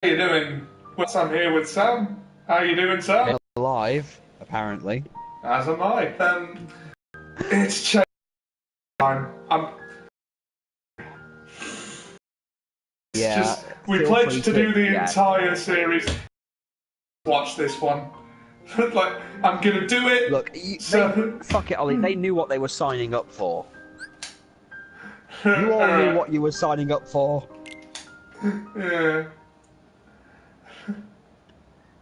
How you doing? Well, I'm here with Sam. How you doing, Sam? Alive, apparently. As am I. It's change time. It's Yeah, just we feel free pledged to do the yeah. entire series. Watch this one. Like I'm gonna do it. Look, fuck it, Ollie. They knew what they were signing up for. You all knew what you were signing up for. Yeah.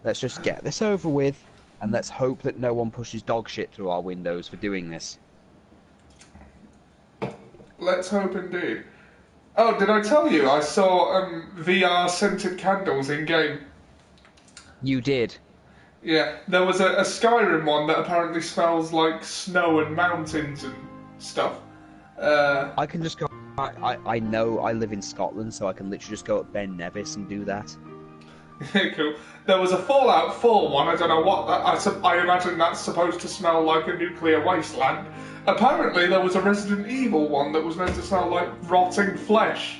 Let's just get this over with, and let's hope that no one pushes dog shit through our windows for doing this. Let's hope indeed. Oh, did I tell you I saw VR scented candles in game? You did. Yeah, there was a Skyrim one that apparently smells like snow and mountains and stuff. I can just go. I know I live in Scotland, so I can literally just go up Ben Nevis and do that. Cool. There was a Fallout 4 one, I don't know what that... I imagine that's supposed to smell like a nuclear wasteland. Apparently there was a Resident Evil one that was meant to smell like rotting flesh.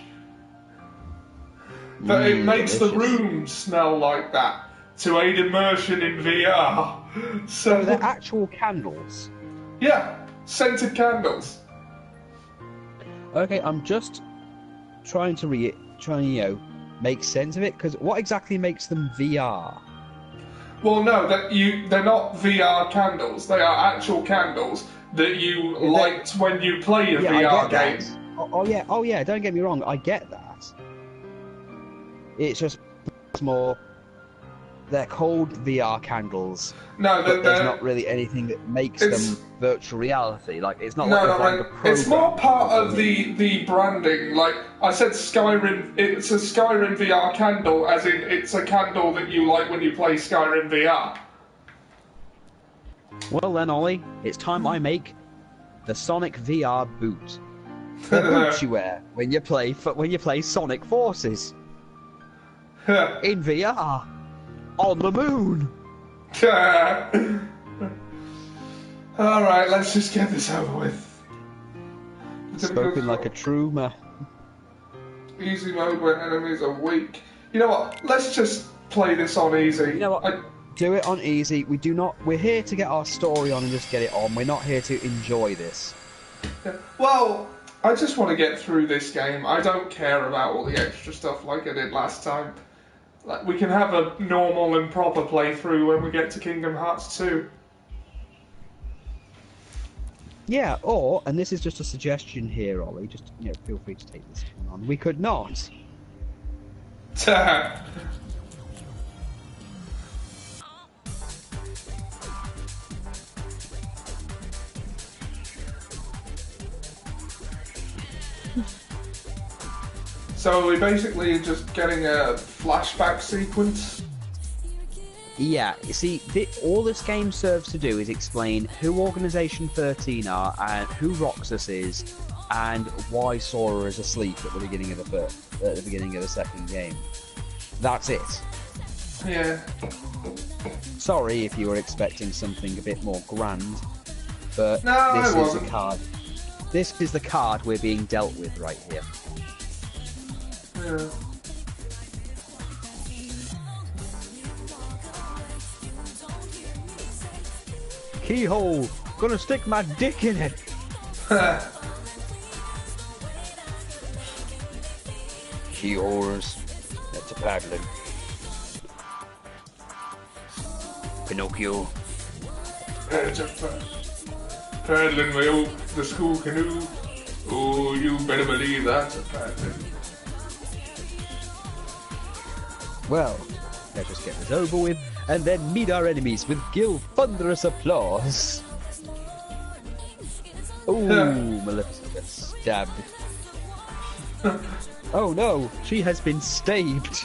But it makes delicious. the rooms smell like that, to aid immersion in VR. So they're actual candles? Yeah, scented candles. Okay, I'm just trying to make sense of it, because what exactly makes them VR? Well, no, they're not VR candles. They are actual candles that you light when you play a VR game. Oh yeah. Don't get me wrong. I get that. It's just more. They're called VR candles. No, but there's not really anything that makes them virtual reality. Like it's not like a program. It's more part of the branding. Like I said, Skyrim. It's a Skyrim VR candle, as in it's a candle that you light when you play Skyrim VR. Well then, Ollie, it's time I make the Sonic VR boot. The boots you wear when you play Sonic Forces in VR on the moon. Alright, let's just get this over with. Spoken like a true man. Easy mode when enemies are weak. You know what? Let's just play this on easy. You know what? Do it on easy. We're here to get our story on and just get it on. We're not here to enjoy this. Well, I just want to get through this game. I don't care about all the extra stuff like I did last time. Like, we can have a normal and proper playthrough when we get to Kingdom Hearts 2. Yeah, and this is just a suggestion here, Ollie, just, feel free to take this one on. We could not. So we're basically just getting a flashback sequence? Yeah, you see, all this game serves to do is explain who Organisation 13 are, and who Roxas is, and why Sora is asleep at the beginning of the second game. That's it. Yeah. Sorry if you were expecting something a bit more grand, but no, this is the card. This is the card we're being dealt with right here. Yeah. Keyhole! Gonna stick my dick in it! Keyholes. That's a paddling. Pinocchio. Paddling the school canoe. Oh, you better believe that's a paddling. Well, let's just get this over with, and then meet our enemies with give thunderous applause. Ooh, Maleficent gets stabbed. Oh no, she has been stabbed.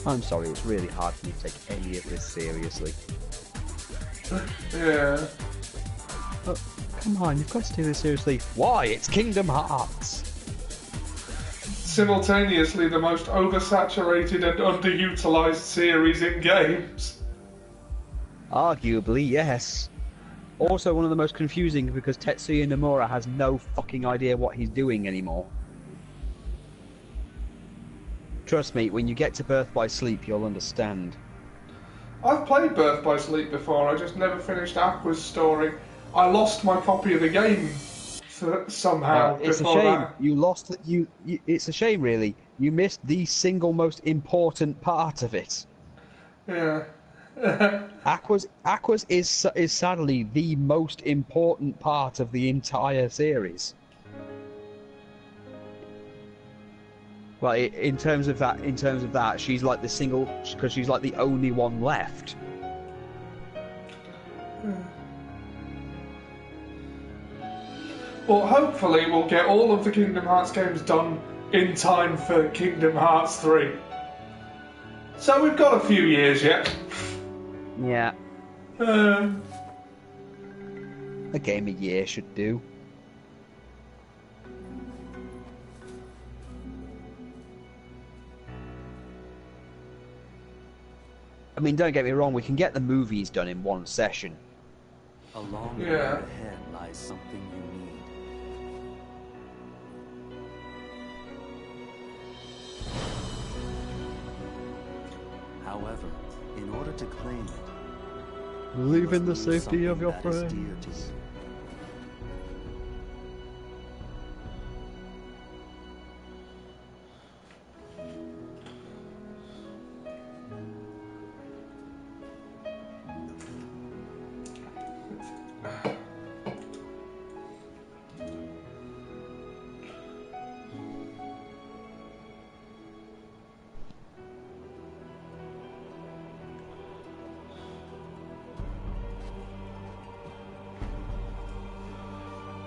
I'm sorry, it's really hard for me to take any of this seriously. Yeah. Oh, come on, you've got to take this seriously. Why? It's Kingdom Hearts! Simultaneously the most oversaturated and underutilized series in games. Arguably, yes. Also, one of the most confusing because Tetsuya Nomura has no fucking idea what he's doing anymore. Trust me, when you get to Birth by Sleep, you'll understand. I've played Birth by Sleep before, I just never finished Aqua's story. I lost my copy of the game somehow It's a before shame. that. You lost it. It's a shame, really. You missed the single most important part of it. Yeah. Aqua's is sadly the most important part of the entire series. Well, in terms of that, she's like the single, because she's like the only one left. Well, hopefully we'll get all of the Kingdom Hearts games done in time for Kingdom Hearts 3. So we've got a few years yet. Yeah. Uh, A game a year should do. I mean, don't get me wrong, we can get the movies done in one session. Along the Yeah. road ahead lies something you need. However, in order to claim it, Believe in the must lose safety of your something that is dear friends. to you.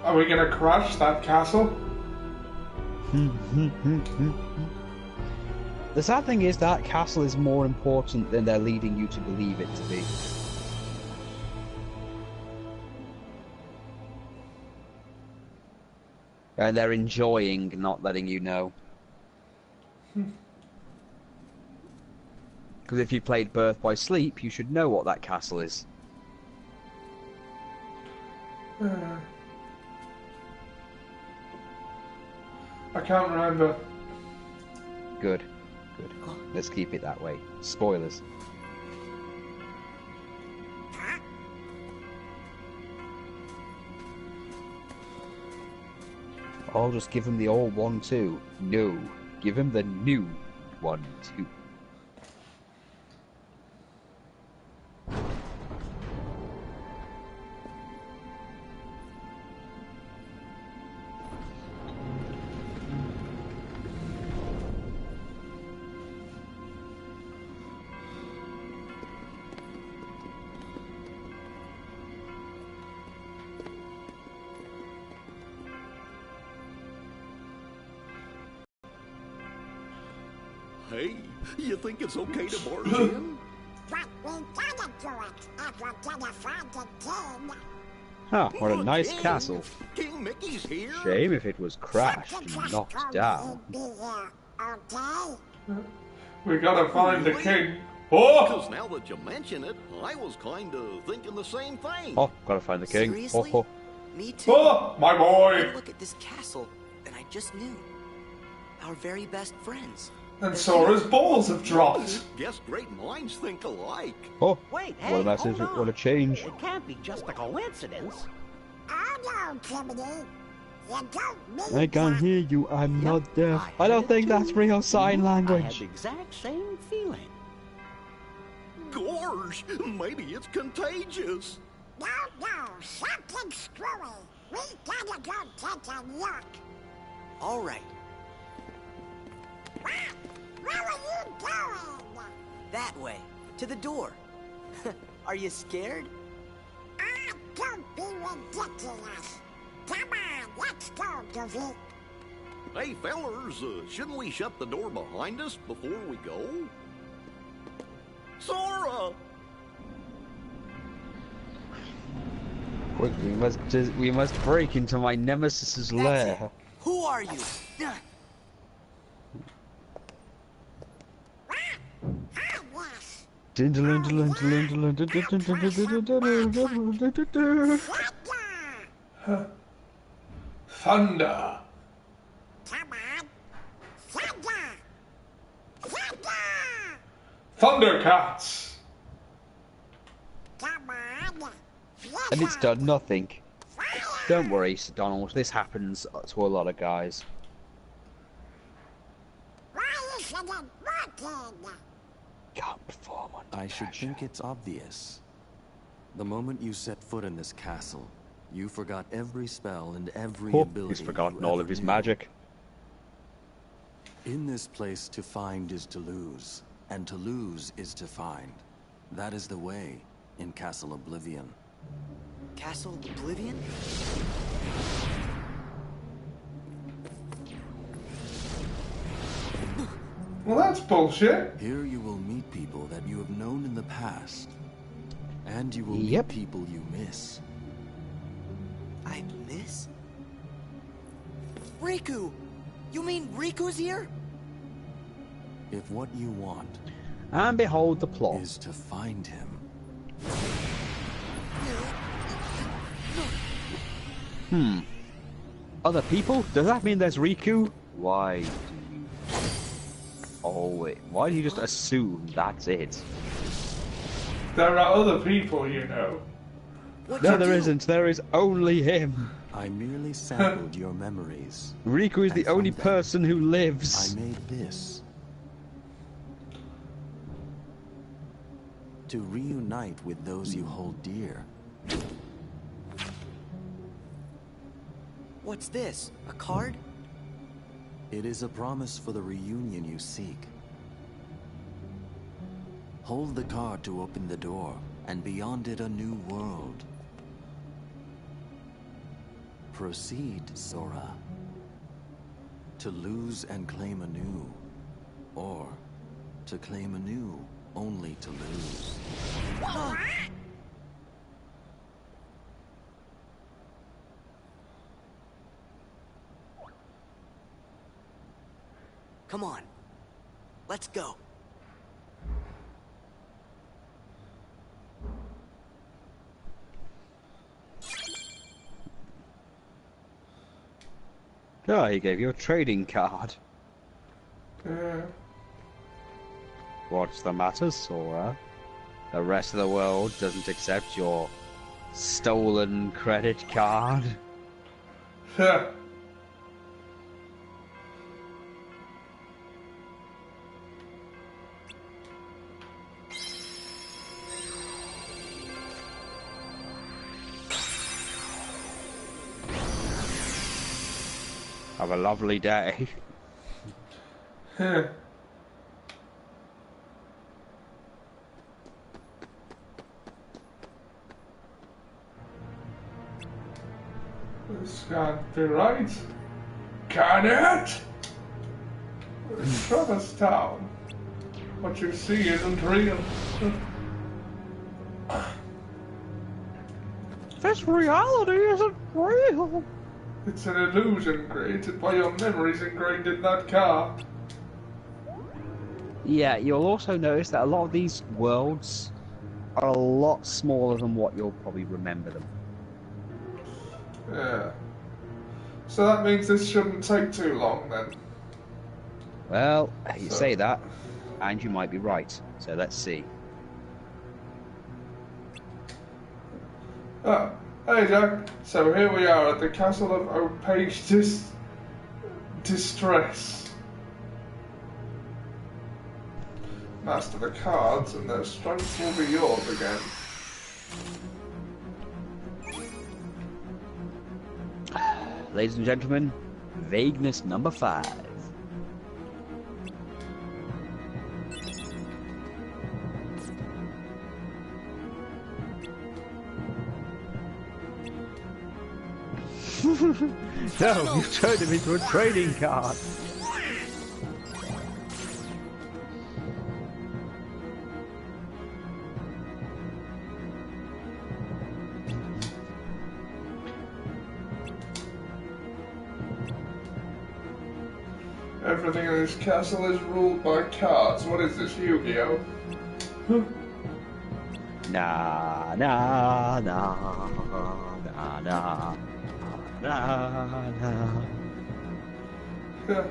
are we gonna crash that castle? The sad thing is that castle is more important than they're leading you to believe it to be. And they're enjoying not letting you know. Because if you played Birth by Sleep, you should know what that castle is. I can't remember. Good. Good. Let's keep it that way. Spoilers. I'll just give him the old 1-2. No. Give him the new 1-2. Hey, you think it's okay to barge in? But we gotta do it if we're gonna find the king. Huh, what a The nice king? castle. King Mickey's here? Shame if it was crashed Something and just knocked told down. me he'd be here, okay? We gotta find the Really? king. Because Oh! now that you mention it, I was kind of thinking the same thing. Oh, gotta find the king. Seriously? Oh, Me too. Oh, my boy! Look at this castle, and I just knew. Our very best friends. And Sora's balls have dropped. Guess great minds think alike. oh. Wait, What hey, a message, hold on. what a change. It can't be just a coincidence. Oh no, Timothy. You don't mean I can't that. hear you, I'm Yep, not deaf. I I don't had think it that's too. real sign I had language. the exact same feeling. Gorge, maybe it's contagious. No, something screwy. We gotta go take a look. All right, Where are you going? that way, to the door. Are you scared? Ah, don't be ridiculous. Come on, let's go, Goofy. Hey, fellers, shouldn't we shut the door behind us before we go? Sora! Quick, we must break into my nemesis's That's lair. it. Who are you? Ah, yes. Thunder. Come on. Thunder. Thunder. Thundercats. Come on. And it's Thunder. done nothing. Fire. Don't worry, Sir Donald. This happens to a lot of guys. Why isn't it working? Can't perform under I should pressure. think it's obvious. The moment you set foot in this castle, you forgot every spell and every Oh, ability. he's forgotten you all ever of his knew. magic. In this place, to find is to lose, and to lose is to find. That is the way in Castle Oblivion. Castle Oblivion? Well, that's bullshit. Here you will meet people that you have known in the past, and you will Yep. meet people you miss. I miss? Riku! You mean Riku's here? If what you want And behold the plot. is to find him, Other people? Does that mean there's Riku? Why do you... Oh, wait. Why do you just assume that's it? There are other people, you know. What'd No, you there do? isn't. There is only him. I merely sampled your memories. Riku is the And from only them, person who I lives. made this. To reunite with those you hold dear. What's this? A card? It is a promise for the reunion you seek. Hold the card to open the door, and beyond it a new world. Proceed, Sora. To lose and claim anew, or to claim anew only to lose. Come on. Let's go. Oh, he gave you a trading card. Yeah. What's the matter, Sora? The rest of the world doesn't accept your stolen credit card? Yeah. Have a lovely day. Yeah. This can't be right. Can it? Travis Town. What you see isn't real. This reality isn't real. It's an illusion created by your memories ingrained in that car. Yeah, you'll also notice that a lot of these worlds are a lot smaller than what you'll probably remember them. Yeah. So that means this shouldn't take too long then. Well, you So- say that, and you might be right. So let's see. Ah, hey Jack. So here we are at the Castle of Opaque Distress. Master the cards and their strength will be yours again. Ladies and gentlemen, vagueness number 5. No, you've turned him into a trading card. Everything in this castle is ruled by cards. What is this, Yu-Gi-Oh? Na na na na na na na. Yeah.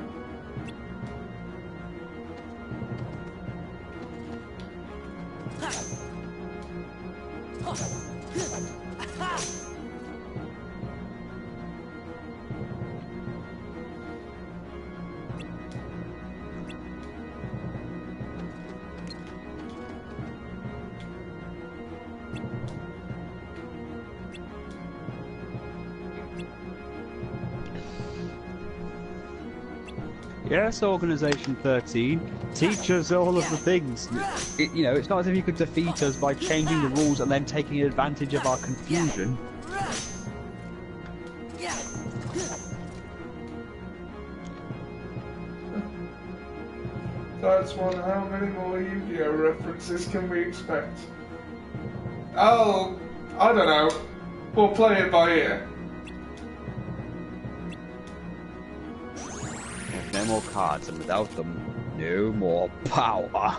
Yes, Organization 13, teach us all of the things. It's not as if you could defeat us by changing the rules and then taking advantage of our confusion. That's one. How many more Yu-Gi-Oh references can we expect? Oh, I don't know. We'll play it by ear. No more cards, and without them, no more power.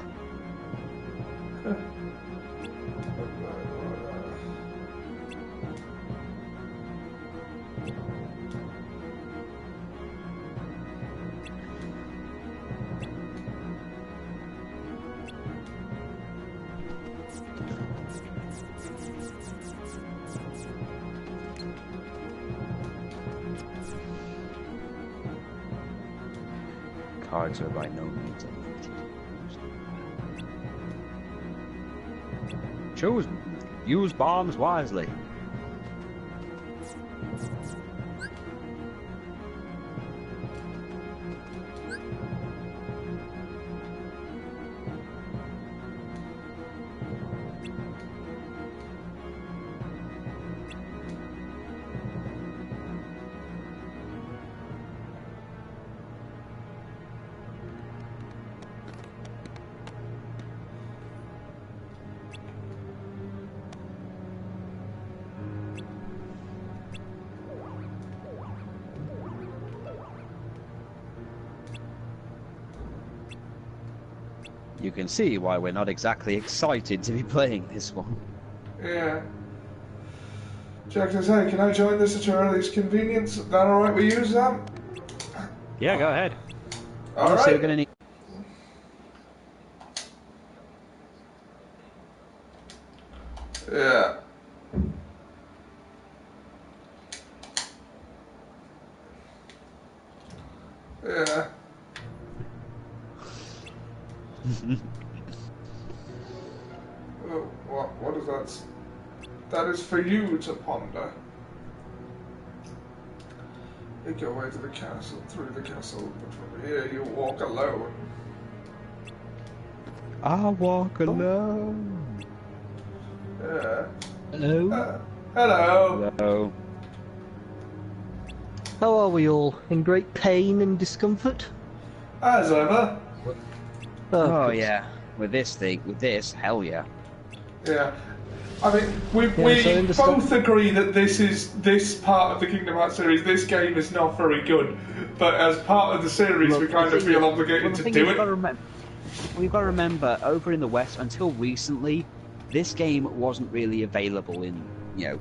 Cards are by no means unlimited. Choose. Use bombs wisely. You can see why we're not exactly excited to be playing this one. Yeah. Jack says, hey, can I join this at your earliest convenience? Is that alright with you, Sam? Yeah, go ahead. Alright. We're gonna need. Yeah. Yeah. Oh, what is that? That is for you to ponder. You go away to the castle, through the castle, but from here you walk alone. I walk alone. Yeah. Hello? Hello. Hello. How are we all? In great pain and discomfort? As ever. Oh good. yeah. With this, hell yeah. Yeah. I mean, we so I understand- both agree that this part of the Kingdom Hearts series, this game is not very good. But as part of the series, Well, we kind the of thing feel is- obligated well, the to thing do is, it. We've got to remember, over in the West, until recently, this game wasn't really available in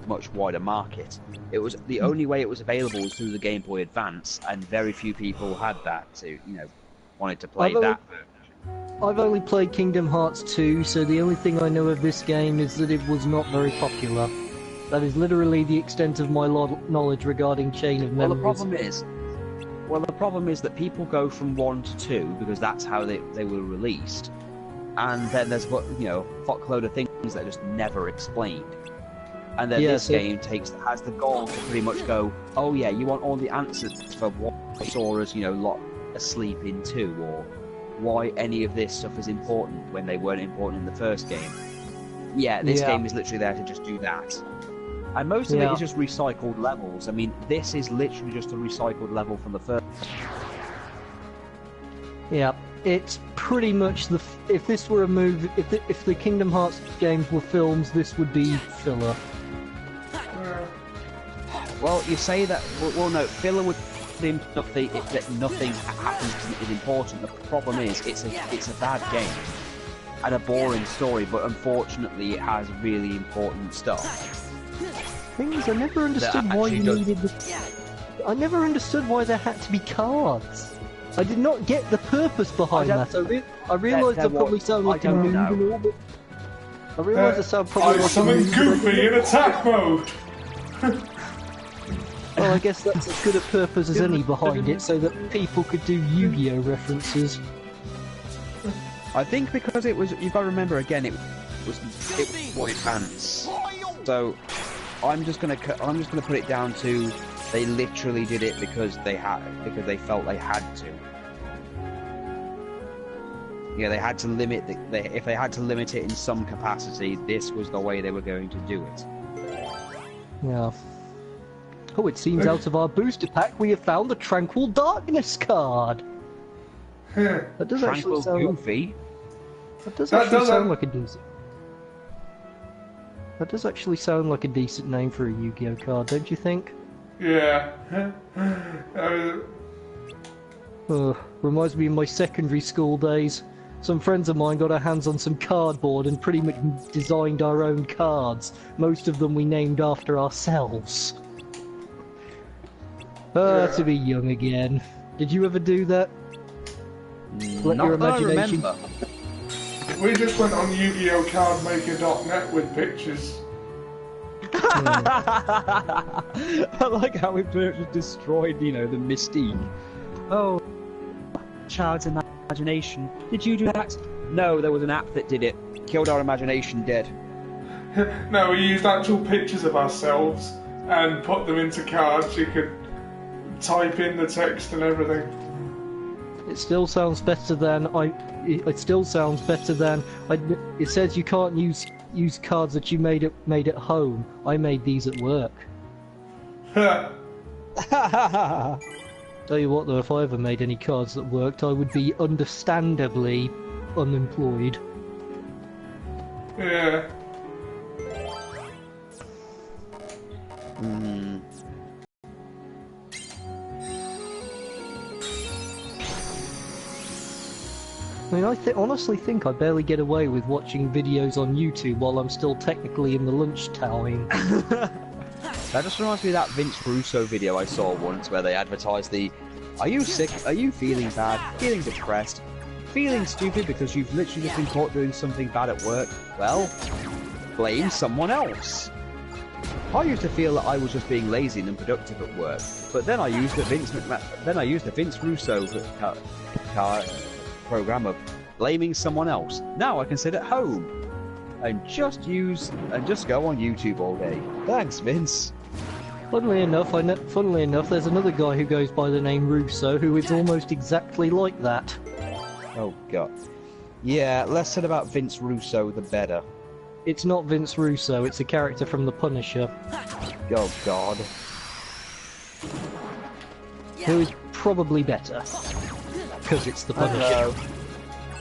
much wider market. It was the only way it was available was through the Game Boy Advance, and very few people had that to wanted to play that. I've only played Kingdom Hearts 2, so the only thing I know of this game is that it was not very popular. That is literally the extent of my knowledge regarding Chain of Well, Memories. the problem is that people go from 1 to 2 because that's how they were released, and then there's a fuckload of things that are just never explained. And then this game has the goal to pretty much go, oh yeah, you want all the answers for why Sora's lot asleep in 2, or why any of this stuff is important when they weren't important in the first game. Yeah, this game is literally there to just do that. And most of it is just recycled levels. I mean, this is literally just a recycled level from the first. Yeah, it's pretty much if this were a movie, if the Kingdom Hearts games were films, this would be filler. Well, you say that. Well, no, filler would seem that nothing happens is important. The problem is, it's a bad game. and a boring story, but unfortunately it has really important stuff. Things I never understood why you needed the... I never understood why there had to be cards. I did not get the purpose behind that. I realised I probably sound like a noob and all, but... I realised I sound probably like a something noob. goofy in attack mode! Well, I guess that's as good a purpose as any behind it, so that people could do Yu-Gi-Oh! References. I think because it was, you've got to remember again, it was ants. So I'm just gonna put it down to they literally did it because they felt they had to. Yeah, they had to limit if they had to limit it in some capacity, this was the way they were going to do it. Yeah. Oh, it seems out of our booster pack we have found the Tranquil Darkness card. That does actually sound goofy. That does actually sound like a decent. That does actually sound like a decent name for a Yu-Gi-Oh card, don't you think? Yeah. Reminds me of my secondary school days. Some friends of mine got our hands on some cardboard and pretty much designed our own cards. Most of them we named after ourselves. To be young again. Did you ever do that? Let your imagination... I remember. We just went on YugiOhCardmaker.net with pictures. I like how we just destroyed, the mystique. Oh, child's imagination. Did you do that? No, there was an app that did it. Killed our imagination dead. No, we used actual pictures of ourselves and put them into cards. You could type in the text and everything. It still sounds better than It says you can't use cards that you made at home. I made these at work. Tell you what though, if I ever made any cards that worked, I would be understandably unemployed. Yeah. I mean, I honestly think I barely get away with watching videos on YouTube while I'm still technically in the lunch time. That just reminds me of that Vince Russo video I saw once where they advertised the "Are you sick? Are you feeling bad? Feeling depressed? Feeling stupid because you've literally just been caught doing something bad at work? Well, blame someone else." I used to feel that I was just being lazy and unproductive at work, but then I used the Vince Russo program of blaming someone else. Now I can sit at home and just go on YouTube all day. Thanks, Vince. Funnily enough, there's another guy who goes by the name Russo who is almost exactly like that. Oh god. Yeah, less said about Vince Russo, the better. It's not Vince Russo, it's a character from The Punisher. Oh god. Who is probably better. Because it's The Punisher.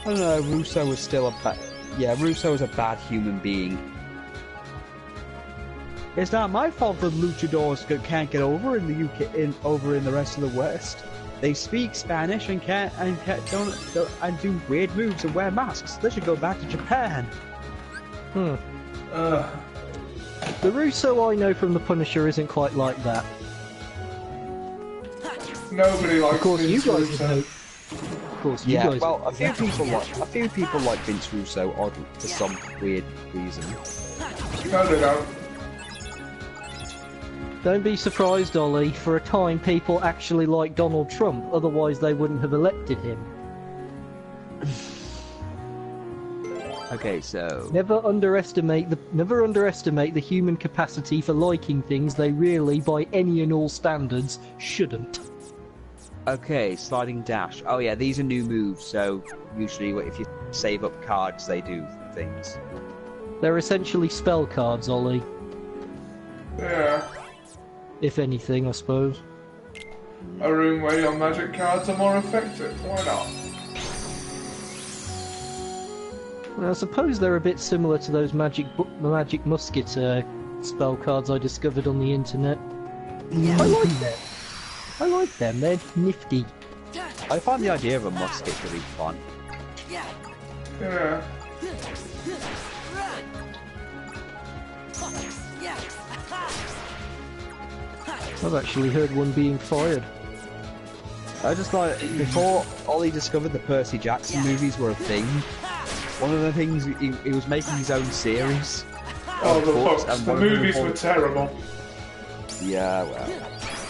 I don't know, Russo was still a bad... Yeah, Russo was a bad human being. It's not my fault that luchadors can't get over in the UK, over in the rest of the West. They speak Spanish and don't do weird moves and wear masks. They should go back to Japan. The Russo I know from The Punisher isn't quite like that. Nobody likes Of course, Vince you guys Russo. know. Of course, you guys. Well, a few people like Vince Russo oddly for some weird reason. No, they don't. Don't be surprised, Ollie. For a time, people actually liked Donald Trump. Otherwise, they wouldn't have elected him. Okay, so Never underestimate the human capacity for liking things they really, by any and all standards, shouldn't. okay, sliding dash. Oh yeah, these are new moves. So usually, if you save up cards, they do things. They're essentially spell cards, Ollie. Yeah. If anything, I suppose. A room where your magic cards are more effective. Why not? Well, I suppose they're a bit similar to those Magic Musket spell cards I discovered on the internet. Yeah. I like them, they're nifty. I find the idea of a musket to be fun. Yeah. I've actually heard one being fired. I just thought, before Ollie discovered the Percy Jackson movies were a thing, one of the things, he was making his own series. Oh, the books. The movies were terrible. Yeah, well.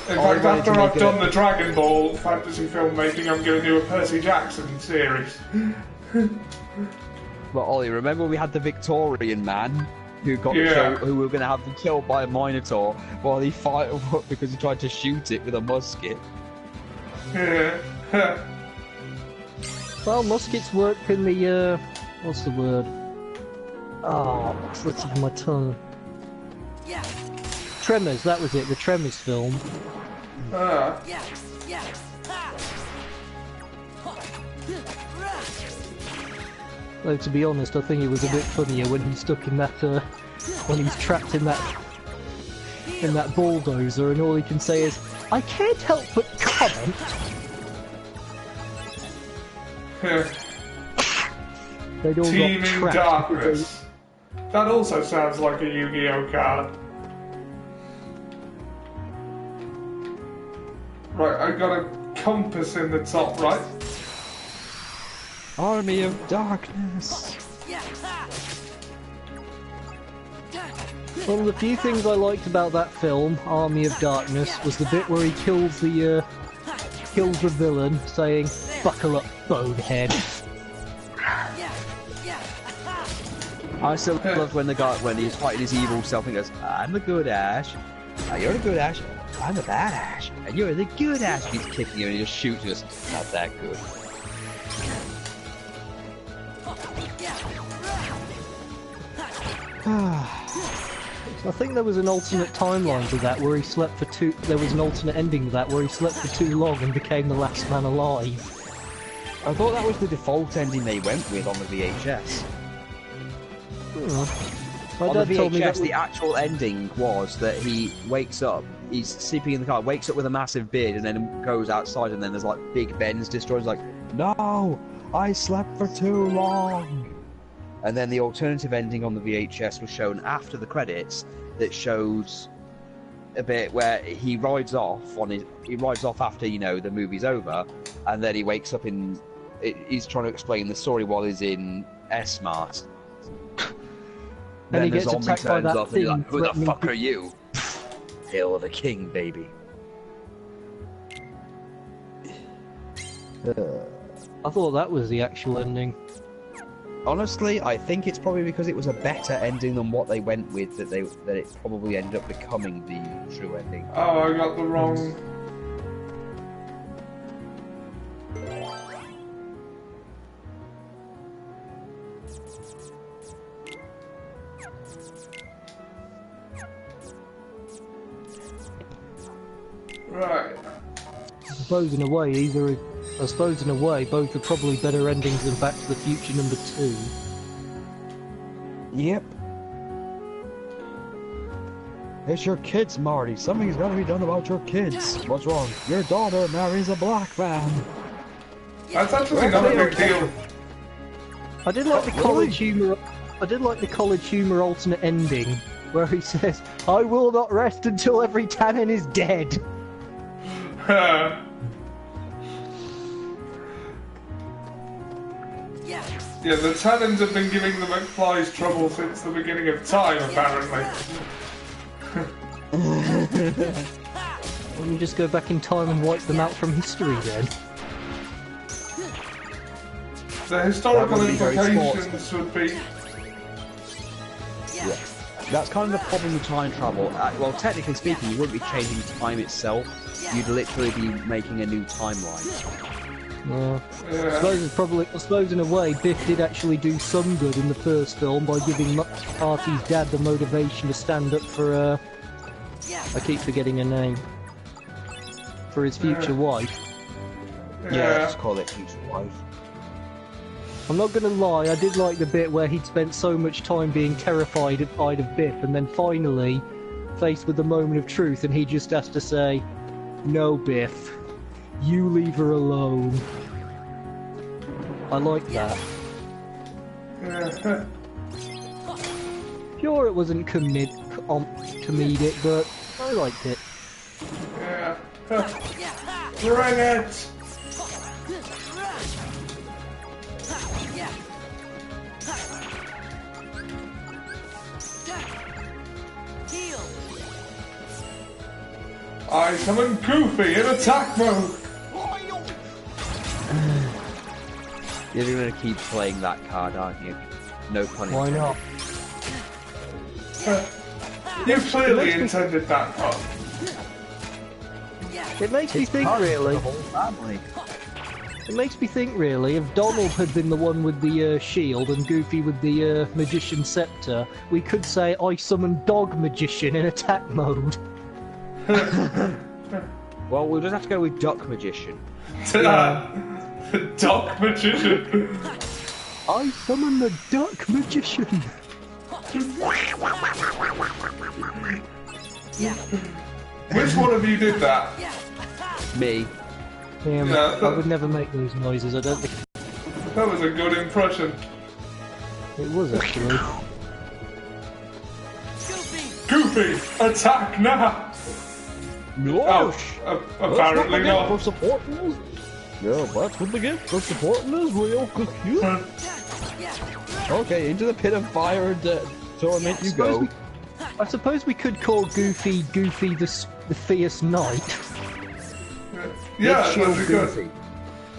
In fact, after I've done the Dragon Ball fantasy filmmaking, I'm going to do a Percy Jackson series. Well, Ollie, remember we had the Victorian man who got killed, who we were going to have killed by a Minotaur while he fought because he tried to shoot it with a musket? Yeah. Well, muskets work in the, what's the word? Oh, it's the tip of my tongue. Tremors, that was it, the Tremors film. Though, to be honest, I think it was a bit funnier when he's stuck in that, when he's trapped in that bulldozer and all he can say is, I can't help but comment. They'd all Teaming got trapped. Darkness. That also sounds like a Yu-Gi-Oh card. Right, I got a compass in the top right. Army of Darkness. One of the few things I liked about that film, Army of Darkness, was the bit where he kills the villain, saying, "Buckle up, bonehead." I still loved when he's fighting his evil self and goes, "I'm the good Ash. You're the good Ash. I'm the bad Ash. And you're the good Ash." He's kicking you and he just shoots you. Just not that good. I think there was an alternate timeline to that where he slept for too. There was an alternate ending to that where he slept for too long and became the last man alive. I thought that was the default ending they went with on the VHS. On the VHS, the actual ending was that he wakes up, he's sleeping in the car, wakes up with a massive beard, and then goes outside, and then there's like Big Ben's destroyed. Like, no, I slept for too long. And then the alternative ending on the VHS was shown after the credits, that shows a bit where he rides off after, you know, the movie's over, and then he wakes up in. He's trying to explain the story while he's in S-Mart. And he gets attacked by that thing. Like, who the fuck are you? Hail the king, baby. I thought that was the actual ending. Honestly, I think it's probably because it was a better ending than what they went with that it probably ended up becoming the true ending. Oh, I got the wrong. Right. I suppose in a way, both are probably better endings than Back to the Future #2. Yep. It's your kids, Marty. Something's got to be done about your kids. What's wrong? Your daughter marries a black man. That's actually not a big deal. I did like the college humor. I did like the college humor alternate ending where he says, "I will not rest until every Tannen is dead." Yeah, the Tannins have been giving the McFlys trouble since the beginning of time, apparently. Why don't you just go back in time and wipe them out from history then? The historical implications would be... Yeah. That's kind of the problem with time travel. Well, technically speaking, you wouldn't be changing time itself. You'd literally be making a new timeline. Yeah. I suppose in a way, Biff did actually do some good in the first film by giving Marty's dad the motivation to stand up for, I keep forgetting her name. For his future wife. Yeah, let's call it future wife. I'm not gonna lie, I did like the bit where he'd spent so much time being terrified of Biff, and then finally, faced with the moment of truth, and he just has to say, "No, Biff. You leave her alone." I like that. Yeah. Sure, it wasn't comedic, but I liked it. Yeah. Bring it! I summon Goofy in attack mode! You're gonna keep playing that card, aren't you? No pun Why intended. not? You clearly intended that part. It makes me think, really. It makes me think, really, if Donald had been the one with the shield and Goofy with the magician scepter, we could say, I summon Dog Magician in attack mode. Well, we'll just have to go with Duck Magician. Duck Magician. I summon the Duck Magician. Which one of you did that? Me. Yeah, I would never make those noises, I don't think. That was a good impression. It was, actually. Goofy, attack now! No! Apparently not. For supporting us. Yeah, that's what they get for supporting us, real cute. Okay, into the pit of fire and death. Torment you go. I suppose we could call Goofy the Fierce Knight. Yeah, Big Shield that'd be good. Goofy.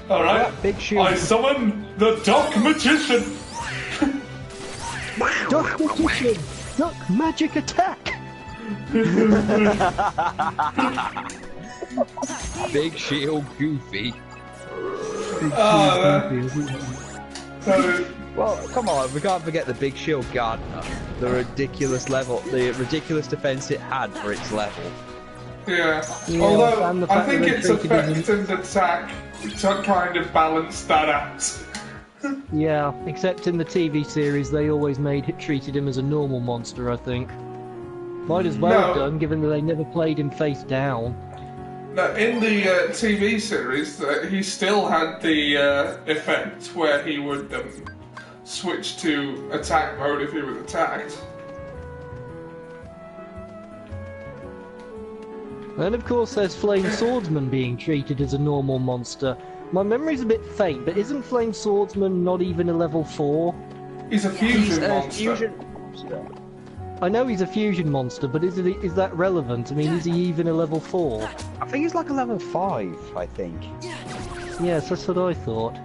Alright, Big Shield. I summon the Duck Magician! Duck Magician! Duck Magic Attack! Big Shield Goofy. Well, come on, we can't forget the Big Shield Gardener. The ridiculous defense it had for its level. Yeah, Yeah, although and the I fact think that its they treated it effect and attack to kind of balanced that out. Yeah, except in the TV series they always treated him as a normal monster, I think. Might as well have done, given that they never played him face down. No, in the TV series, he still had the effect where he would switch to attack mode if he was attacked. And of course there's Flame Swordsman being treated as a normal monster. My memory's a bit faint, but isn't Flame Swordsman not even a level 4? He's a fusion monster. I know he's a fusion monster, but is that relevant? I mean, is he even a level 4? I think he's like a level 5, I think. Yes, that's what I thought.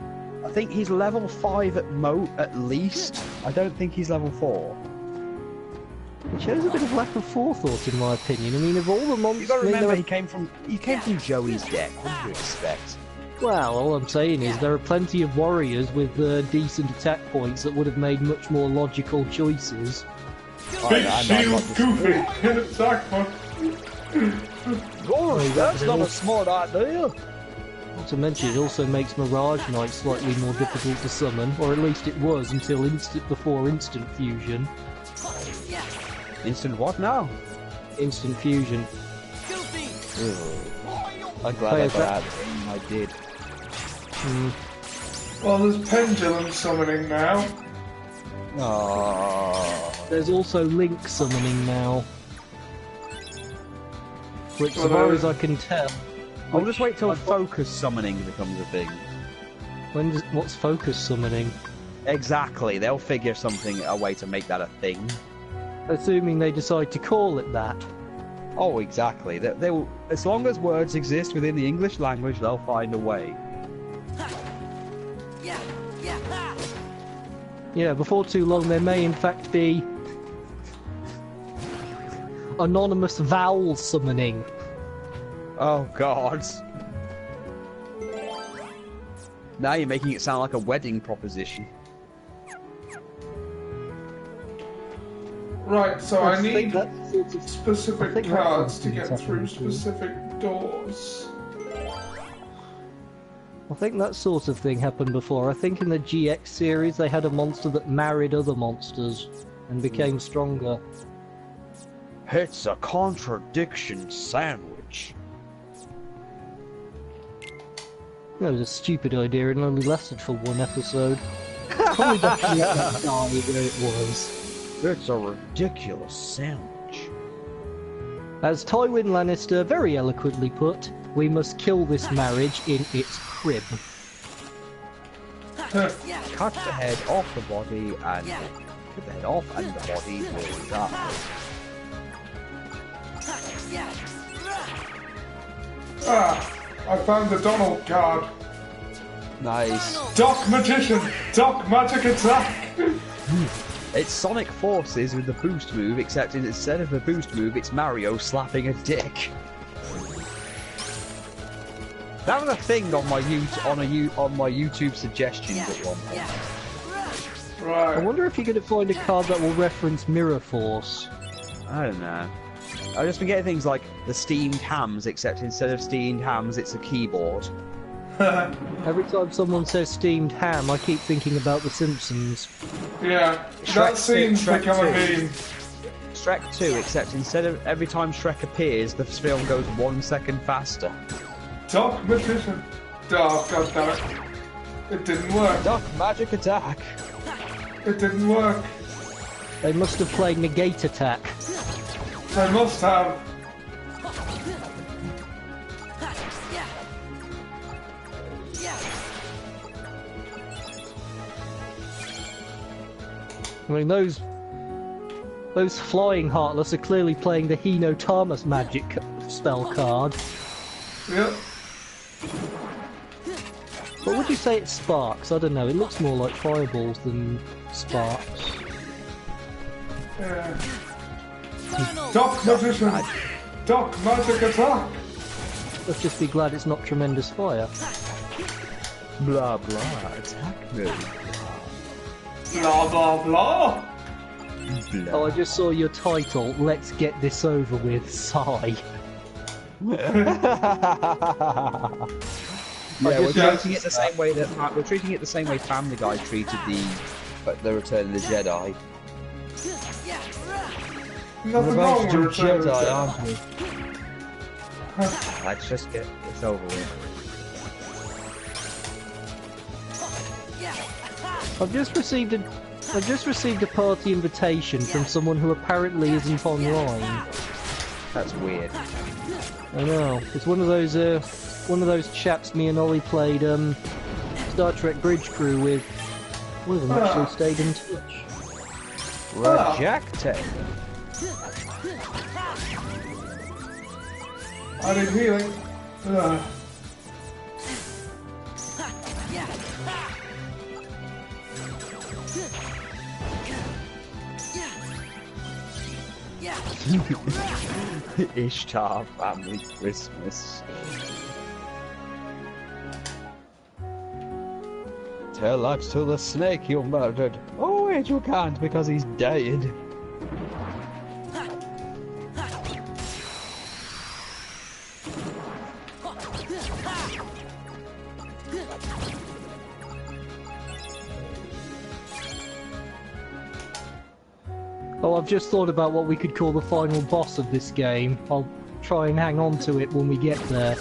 I think he's level 5 at least. I don't think he's level 4. It shows a bit of lack of forethought, in my opinion. I mean, of all the monsters... You gotta remember, he came from Joey's deck. What do you expect? Well, all I'm saying is there are plenty of warriors with decent attack points that would have made much more logical choices. Big Shield Goofy in attack mode. Gosh, that's not a smart idea. Not to mention, it also makes Mirage Knight slightly more difficult to summon, or at least it was until before Instant Fusion. Instant what now? Instant Fusion. I'm glad I got that. I did. Well, there's pendulum summoning now. Aww. There's also Link summoning now. Which, as far as I can tell... I'll just wait till focus summoning becomes a thing. What's focus summoning? Exactly, they'll figure a way to make that a thing. Assuming they decide to call it that. Oh, exactly. They will, as long as words exist within the English language, they'll find a way. Yeah, before too long there may in fact be anonymous vowel summoning. Oh god. Now you're making it sound like a wedding proposition. Right, so I need sort of, specific cards to get through specific doors. I think that sort of thing happened before. I think in the GX series they had a monster that married other monsters and became stronger. It's a contradiction sandwich. That was a stupid idea, it only lasted for one episode. probably definitely that guy where it was. It's a ridiculous sandwich. As Tywin Lannister very eloquently put, we must kill this marriage in its crib. Cut the head off the body and cut the head off and the body will die. I found the Donald card. Nice. Doc Magician! Doc Magic Attack! It's Sonic Forces with the boost move, except instead of the boost move, it's Mario slapping a dick. That was a thing on my YouTube suggestions at one point. Right. I wonder if you're going to find a card that will reference Mirror Force. I don't know. I just forget things like the steamed hams, except instead of steamed hams, it's a keyboard. Every time someone says steamed ham, I keep thinking about The Simpsons. Yeah, that seems to become a meme. Shrek 2, except instead of every time Shrek appears, the film goes 1 second faster. Doc Magician. Oh, god damn it. It didn't work. Doc Magic Attack. It didn't work. They must have played Negate Attack. They must have. I mean, those flying Heartless are clearly playing the Hino Thomas magic spell card. Yep. But would you say it sparks? I don't know, it looks more like fireballs than sparks. Yeah. Doc Magician! Doc Magic Attack! Let's just be glad it's not tremendous fire. Blah blah, attack move. Blah blah blah! Oh, I just saw your title, Let's Get This Over With, sigh. Yeah, we're treating it the same way Family Guy treated the Return of the Jedi. Nothing wrong with Return of the Jedi. aren't we? Let's just get this over with. I've just received a party invitation from someone who apparently isn't online. That's weird. I know. It's one of those chaps me and Ollie played Star Trek Bridge Crew with. One of them actually stayed in touch. Rejected. I need healing. Ishtar Family Christmas. Tell that to the snake you murdered. Oh wait, you can't because he's dead. Oh, I've just thought about what we could call the final boss of this game. I'll try and hang on to it when we get there.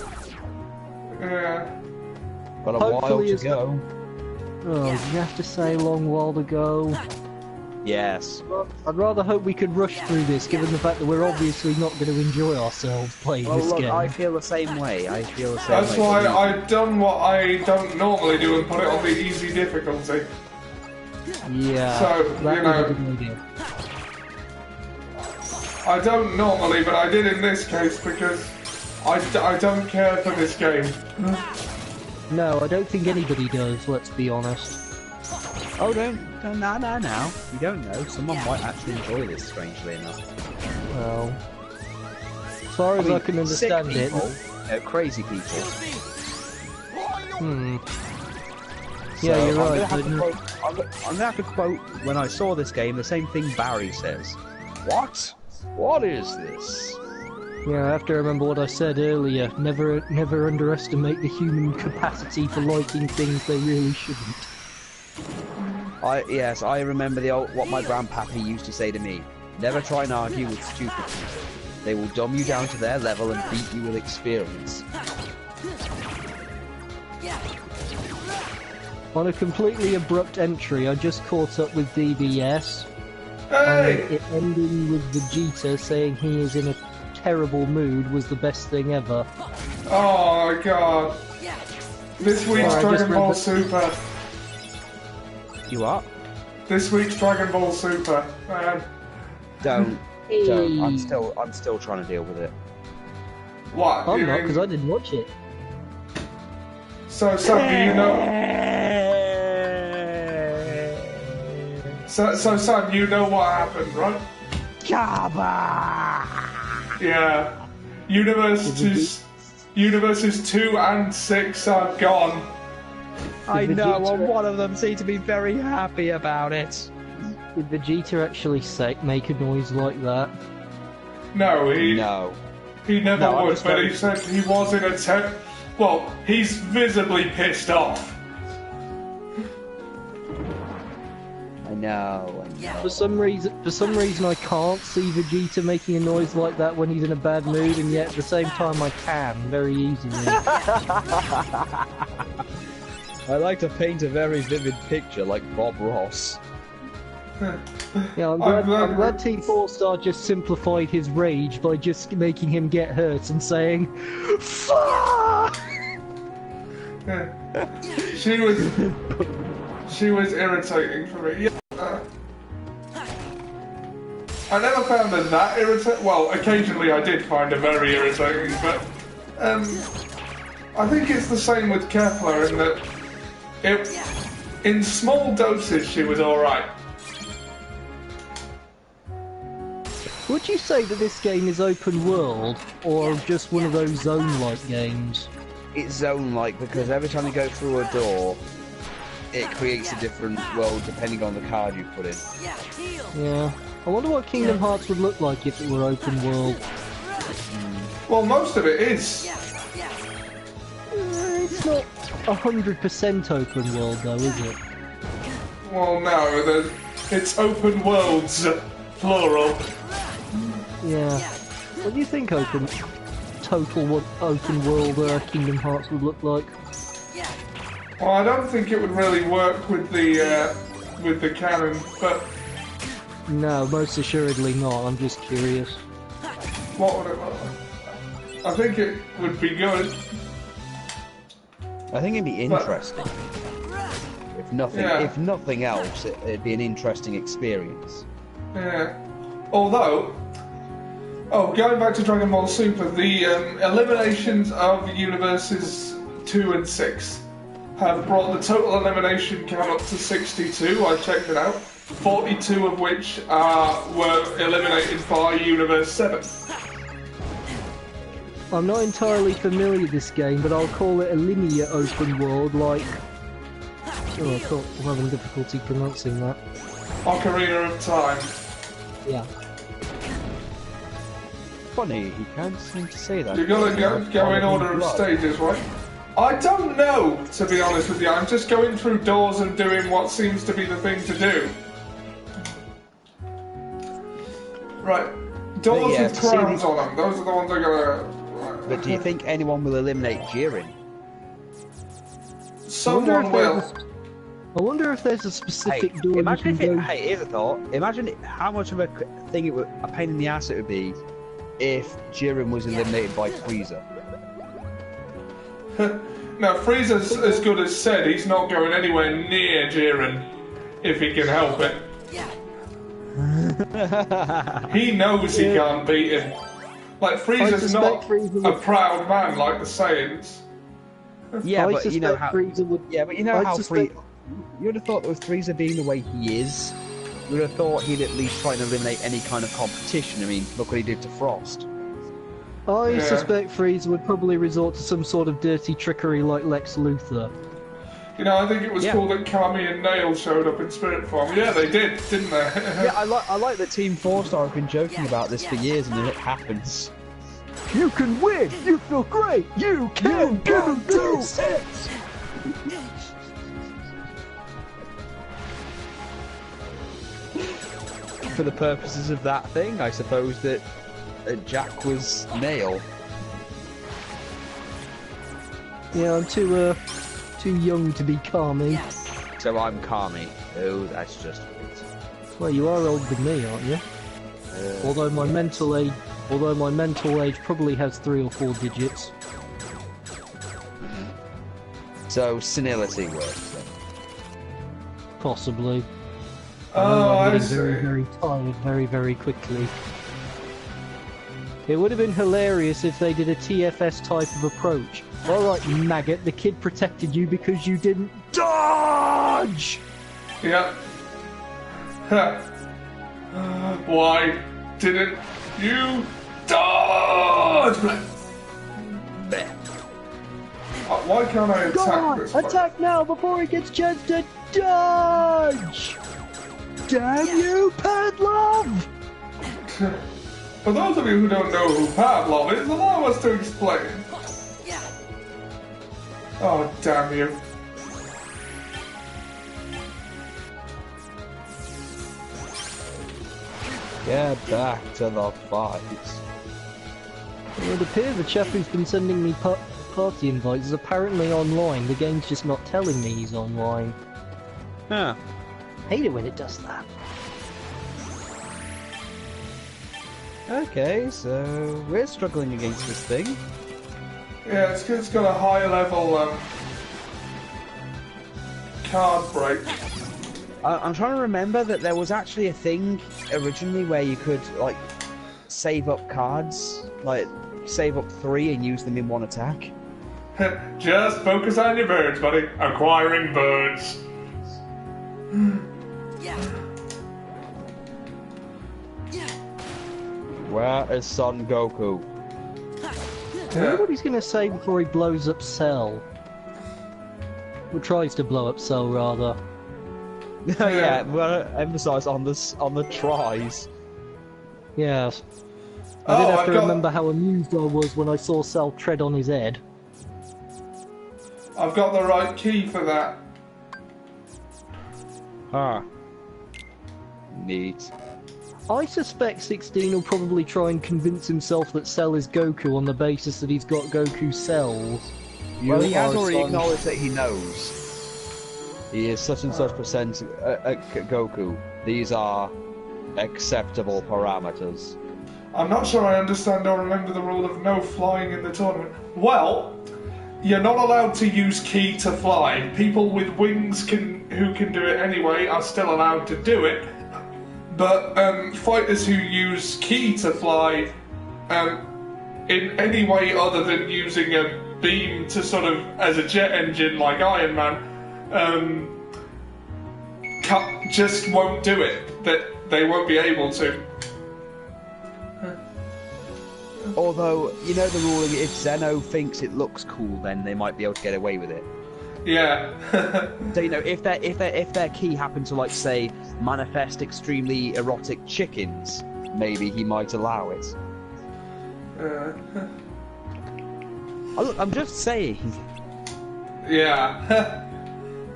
Yeah. Got a Hopefully while to go. Oh, did you have to say a long while to go? Yes. I'd rather hope we could rush through this, given the fact that we're obviously not going to enjoy ourselves playing Well, this look, game. I feel the same way. That's why I've done what I don't normally do and put it on the easy difficulty. Yeah, So, that you was know. a good idea. I don't normally, but I did in this case because I don't care for this game. No, I don't think anybody does, let's be honest. Oh, no, now. You don't know. Someone might actually enjoy this, strangely enough. Well, as far as I can understand sick people, it... crazy people. Yeah, you're right. I'm gonna have to quote, when I saw this game, the same thing Barry says. What? What is this? Yeah, I have to remember what I said earlier. Never underestimate the human capacity for liking things they really shouldn't. Yes, I remember what my grandpappy used to say to me. Never try and argue with stupid people. They will dumb you down to their level and beat you with experience. On a completely abrupt entry, I just caught up with DBS, Hey! and it ending with Vegeta saying he is in a terrible mood was the best thing ever. Oh my god. This week's Sorry, I just Dragon read Ball the- Super. You what? This week's Dragon Ball Super. Don't. Hey. I'm still trying to deal with it. What? I'm you not, mean- because I didn't watch it. So, Sam, do you know... So, Sam, you know what happened, right? Yeah. Universes 2 and 6 are gone. I Did know, Vegeta- and one of them seemed to be very happy about it. Did Vegeta actually make a noise like that? No, he never No, I'm would, just but very- he said he was in a well, he's visibly pissed off. I know. For some reason, I can't see Vegeta making a noise like that when he's in a bad mood, and yet at the same time I can very easily. I like to paint a very vivid picture like Bob Ross. Yeah, I'm glad Team 4-Star just simplified his rage by just making him get hurt and saying, "Fuck!" She was irritating for me. Yeah. I never found her that irritating. Well, occasionally I did find her very irritating, but I think it's the same with Kepler in that in small doses she was alright. Would you say that this game is open world, or just one of those zone-like games? It's zone-like because every time you go through a door, it creates a different world depending on the card you put in. Yeah. I wonder what Kingdom Hearts would look like if it were open world. Well, most of it is. It's not 100% open world though, is it? Well, no, it's open worlds, plural. Yeah. What do you think open world Kingdom Hearts would look like? Well, I don't think it would really work with the canon, but No, most assuredly not. I'm just curious. what would it look like? I think it would be good. I think it'd be interesting. If nothing else, it'd be an interesting experience. Yeah. Although, going back to Dragon Ball Super, the eliminations of universes 2 and 6 have brought the total elimination count up to 62. I checked it out. 42 of which were eliminated by Universe 7. I'm not entirely familiar with this game, but I'll call it a linear open world, like... Oh, I'm having difficulty pronouncing that. Ocarina of Time. Yeah. Funny, he can't seem to say that. You're gonna go in order of stages, right? I don't know, to be honest with you. I'm just going through doors and doing what seems to be the thing to do. Right. Doors Yeah, with to see crowns the- on them. Those are the ones I'm gonna... But do you think anyone will eliminate Jiren? Someone will. I wonder if there's a specific door you imagine can if it, go... hey, here's a thought. Imagine how much of a thing it would, a pain in the ass it would be if Jiren was eliminated by Frieza. Now, Frieza's as good as said he's not going anywhere near Jiren if he can help it. He knows he can't beat him. Like, Frieza's not a proud man like the Saiyans. Yeah, I but you know how. Frieza would... Yeah, but you know I how suspect- You would have thought that with Frieza being the way he is, you would have thought he'd at least try and eliminate any kind of competition. I mean, look what he did to Frost. I suspect Frieza would probably resort to some sort of dirty trickery like Lex Luthor. You know, I think it was cool that Kami and Nail showed up in spirit form. Yeah, they did, didn't they? Yeah, I like that Team 4-Star have been joking about this for years, and then it happens. You can win! You feel great! You can do it! For the purposes of that thing, I suppose that Jack was Nail. Yeah, I'm too too young to be Kami. So I'm Kami. Oh, that's just great. Well, you are older than me, aren't you? Although my mental age probably has 3 or 4 digits. So senility works then. Possibly. Oh, I'm I getting see. very, very tired very, very quickly. It would have been hilarious if they did a TFS type of approach. Alright, maggot, the kid protected you because you didn't dodge! Yep. Why didn't you dodge? Why can't I attack this way? Attack now before he gets chance to dodge! Damn you, Padlov! For those of you who don't know who Pavlov is, allow us to explain. Oh, damn you. Get back to the fight. It would appear the chap who's been sending me party invites is apparently online. The game's just not telling me he's online. Huh. Hate it when it does that. Okay, so we're struggling against this thing. Yeah, it's got a high level card break. I'm trying to remember that there was actually a thing originally where you could, like, save up cards, like, save up 3 and use them in one attack. Just focus on your birds, buddy. Acquiring birds. Where is Son Goku? I wonder what he's going to say before he blows up Cell. Or tries to blow up Cell, rather. Yeah, well, emphasise on the tries. Yes. I did have to remember how amused I was when I saw Cell tread on his head. I've got the right key for that. Ah. Neat. I suspect 16 will probably try and convince himself that Cell is Goku on the basis that he's got Goku cells. Well, he has already acknowledged that he knows. He is such and such percent Goku. These are acceptable parameters. I'm not sure I understand or remember the rule of no flying in the tournament. Well, you're not allowed to use ki to fly. People with wings who can do it anyway are still allowed to do it. But fighters who use ki to fly in any way other than using a beam to sort of as a jet engine like Iron Man just won't do it. That they won't be able to. Although, you know the rule, if Zeno thinks it looks cool, then they might be able to get away with it. Yeah. So, you know, if their key happened to, like, say, manifest extremely erotic chickens, maybe he might allow it. Oh, look, I'm just saying. Yeah.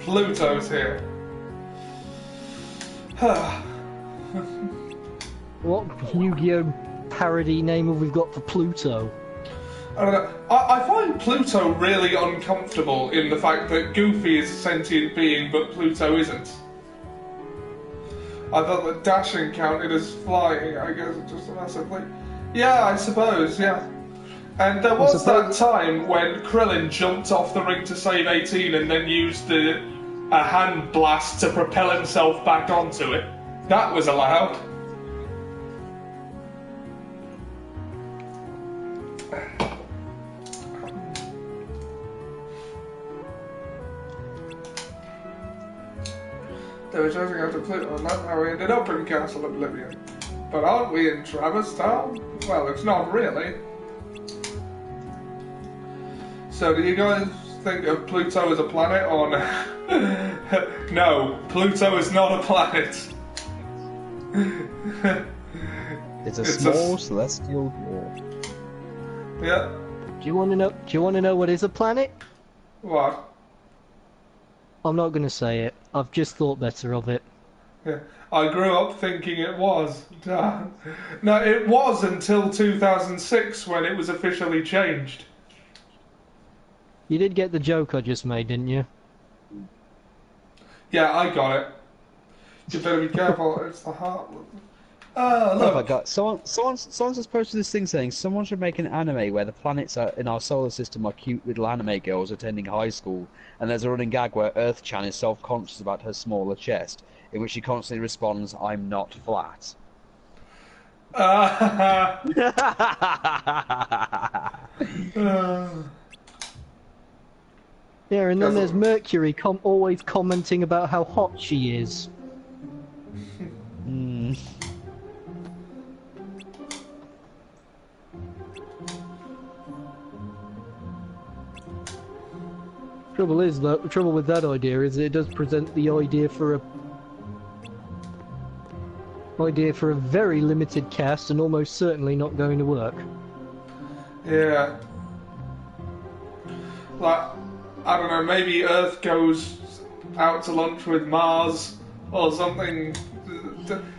Pluto's here. What Yu-Gi-Oh! Parody name have we got for Pluto? I don't know. I find Pluto really uncomfortable in the fact that Goofy is a sentient being, but Pluto isn't. I thought that dashing counted as flying. I guess it's just a massive leap. Yeah, I suppose, yeah. And there was that time when Krillin jumped off the ring to save 18 and then used a hand blast to propel himself back onto it. That was allowed. They were chasing after Pluto, and that's how we ended up in Castle Oblivion. But aren't we in Travis Town? Well, it's not really. So do you guys think of Pluto as a planet, or no? No, Pluto is not a planet. It's a small celestial dwarf. Yeah. Do you want to know? Do you want to know what is a planet? What? I'm not going to say it. I've just thought better of it. Yeah. I grew up thinking it was. No, it was until 2006 when it was officially changed. You did get the joke I just made, didn't you? Yeah, I got it. You better be careful. It's the heart. Oh Look. my god! Someone's just posted this thing saying someone should make an anime where the planets in our solar system are cute little anime girls attending high school, and there's a running gag where Earth-chan is self-conscious about her smaller chest, in which she constantly responds, "I'm not flat." Yeah, and then there's Mercury always commenting about how hot she is. The trouble with that idea is it does present the idea for a very limited cast and almost certainly not going to work. Yeah. Like, I don't know, maybe Earth goes out to lunch with Mars or something.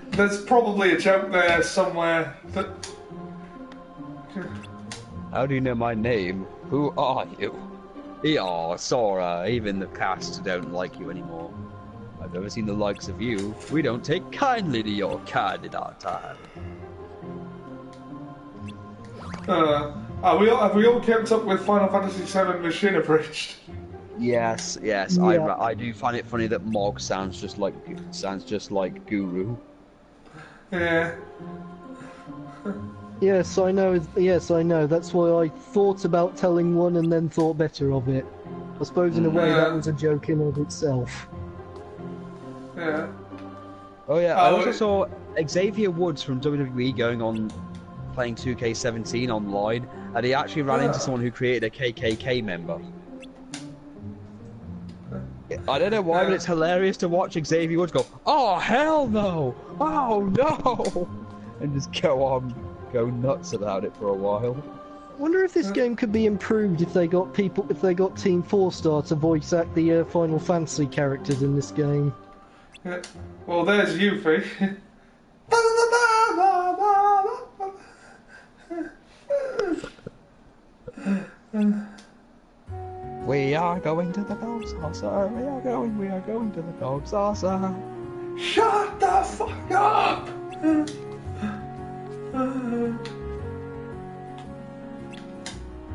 There's probably a joke there somewhere that... How do you know my name? Who are you? Yeah, Sora, even the cast don't like you anymore. I've never seen the likes of you. We don't take kindly to your candid our time. Have we all kept up with Final Fantasy VII Machine Abridged? Yes. Yeah. I do find it funny that Mog sounds just like Guru. Yeah. Yes, I know. That's why I thought about telling one and then thought better of it. I suppose in a way that was a joke in of itself. Yeah. Oh yeah, I also saw Xavier Woods from WWE going on playing 2K17 online, and he actually ran into someone who created a KKK member. I don't know why, but it's hilarious to watch Xavier Woods go, "Oh hell no! Oh no!" and just go nuts about it for a while. Wonder if this game could be improved if they got Team 4-Star to voice act the Final Fantasy characters in this game. Yeah. Well, there's Yuffie. We are going to the dog saucer. We are going to the dog saucer. Shut the fuck up!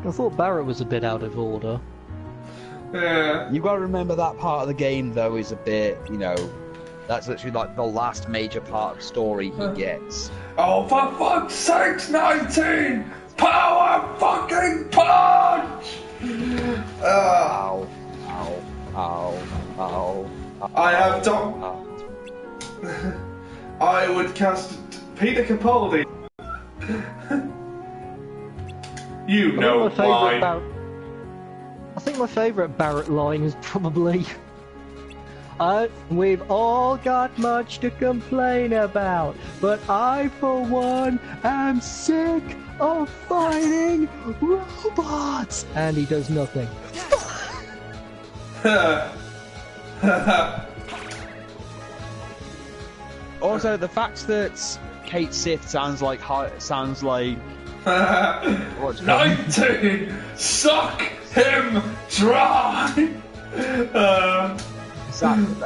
I thought Barrett was a bit out of order. Yeah. You gotta remember that part of the game though is a bit, that's literally like the last major part of story he gets. Oh, for fuck's sakes, 19! Power fucking punch! Ow, ow, ow, ow. I have done. I would cast Peter Capaldi. You know why. I think my favourite Barrett line is probably... we've all got much to complain about, but I, for one, am sick of fighting robots! And he does nothing. Also, the fact that Kate Sith sounds like... 19! Suck him dry!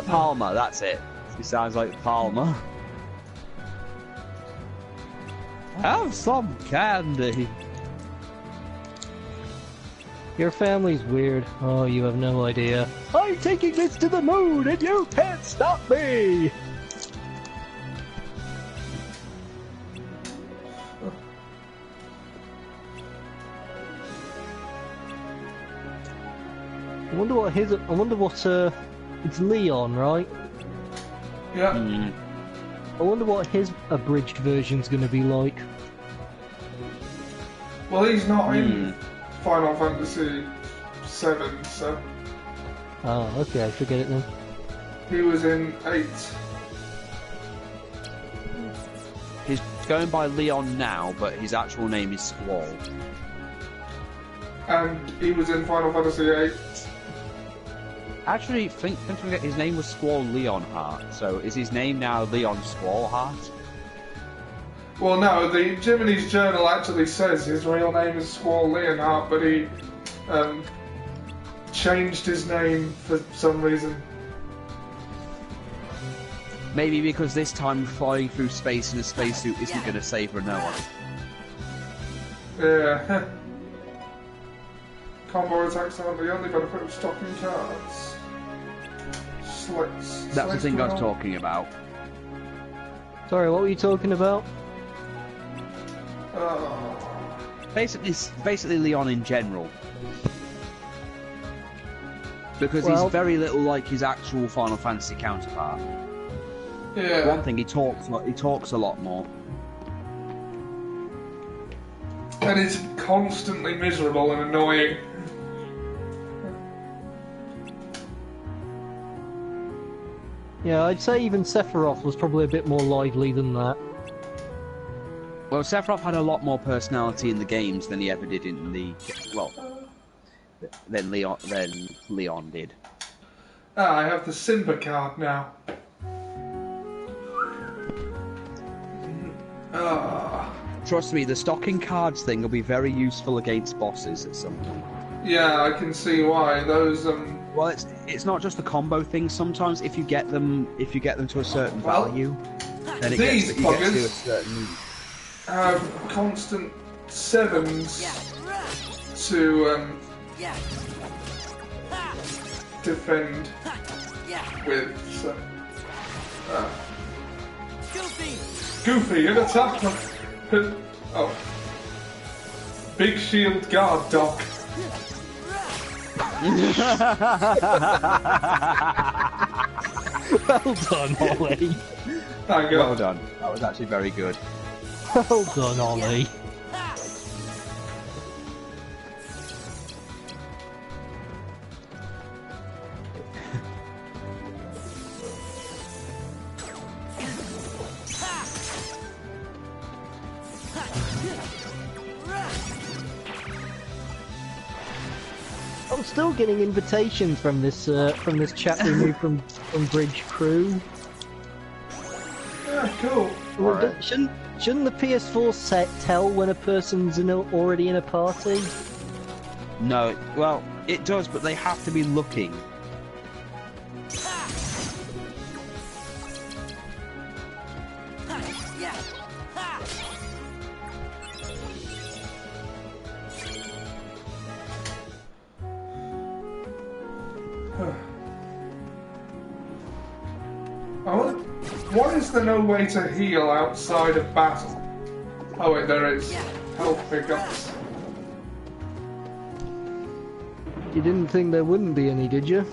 Palmer, that's it. He sounds like Palmer. Have some candy. Your family's weird. Oh, you have no idea. I'm taking this to the moon and you can't stop me! I wonder what it's Leon, right? Yeah. I wonder what his abridged version's gonna be like. Well, he's not in Final Fantasy VII, so... Oh, okay, forget it then. He was in 8. He's going by Leon now, but his actual name is Squall. And he was in Final Fantasy 8. Actually, think his name was Squall Leonhart, so is his name now Leon Squallhart? Well, no, the Jiminy's Journal actually says his real name is Squall Leonhart, but changed his name for some reason. Maybe because this time flying through space in a spacesuit isn't going to save Renoa. Yeah. Combo attacks are the only benefit of stocking cards. That's the thing I was talking about. Sorry, what were you talking about? Basically Leon in general. Because he's very little like his actual Final Fantasy counterpart. Yeah. One thing, he talks a lot more. And he's constantly miserable and annoying. Yeah, I'd say even Sephiroth was probably a bit more lively than that. Well, Sephiroth had a lot more personality in the games than he ever did in the... well, than Leon did. Ah, I have the Simba card now. Trust me, the stocking cards thing will be very useful against bosses at some point. Yeah, I can see why. Those Well, it's not just the combo thing. Sometimes if you get them to a certain value, then you get to a certain. Have constant 7s to defend with. So, Goofy, an attack. Oh, big shield guard, Doc. Well done, Ollie. Thank you. Well done. That was actually very good. Well done, Ollie. I'm still getting invitations from this chat we moved from Bridge Crew. Yeah, cool. Well, shouldn't the PS4 set tell when a person's already in a party? No, well, it does, but they have to be looking. Why is there no way to heal outside of battle? Oh wait, there is. Health pickups. You didn't think there wouldn't be any, did you?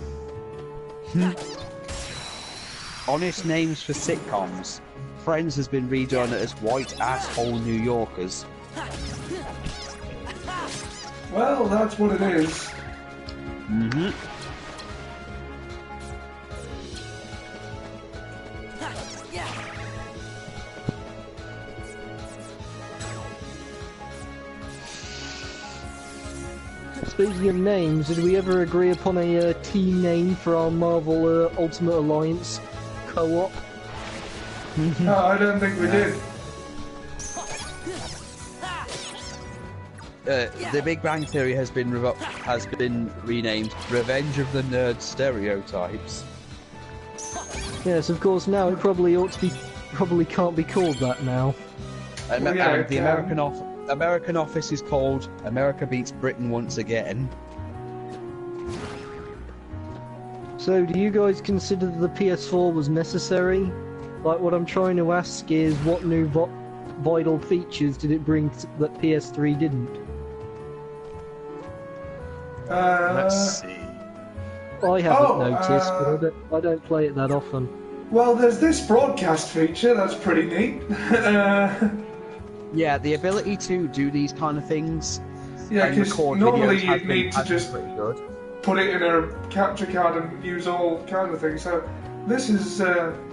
Honest names for sitcoms. Friends has been redone as White Asshole New Yorkers. Well, that's what it is. Mm-hmm. Speaking of names, did we ever agree upon a team name for our Marvel Ultimate Alliance co-op? No, I don't think we did. The Big Bang Theory has been renamed Revenge of the Nerd Stereotypes. Yes, of course. Now it probably can't be called that now. And the American office is called America Beats Britain Once Again. So, do you guys consider that the PS4 was necessary? Like, what I'm trying to ask is, what new vital features did it bring that PS3 didn't? Let's see. I haven't noticed, but I don't play it that often. Well, there's this broadcast feature that's pretty neat. Yeah, the ability to do these kind of things. Yeah, because normally you'd need to just good. put it in a capture card and use all kinds of things. So this is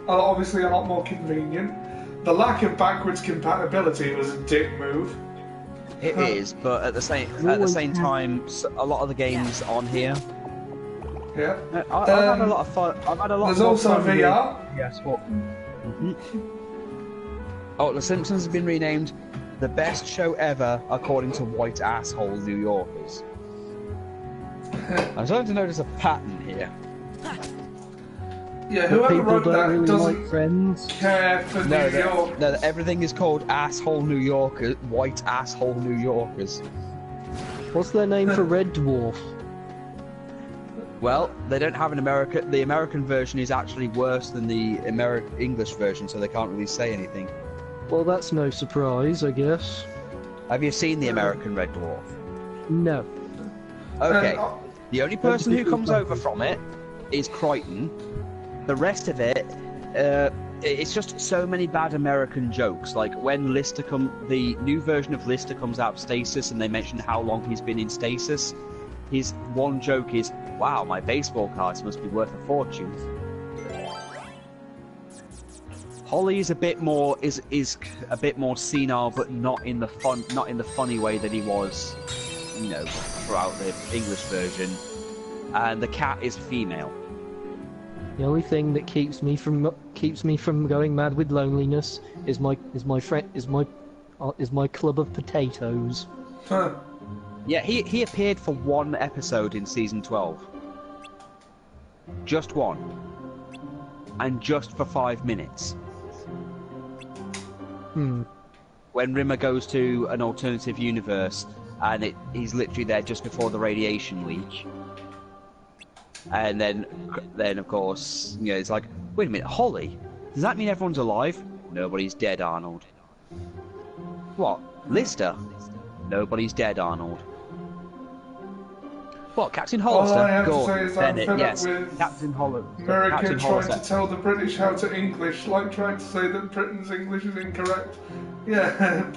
obviously a lot more convenient. The lack of backwards compatibility was a dick move. It is, but at the same time, a lot of the games on here. Yeah. I've had a lot of fun. There's also VR. Yes, what? Oh, The Simpsons has been renamed the best show ever, according to White Asshole New Yorkers. I'm starting to notice a pattern here. Yeah, whoever People wrote don't that really doesn't like Friends. care for New York. No, everything is called asshole New Yorkers, white asshole New Yorkers. What's their name for Red Dwarf? Well, they don't have an American. The American version is actually worse than the English version, so they can't really say anything. Well, that's no surprise, I guess. Have you seen the American Red Dwarf? No. Okay. The only person who comes over from it is Crichton. The rest of it, it's just so many bad American jokes. Like when the new version of Lister comes out of stasis, and they mention how long he's been in stasis. His one joke is, "Wow, my baseball cards must be worth a fortune." Holly is a bit more a bit more senile, but not in the funny way that he was, throughout the English version. And the cat is female. The only thing that keeps me from going mad with loneliness is my club of potatoes. Huh. Yeah, he appeared for one episode in season 12. Just one. And just for 5 minutes. When Rimmer goes to an alternative universe, and he's literally there just before the radiation leak. And then of course, it's like, wait a minute, Holly? Does that mean everyone's alive? Nobody's dead, Arnold. What? Lister? Nobody's dead, Arnold. What, Captain Hollister? All I have to Gordon, say is I'm Bennett, fed yes. up with Captain Hollister. America Captain trying Hollister. to tell the British how to English, like trying to say that Britain's English is incorrect. Yeah.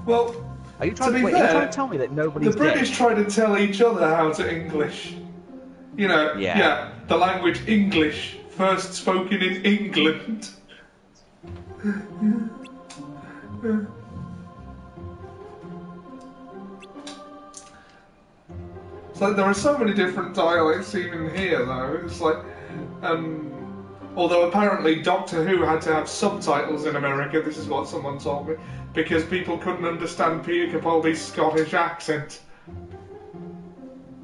Well, Are you trying to be to fair, tell me that nobody's the British dead? try to tell each other how to English. Yeah. The language English, first spoken in England. It's like there are so many different dialects even here, though. It's like, although apparently Doctor Who had to have subtitles in America, this is what someone told me, because people couldn't understand Peter Capaldi's Scottish accent.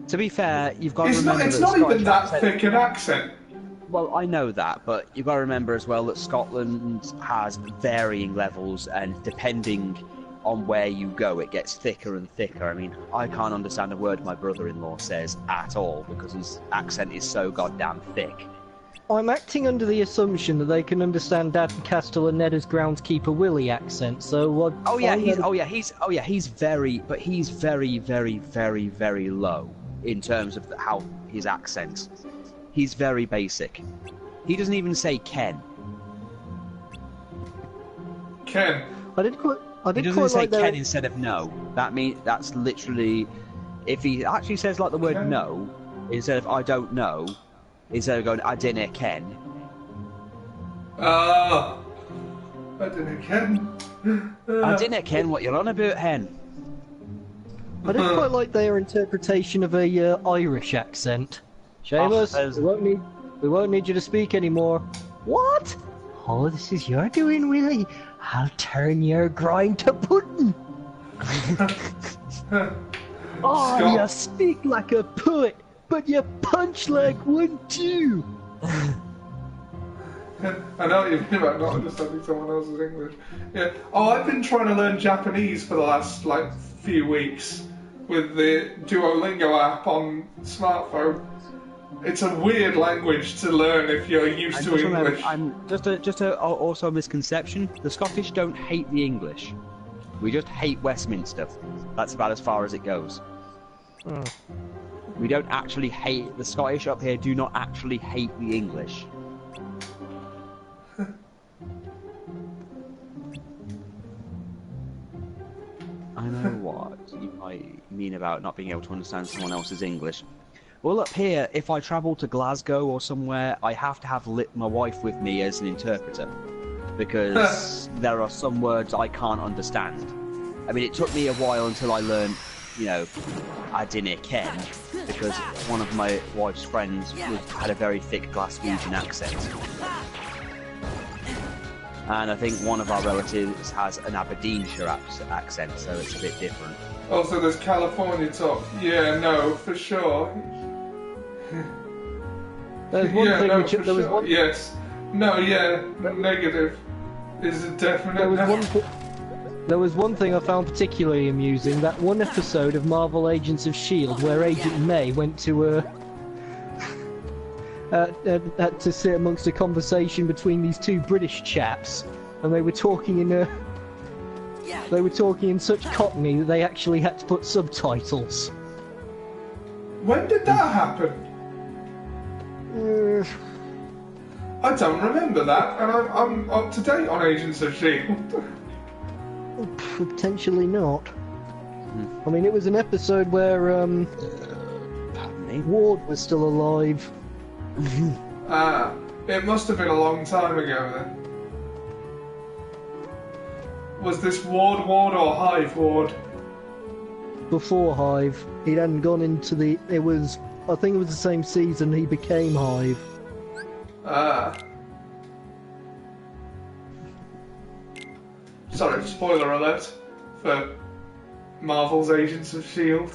To be fair, you've got to remember It's that not even Scottish that accent- thick an accent. Well, I know that, but you've got to remember as well that Scotland has varying levels, and depending on where you go, it gets thicker and thicker. I mean, I can't understand a word my brother-in-law says at all, because his accent is so goddamn thick. I'm acting under the assumption that they can understand Dad Castellaneta's groundskeeper Willie accent, so he's very, very, very, very low in terms of how his accent. He's very basic. He doesn't even say Ken. Ken. I didn't quite say like Ken instead of no. That's literally, if he actually says like the word Ken. no instead of I don't know, instead of going I dinna ken. I dinna ken. I dinna ken what you're on about, hen. I didn't quite like their interpretation of a Irish accent. Seamus, we won't need you to speak anymore. What? Oh, this is your doing, Willie. I'll turn your grind to pudding. Oh, Scott. you speak like a poet, but you punch like one too. I know what you mean about not understanding someone else's English. Yeah. Oh, I've been trying to learn Japanese for the last few weeks with the Duolingo app on smartphone. It's a weird language to learn if you're used to English. Also a misconception. The Scottish don't hate the English. We just hate Westminster. That's about as far as it goes. We don't actually hate the Scottish up here. Do not actually hate the English. I know what you might mean about not being able to understand someone else's English. Well, up here, if I travel to Glasgow or somewhere, I have to have my wife with me as an interpreter, because there are some words I can't understand. I mean, it took me a while until I learned, I dinna ken, because one of my wife's friends had a very thick Glaswegian accent. And I think one of our relatives has an Aberdeenshire accent, so it's a bit different. Oh, so there's California talk. Yeah, no, for sure. There's one yeah, thing no, which for there was sure. one. Yes. No, yeah, negative is a definite. There was one thing I found particularly amusing. That one episode of Marvel Agents of S.H.I.E.L.D. where Agent May went to to sit amongst a conversation between these two British chaps, and they were talking in such Cockney that they actually had to put subtitles. When did that happen? I don't remember that, and I'm up to date on Agents of S.H.I.E.L.D. Potentially not. I mean, it was an episode where Ward was still alive. It must have been a long time ago then. Was this Ward or Hive Ward? Before Hive. He hadn't gone into the... I think it was the same season he became Hive. Sorry, spoiler alert for Marvel's Agents of S.H.I.E.L.D.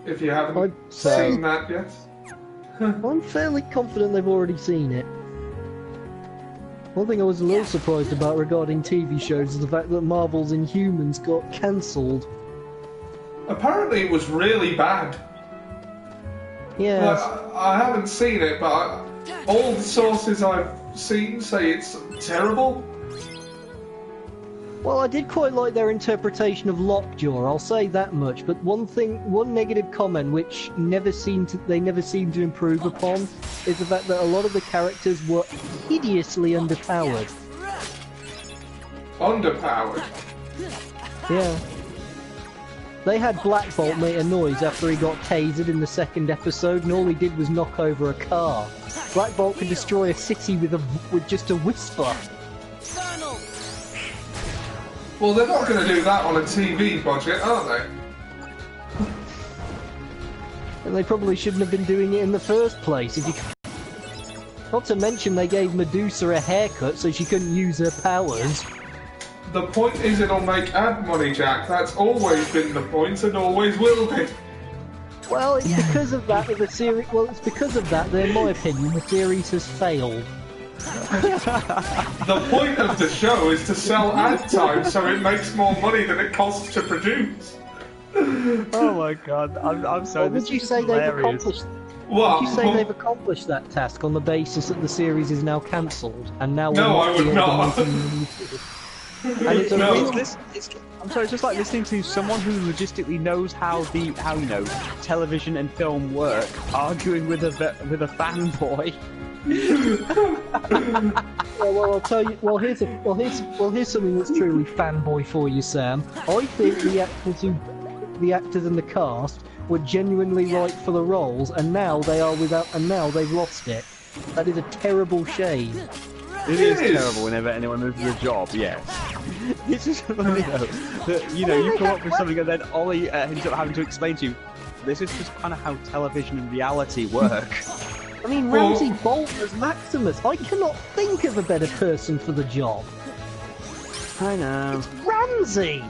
If you haven't seen that yet. I'm fairly confident they've already seen it. One thing I was a little surprised about regarding TV shows is the fact that Marvel's Inhumans got cancelled. Apparently it was really bad. Yeah. I haven't seen it, but all the sources I've seen say it's terrible. Well, I did quite like their interpretation of Lockjaw, I'll say that much, but one negative comment which they never seemed to improve upon is the fact that a lot of the characters were hideously underpowered. Underpowered? Yeah. They had Black Bolt make a noise after he got tasered in the second episode, and all he did was knock over a car. Black Bolt could destroy a city with just a whisper. Well, they're not going to do that on a TV budget, are they? And they probably shouldn't have been doing it in the first place. Not to mention they gave Medusa a haircut so she couldn't use her powers. The point is it'll make ad money, Jack. That's always been the point and always will be. Well, it's because of that the series... Well, it's because of that in my opinion, the series has failed. The point of the show is to sell ad time so it makes more money than it costs to produce. Oh my god, I'm sorry. Would you say they've accomplished? What? Would you say they've accomplished that task on the basis that the series is now cancelled and now? No, I would not. And it's I'm sorry, it's just like listening to someone who logistically knows how television and film work, arguing with a fanboy. Well, I'll tell you. Well, here's something that's truly fanboy for you, Sam. I think the actors and the cast were genuinely right for the roles, and now now they've lost it. That is a terrible shame. It is terrible whenever anyone loses a job, yes. It's just funny though, that, you come up with something and then Ollie ends up having to explain to you, this is just kind of how television and reality work. I mean, Ramsay Bolt as Maximus, I cannot think of a better person for the job. I know. It's Ramsay!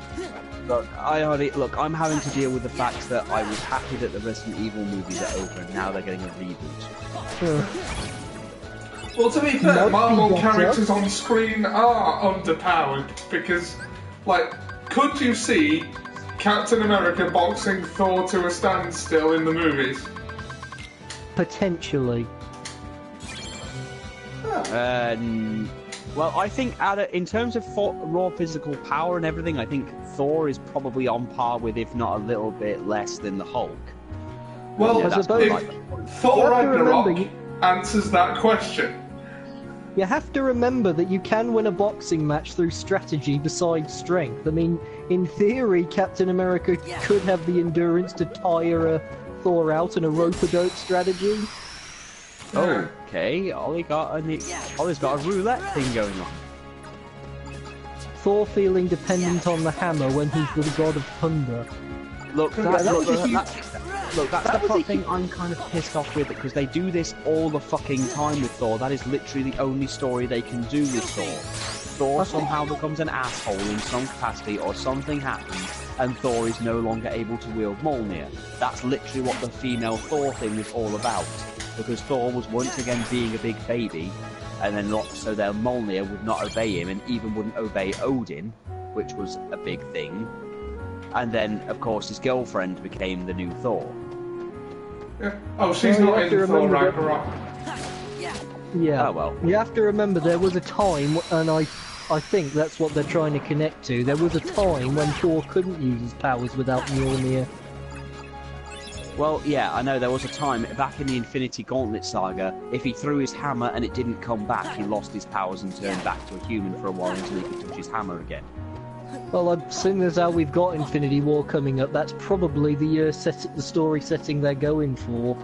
Look, I'm having to deal with the fact that I was happy that the Resident Evil movies are over and now they're getting a reboot. Well, to be fair, Marvel characters on screen are underpowered because, could you see Captain America boxing Thor to a standstill in the movies? Potentially. Well, I think in terms of raw physical power and everything, I think Thor is probably on par with, if not a little bit less than the Hulk. Well, if Thor Ragnarok answers that question. You have to remember that you can win a boxing match through strategy besides strength. I mean, in theory, Captain America could have the endurance to tire Thor out in a rope-a-dope strategy. Okay, Ollie's got a roulette thing going on. Thor feeling dependent on the hammer when he's the god of thunder. Look, that's the thing I'm kind of pissed off with, because they do this all the fucking time with Thor. That is literally the only story they can do with Thor. Thor somehow becomes an asshole in some capacity, or something happens, and Thor is no longer able to wield Mjolnir. That's literally what the female Thor thing is all about. Because Thor was once again being a big baby, and then so their Mjolnir would not obey him, and even wouldn't obey Odin, which was a big thing. And then, of course, his girlfriend became the new Thor. Yeah. Oh, she's not in Thor Ragnarok. Yeah. Oh, well. You have to remember there was a time, and I think that's what they're trying to connect to. There was a time when Thor couldn't use his powers without Mjolnir. Well, yeah, I know there was a time back in the Infinity Gauntlet saga, if he threw his hammer and it didn't come back, he lost his powers and turned back to a human for a while until he could touch his hammer again. Well, seeing as how we've got Infinity War coming up, that's probably the story setting they're going for.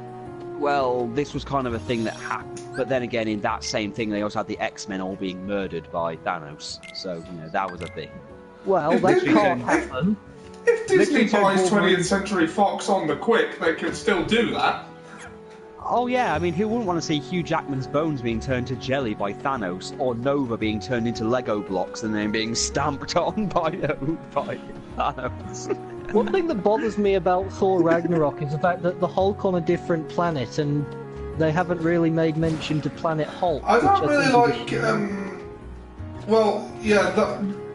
Well, this was kind of a thing that happened, but then again, in that same thing, they also had the X-Men all being murdered by Thanos, so, you know, that was a thing. Well, that can't happen. If Disney buys 20th Century Fox on the quick, they can still do that. Oh yeah, I mean, who wouldn't want to see Hugh Jackman's bones being turned to jelly by Thanos, or Nova being turned into Lego blocks and then being stamped on by Thanos? One thing that bothers me about Thor Ragnarok is the fact that the Hulk on a different planet, and they haven't really made mention to Planet Hulk. I don't really like. Well, yeah,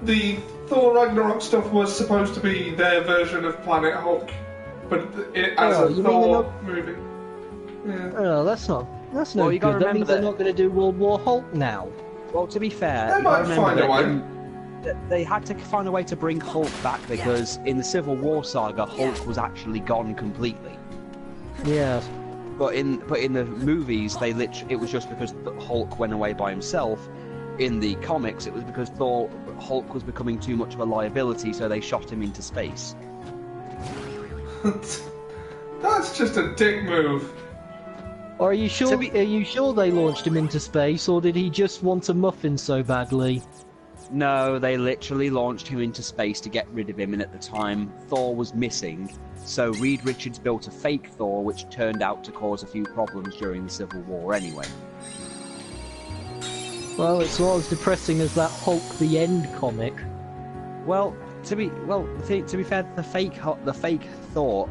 the Thor Ragnarok stuff was supposed to be their version of Planet Hulk, but as a Thor movie. Yeah. Oh, that's no you good. That means they're not going to do World War Hulk now. Well, to be fair, they might find a way. They had to find a way to bring Hulk back because in the Civil War saga, Hulk was actually gone completely. Yeah. But in the movies, it was just because Hulk went away by himself. In the comics, it was because Hulk was becoming too much of a liability, so they shot him into space. That's just a dick move. Or are you sure? Are you sure they launched him into space, or did he just want a muffin so badly? No, they literally launched him into space to get rid of him, and at the time, Thor was missing. So Reed Richards built a fake Thor, which turned out to cause a few problems during the Civil War anyway. Well, it's not as depressing as that Hulk the End comic. Well, to be fair, the fake Thor,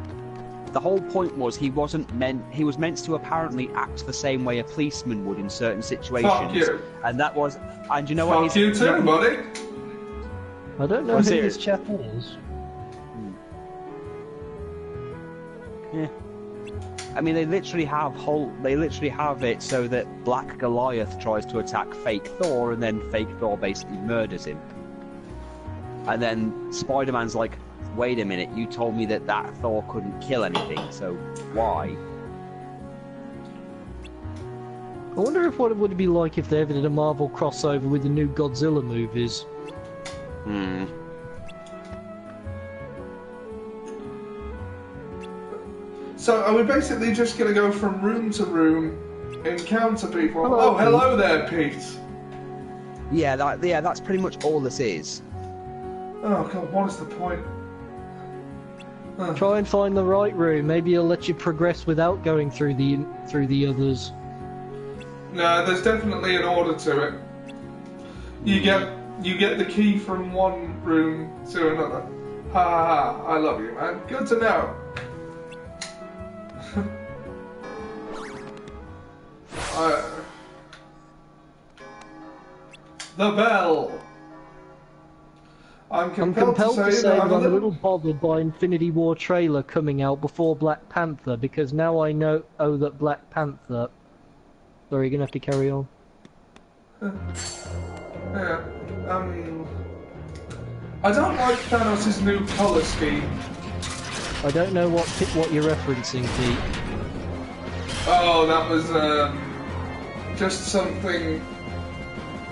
the whole point was he was meant to apparently act the same way a policeman would in certain situations. Fuck you. And you know what? Fuck you too, buddy. I don't know who this chap is. Yeah. I mean, they literally have it so that Black Goliath tries to attack fake Thor, and then fake Thor basically murders him. And then Spider-Man's like, wait a minute, you told me that Thor couldn't kill anything, so why? I wonder what it would be like if they ever did a Marvel crossover with the new Godzilla movies. So are we basically just going to go from room to room, encounter people? Hello there, Pete. Yeah, that's pretty much all this is. Oh god, what is the point? Try and find the right room. Maybe it'll let you progress without going through the others. No, there's definitely an order to it. You get the key from one room to another. Ha ha ha! I love you, man. Good to know. The bell. I'm compelled to say that I'm a little bothered by Infinity War trailer coming out before Black Panther, because now I know that Black Panther... Sorry, you're gonna have to carry on. Yeah, I don't like Thanos' new colour scheme. I don't know what you're referencing, Pete. Oh, that was just something...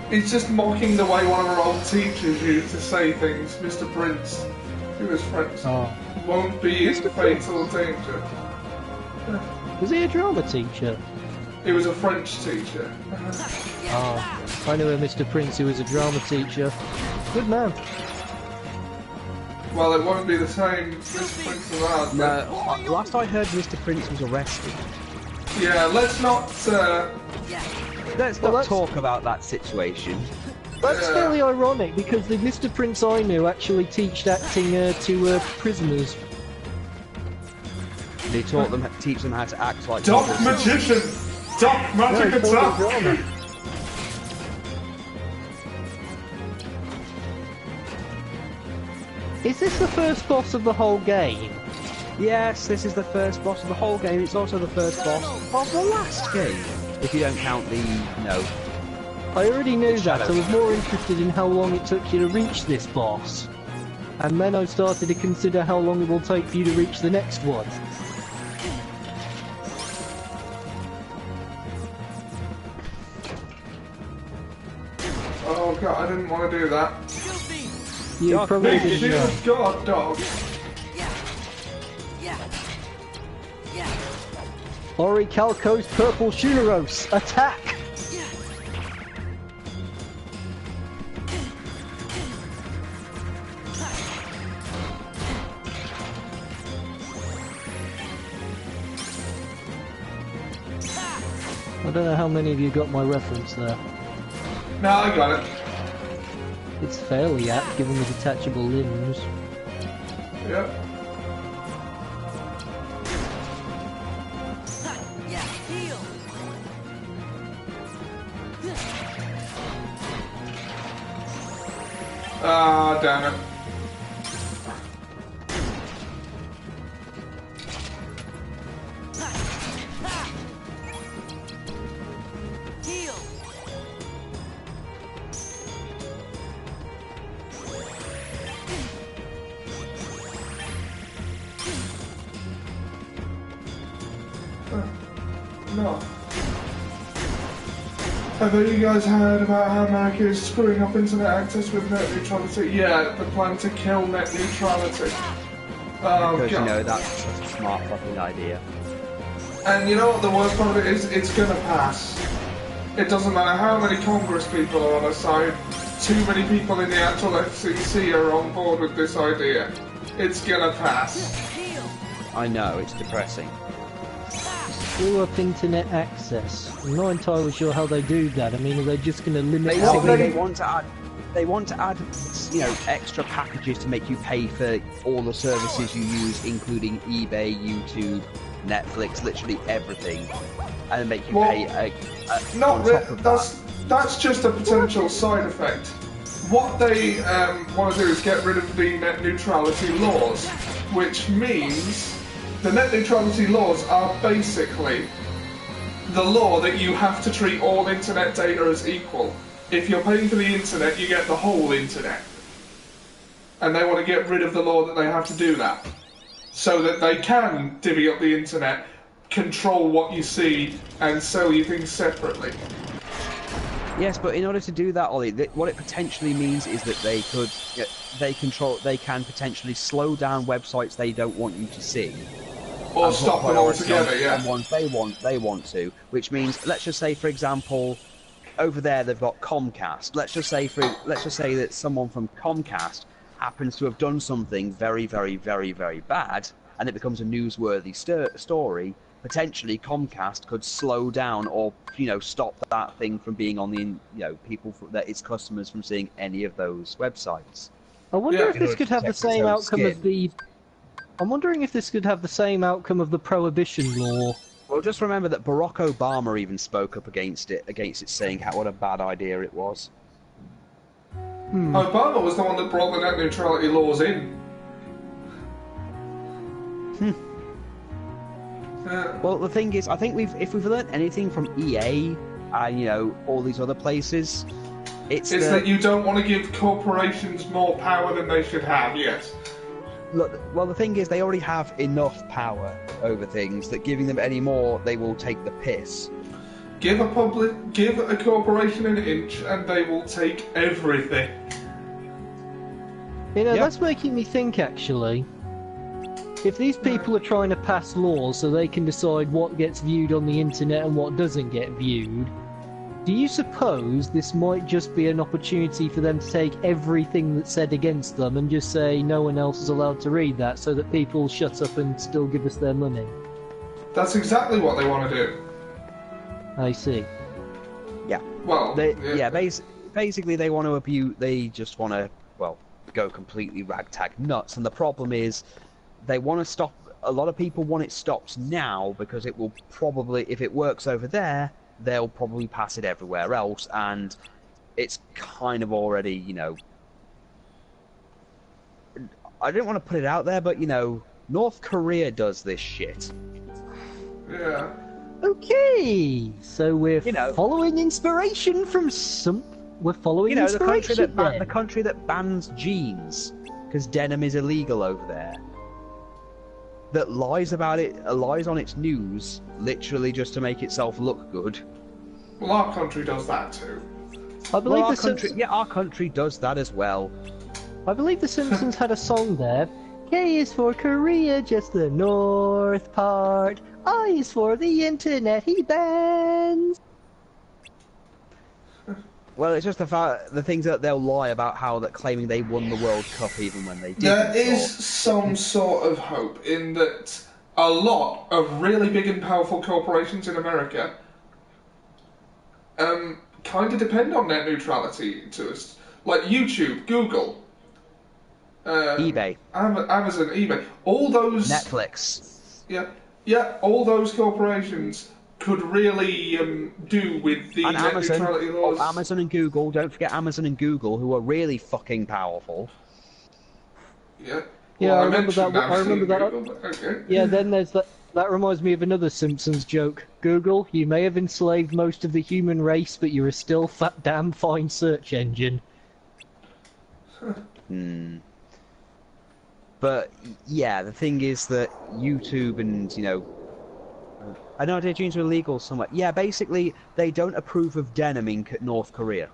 He's just mocking the way one of our old teachers used to say things. Mr. Prince, who was French, won't be in fatal danger. Was he a drama teacher? He was a French teacher. I know a Mr. Prince who was a drama teacher. Good man. Well, it won't be the same Mr. Prince as ours. No, last I heard, Mr. Prince was arrested. Yeah, let's not... Let's not talk about that situation. That's fairly ironic because the Mr. Prince I knew actually teached acting to prisoners. They teach them how to act like Doc models. Magician! Doc Magic Attack! Is this the first boss of the whole game? Yes, this is the first boss of the whole game. It's also the first boss of the last game, if you don't count the, I already knew that. I was more interested in how long it took you to reach this boss. And then I started to consider how long it will take for you to reach the next one. Oh god, I didn't want to do that. You probably Big didn't know. shield guard dog. Ori Calco's Purple Shuneros, attack! I don't know how many of you got my reference there. No, I got it. It's fairly apt given the detachable limbs. Yep. Ah, damn it. No. Have you guys heard about how America is screwing up internet access with net neutrality? Yeah, the plan to kill net neutrality. because you know that's such a smart fucking idea. And you know what the worst part of it is? It's gonna pass. It doesn't matter how many Congress people are on our side, too many people in the actual FCC are on board with this idea. It's gonna pass. I know, it's depressing. Screw up internet access. I'm not entirely sure how they do that. I mean, are they just going to limit... Basically, they want to add, you know, extra packages to make you pay for all the services you use, including eBay, YouTube, Netflix, literally everything, and make you pay. Not really. That's just a potential side effect. What they want to do is get rid of the net neutrality laws, which means the net neutrality laws are basically the law that you have to treat all internet data as equal. If you're paying for the internet, you get the whole internet. And they want to get rid of the law that they have to do that. So that they can divvy up the internet, control what you see, and sell you things separately. Yes, but in order to do that, Ollie, what it potentially means is that they can potentially slow down websites they don't want you to see. Or stop them altogether, yeah. Ones they want to, which means, let's just say, for example, over there they've got Comcast. Let's just say that someone from Comcast happens to have done something very, very, very, very bad, and it becomes a newsworthy story. Potentially, Comcast could slow down or, you know, stop that thing from being on the, you know, its customers from seeing any of those websites. I wonder if this could have the same outcome of the... I'm wondering if this could have the same outcome of the prohibition law. Well, just remember that Barack Obama even spoke up against it, saying what a bad idea it was. Obama was the one that brought the net neutrality laws in. Well, the thing is, I think if we've learned anything from EA and, you know, all these other places, it's that you don't want to give corporations more power than they should have, yes. Look, well, the thing is, they already have enough power over things that giving them any more, they will take the piss. Give a corporation an inch, and they will take everything. You know, that's making me think, actually. If these people are trying to pass laws so they can decide what gets viewed on the internet and what doesn't get viewed, do you suppose this might just be an opportunity for them to take everything that's said against them and just say no one else is allowed to read that so that people shut up and still give us their money? That's exactly what they want to do. I see. Yeah. Well, basically they want to abuse. They just want to, well, go completely ragtag nuts. And the problem is, they want to stop. A lot of people want it stopped now because it will probably, if it works over there, they'll probably pass it everywhere else, and it's kind of already, you know. I didn't want to put it out there, but you know, North Korea does this shit. Yeah. Okay, so we're following inspiration from some. We're following inspiration. The country that bans jeans because denim is illegal over there. That lies about it, lies on its news, literally just to make itself look good. Well, our country does that too. I believe our country does that as well. I believe the Simpsons had a song there. K is for Korea, just the north part. I is for the internet he bans. Well, it's just the things that they'll lie about claiming they won the World Cup even when they didn't. There is some sort of hope in that a lot of really big and powerful corporations in America kind of depend on net neutrality to us. Like YouTube, Google, eBay, Amazon, eBay, all those... Netflix. Yeah, all those corporations could really do with the net neutrality laws. Oh, Amazon and Google, don't forget Amazon and Google, who are really fucking powerful. Yeah. Yeah, Well, I remember that. I remember that. Google, okay. Yeah, then there's that. That reminds me of another Simpsons joke. Google, you may have enslaved most of the human race, but you're a still fat damn fine search engine. But yeah, the thing is that YouTube and, you know, I know their jeans are illegal somewhere. Yeah, basically they don't approve of denim in North Korea.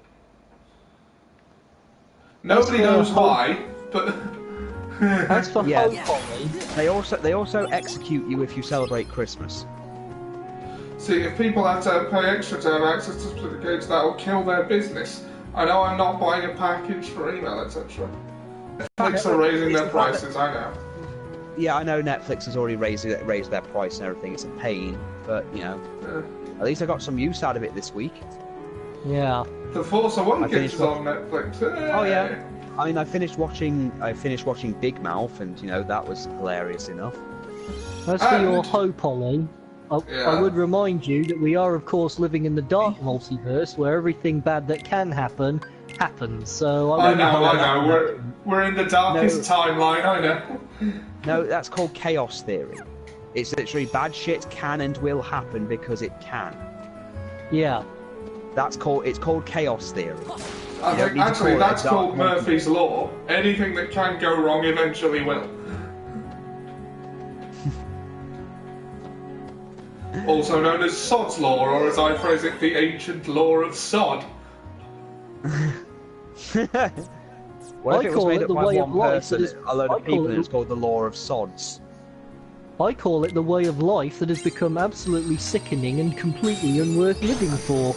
Nobody knows why, but As for Yeah. Hong They also execute you if you celebrate Christmas. see, if people have to pay extra to have access to certificates, that will kill their business. I know I'm not buying a package for email, etc. Netflix are raising their prices, I know. Yeah, I know Netflix has already raised their price and everything. It's a pain, but you know, at least I got some use out of it this week. Yeah. The Force Awakens is on Netflix. Oh yeah. I mean, I finished watching Big Mouth, and you know that was hilarious enough. As for your hope, Ollie, I would remind you that we are, of course, living in the dark multiverse, where everything bad that can happen happens. So I know. We're in the darkest timeline. I know. No, that's called chaos theory. It's literally bad shit can and will happen because it can. Yeah. It's called chaos theory. I think actually that's called Murphy's Law. Anything that can go wrong eventually will. Also known as Sod's Law, or as I phrase it, the ancient law of Sod. What if it was made up by one person, a load of people, and it's called the law of sods? I call it the way of life that has become absolutely sickening and completely unworth living for.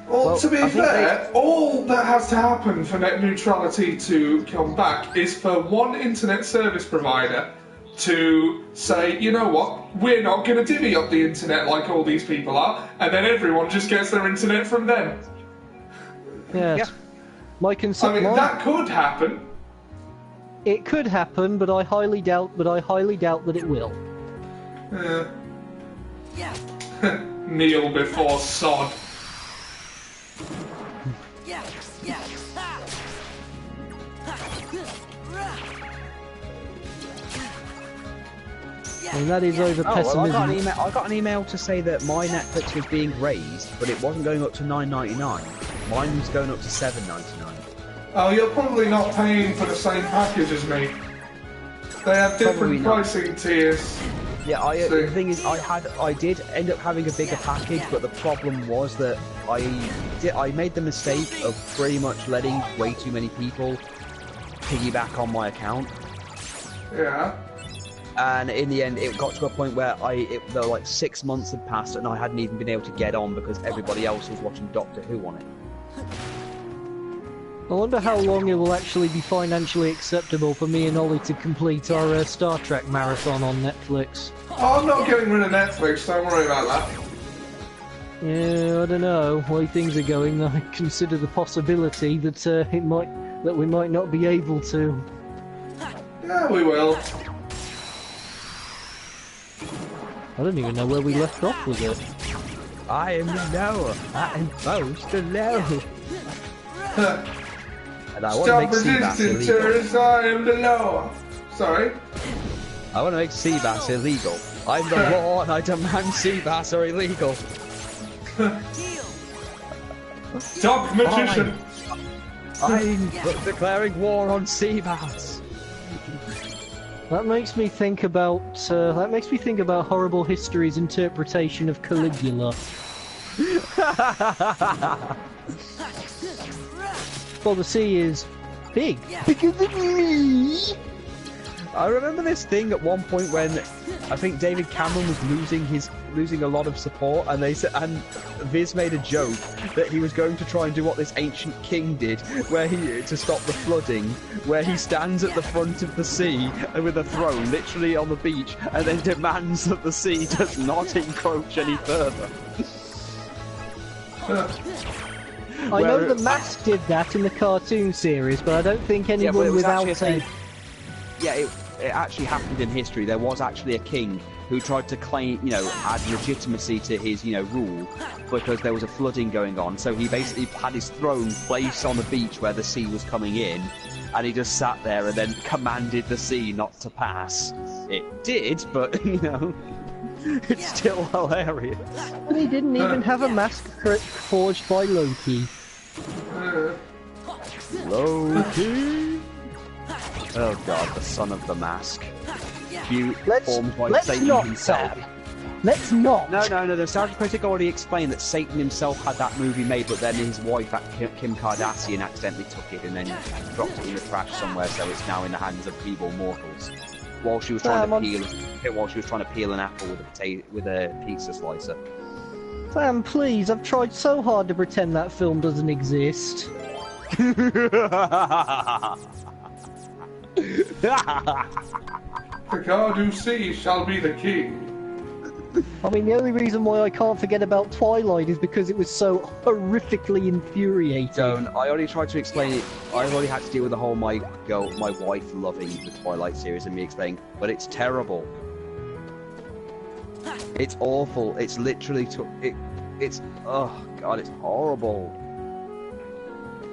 Well, to be fair, all that has to happen for net neutrality to come back is for one internet service provider to say, you know what, we're not going to divvy up the internet like all these people are, and then everyone just gets their internet from them. Yes. Yeah. That could happen. It could happen, but I highly doubt. That it will. Kneel before Sod. And that is over pessimism. Well, I got an email to say that my Netflix was being raised, but it wasn't going up to $9.99. Mine was going up to $7.99. Oh, you're probably not paying for the same package as me. They have different pricing tiers. Yeah, the thing is, I did end up having a bigger package, but the problem was that I made the mistake of pretty much letting way too many people piggyback on my account. Yeah. And in the end, it got to a point where there were like 6 months had passed, and I hadn't even been able to get on because everybody else was watching Doctor Who on it. I wonder how long it will actually be financially acceptable for me and Ollie to complete our Star Trek marathon on Netflix. Oh, I'm not getting rid of Netflix, don't worry about that. Yeah, I don't know. The way things are going, I consider the possibility that we might not be able to. Yeah, we will. I don't even know where we left off with it. I am the knower. I am most alone. And I want to Stop make sea bass resisting, illegal. tourists. I am the law. Sorry. I want to make sea bass illegal. I'm the law and I demand sea bass are illegal. Stop, magician. I'm declaring war on sea bass. That makes me think about Horrible History's interpretation of Caligula. Well, the sea is big. Bigger than me. I remember this thing at one point when I think David Cameron was losing a lot of support, and Viz made a joke that he was going to try and do what this ancient king did, to stop the flooding, where he stands at the front of the sea and with a throne literally on the beach, and then demands that the sea does not encroach any further. I know The Mask did that in the cartoon series, but I don't think anyone without a... Yeah, it actually happened in history. There was actually a king who tried to claim, add legitimacy to his, rule, because there was a flooding going on. So he basically had his throne placed on the beach where the sea was coming in, and he just sat there and then commanded the sea not to pass. It did, but, it's still hilarious. And he didn't even have a mask forged by Loki. Loki? Oh god, the son of the mask. Formed by let's Satan not, himself. Sam. Let's not. No, the nostalgia critic already explained that Satan himself had that movie made, but then his wife, Kim Kardashian, accidentally took it and then dropped it in the trash somewhere, so it's now in the hands of feeble mortals. While she was trying to peel an apple with a pizza slicer. Sam, please, I've tried so hard to pretend that film doesn't exist. The god who sees shall be the king. I mean, the only reason why I can't forget about Twilight is because it was so horrifically infuriating. I already tried to explain it. I already had to deal with the whole my wife loving the Twilight series and me explaining, but it's terrible. It's awful. It's literally oh god, it's horrible.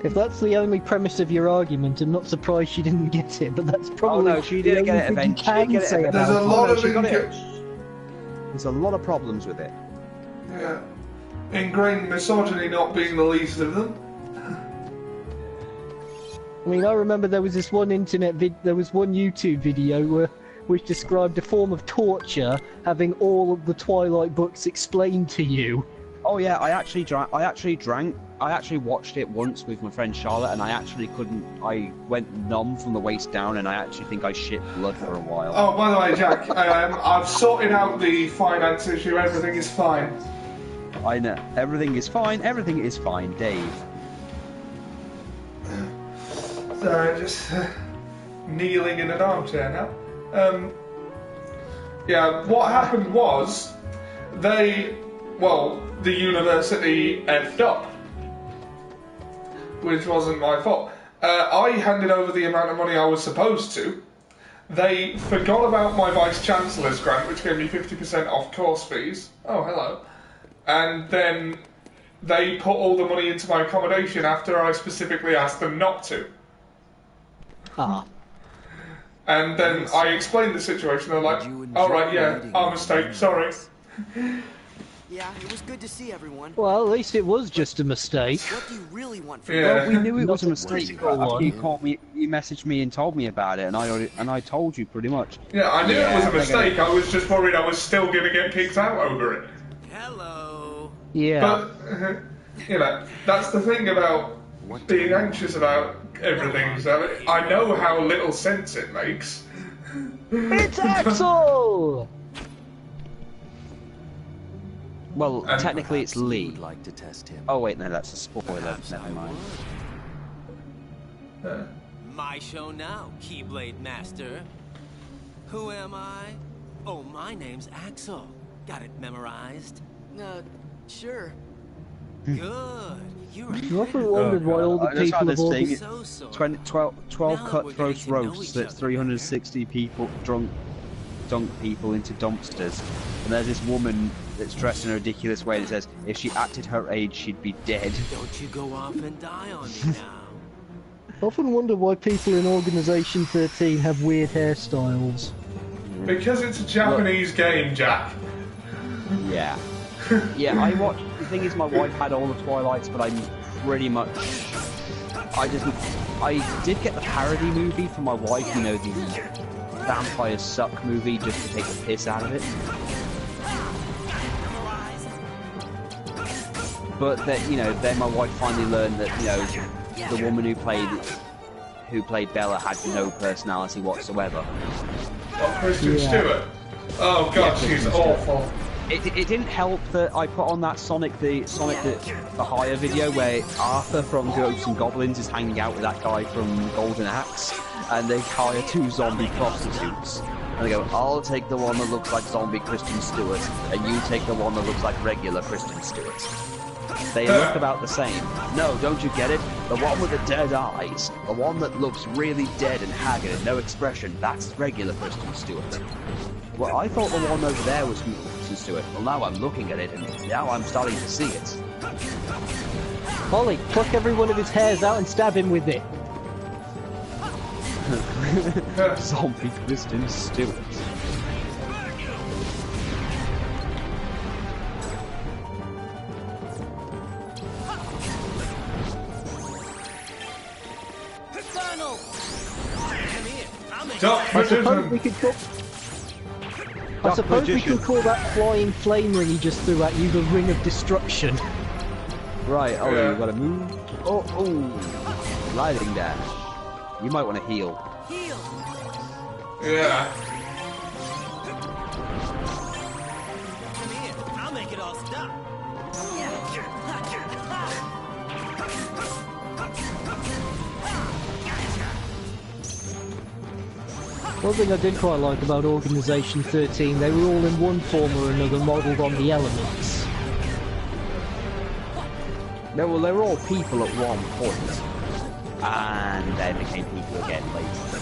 If that's the only premise of your argument, I'm not surprised she didn't get it, but that's probably she did get it eventually. There's a lot of There's a lot of problems with it. Yeah. Ingrained misogyny not being the least of them. I mean, I remember there was this one YouTube video which described a form of torture, having all of the Twilight books explained to you. Oh yeah, I actually watched it once with my friend Charlotte, and I went numb from the waist down, and I actually think I shit blood for a while. Oh, by the way, Jack, I've sorted out the finance issue. Everything is fine. I know. Everything is fine, Dave. Sorry, just kneeling in an armchair now. Yeah, what happened was, the university effed up. Which wasn't my fault. I handed over the amount of money I was supposed to. They forgot about my Vice-Chancellor's grant, which gave me 50% off course fees. Oh, hello. And then they put all the money into my accommodation after I specifically asked them not to. Ah. And then I explained the situation. They're like, all right, yeah, our mistake, sorry. Yeah, it was good to see everyone. Well, at least it was just a mistake. What do you really want from Yeah. Well, we knew it was a Not mistake. critical one. You messaged me and told me about it, and I told you pretty much. Yeah, I knew it was a mistake. I was just worried I was still going to get kicked out over it. Hello. Yeah. But, that's the thing about being anxious about everything. So I know how little sense it makes. It's Axel! Well, technically it's Lee. Would like to test him. Oh wait, no, that's a spoiler. Never mind. My show now, Keyblade Master. Who am I? Oh, my name's Axel. Got it memorized? Sure. Good. You often wondered why all the people of thing. So 12 cutthroat roasts that 360 people dunk people into dumpsters, and there's this woman that's dressed in a ridiculous way that says if she acted her age she'd be dead. Don't you go off and die on me now. I often wonder why people in Organisation 13 have weird hairstyles. Because it's a Japanese game, Jack. Yeah. Yeah, I watched. The thing is, my wife had all the Twilights, but I'm pretty much. I did get the parody movie for my wife. You know, the Vampires Suck movie, just to take the piss out of it. But then, you know, then my wife finally learned that, you know, the woman who played Bella had no personality whatsoever. What, Kristen Stewart? Oh god, Yeah, she's awful. It didn't help that I put on that Sonic the Hire video where Arthur from Ghosts and Goblins is hanging out with that guy from Golden Axe, and they hire 2 zombie prostitutes. And they go, I'll take the one that looks like zombie Kristen Stewart, and you take the one that looks like regular Kristen Stewart. They look about the same. No, don't you get it? The one with the dead eyes, the one that looks really dead and haggard and no expression, that's regular Kristen Stewart. Well, I thought the one over there was Kristen Stewart. Well, now I'm looking at it, and now I'm starting to see it. Ollie, pluck every one of his hairs out and stab him with it. Zombie Kristen Stewart. I suppose we could call that flying flame ring he just threw at you the Ring of Destruction. Right, oh, you gotta move. Oh, sliding dash. You might want to heal. Heal. Yeah. Come here. I'll make it all stop. One thing I did quite like about Organisation 13, they were all in one form or another modelled on the elements. No, well, they were all people at one point, and then became people again later.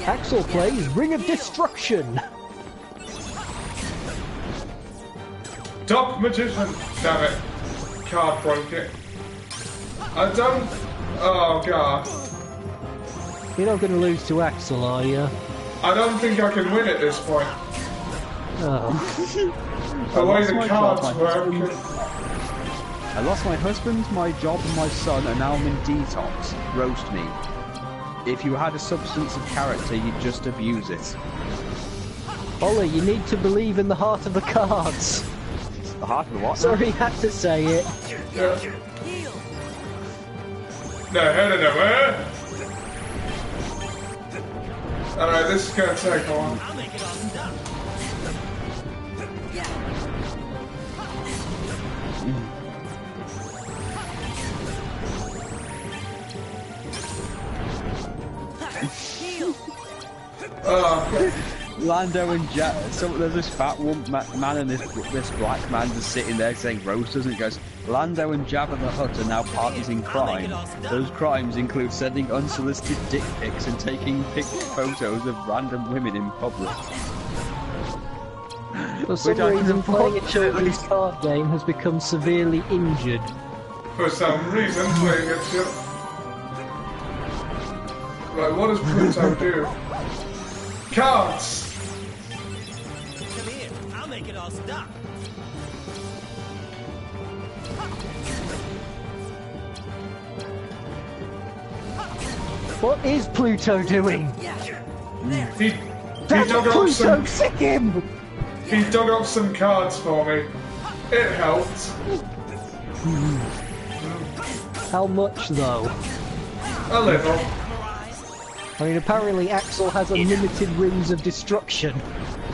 Axel plays Ring of Destruction! Top Magician! Damn it. Card broke it. I don't... Oh god. You're not going to lose to Axel, are you? I don't think I can win at this point. Oh. The way the cards work. I lost my husband, my job, and my son, and now I'm in detox. Roast me. If you had a substance of character, you'd just abuse it. Ollie, you need to believe in the heart of the cards. The heart of the what? Sorry, I had to say it. Yeah. No. Alright, this is gonna take a while. I'll make it all stop. Lando and Jack. So there's this fat man and this black man just sitting there saying roasters, and he goes, Lando and Jabba the Hutt are now partners in crime. Those crimes include sending unsolicited dick pics and taking photos of random women in public. For some reason, playing a children's card game has become severely injured. For some reason, playing it shit. Right, what does Pluto do? Cards! Come here. I'll make it all stop. What is Pluto doing? He Damn dug it, up Pluto, some... sick him! He dug up some cards for me. It helped. How much, though? A little. I mean, apparently Axel has unlimited rings of destruction,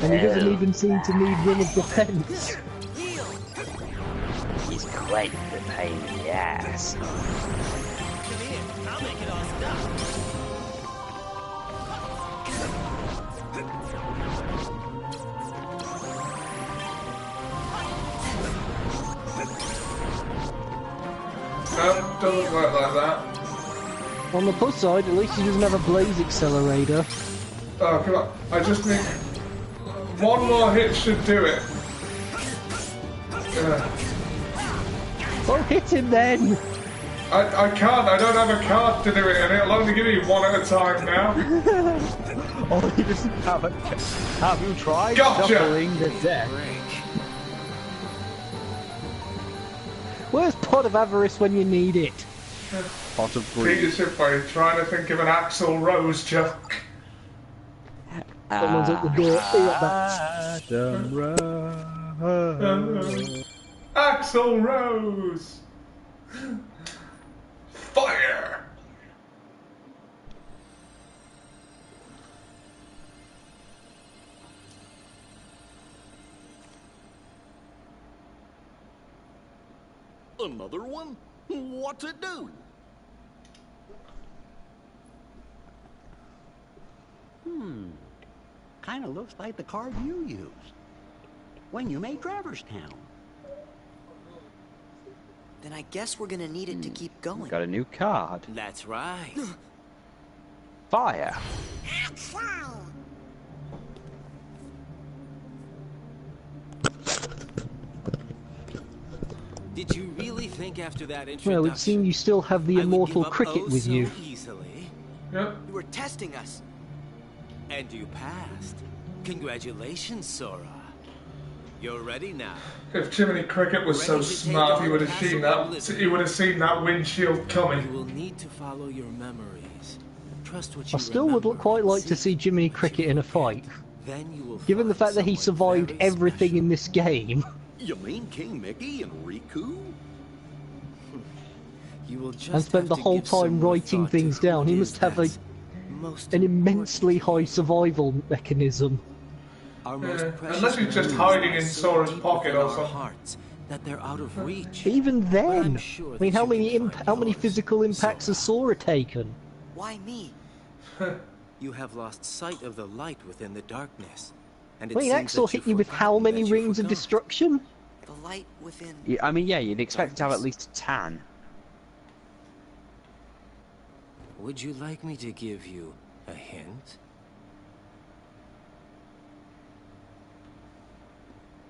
and he doesn't even seem to need ring of defense. He's quite the pain in the ass. Come here. I'll make it all stop. No, doesn't work like that. On the plus side, at least he doesn't have a blaze accelerator. Oh, come on. I just need... One more hit should do it. Well, hit him then! I can't, I don't have a card to do it, and it'll only give me one at a time now. Oh, he doesn't have a... Have you tried shuffling the deck? Where's Pot of Avarice when you need it? Pot of Greed. Peter's by trying to think of an Axl Rose joke. Someone's at the door. Adam Rose. Axl Rose! Fire! Another one? What's it do? Kinda looks like the card you used when you made Traverstown. Then I guess we're gonna need it to keep going. Got a new card. That's right. Fire. Did you really think after that introduction? Well, it seems you still have the immortal cricket with so you. Easily? Yep. You were testing us. And you passed. Congratulations, Sora. You're ready now. If Jiminy Cricket was so smart, he would have seen that. He would have seen that windshield You coming. will need to follow your memories. Trust what you I still would quite like to see Jiminy Cricket in a fight. Then you will Given the fact that he someone survived very everything special. in this game. You mean King Mickey and Riku? You will just And spent have the to whole give some time more writing thought to things who down. it He is must have that's most an important immensely to high you. survival mechanism. Our most precious Unless he's just memories hiding lie in so Sora's deep pocket within or our something. hearts that they're out of reach. Even But then, I'm sure I mean, that how you many can find how many yours, physical impacts has Sora taken? Why me? You have lost sight of the light within the darkness. And I it mean, seems Axel that hit you've you with how forgotten many that you rings of forgot. destruction? The light within. Yeah, I mean, yeah, you'd expect it to have at least 10. Would you like me to give you a hint?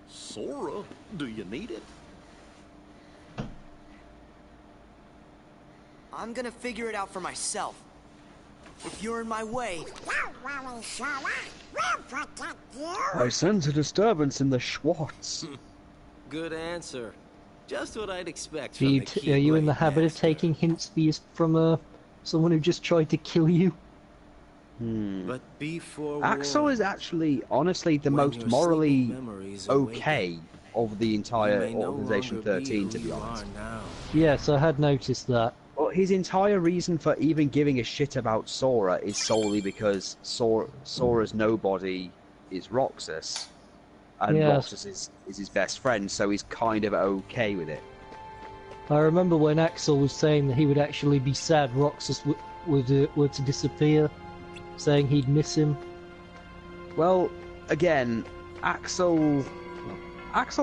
Sora, do you need it? I'm gonna figure it out for myself. If you're in my way, Don't worry, Sora. We'll protect you. I sense a disturbance in the Schwartz. Good answer. Just what I'd expect Are from you, the are you in the Keyblade habit of Master. taking hints from someone who just tried to kill you? But be Axel is actually, honestly, the When most your morally sleeping memories okay of the You entire may no Organization longer 13, who to be you honest. are now. Yes, I had noticed that. Well, his entire reason for even giving a shit about Sora is solely because Sora's nobody is Roxas, and Yes. Roxas is his best friend, so he's kind of okay with it. I remember when Axel was saying that he would actually be sad Roxas were to disappear, saying he'd miss him. Well, again, Axel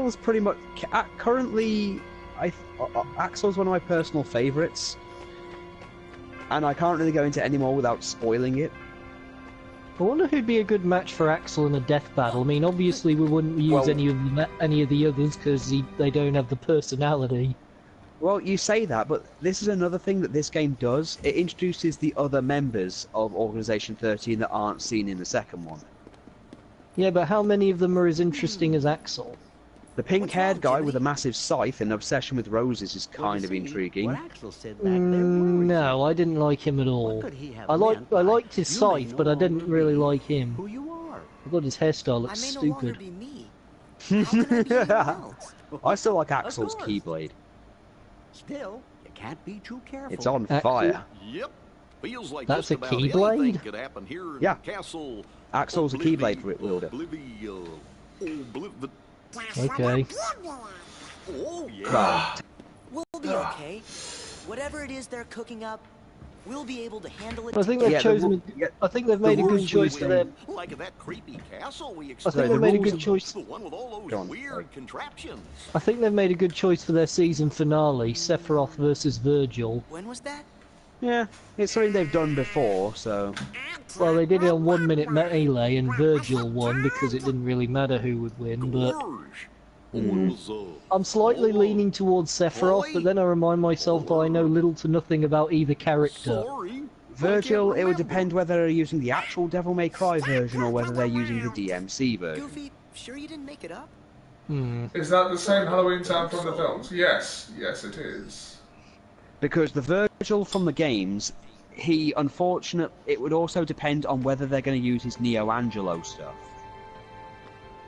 is pretty much currently. Axel's one of my personal favourites, and I can't really go into any more without spoiling it. I wonder who'd be a good match for Axel in a death battle. I mean, obviously we wouldn't use Well- any of the others because they don't have the personality. Well, you say that, but this is another thing that this game does. It introduces the other members of Organization 13 that aren't seen in the second one. Yeah, but how many of them are as interesting as Axel? The pink-haired guy with a massive scythe and obsession with roses is kind of intriguing. What Axel said back there worries No, I didn't like him at all. What could he have I meant by, liked his "You may scythe, no but I didn't longer really be like him. who you are." I thought his hairstyle I looked may no longer stupid. be me. How can I be anyone else? I still like Axel's course. Keyblade. Still, you can't be too careful. It's on Axel- fire. Yep. Feels like That's just a about Keyblade? anything could happen here in Yeah. Castle. Axel's a Keyblade wielder. That's Okay. Oh yeah. Well, We'll be okay. Whatever it is they're cooking up, we'll be able to handle it. I think they've chosen. I think they've made a good choice for their. Like that creepy castle we I think they've made a good choice. The one with all those weird contraptions. I think they've made a good choice for their season finale, Sephiroth versus Virgil. When was that? Yeah, it's something they've done before, so... Well, they did it on 1 minute melee, and Virgil won because it didn't really matter who would win, but... I'm slightly leaning towards Sephiroth, but then I remind myself that I know little to nothing about either character. Virgil, it would depend whether they're using the actual Devil May Cry version or whether they're using the DMC version. Goofy, sure you didn't make it up? Is that the same Halloween Town from the films? Yes, yes it is. Because the Virgil from the games, it would also depend on whether they're going to use his Neo Angelo stuff.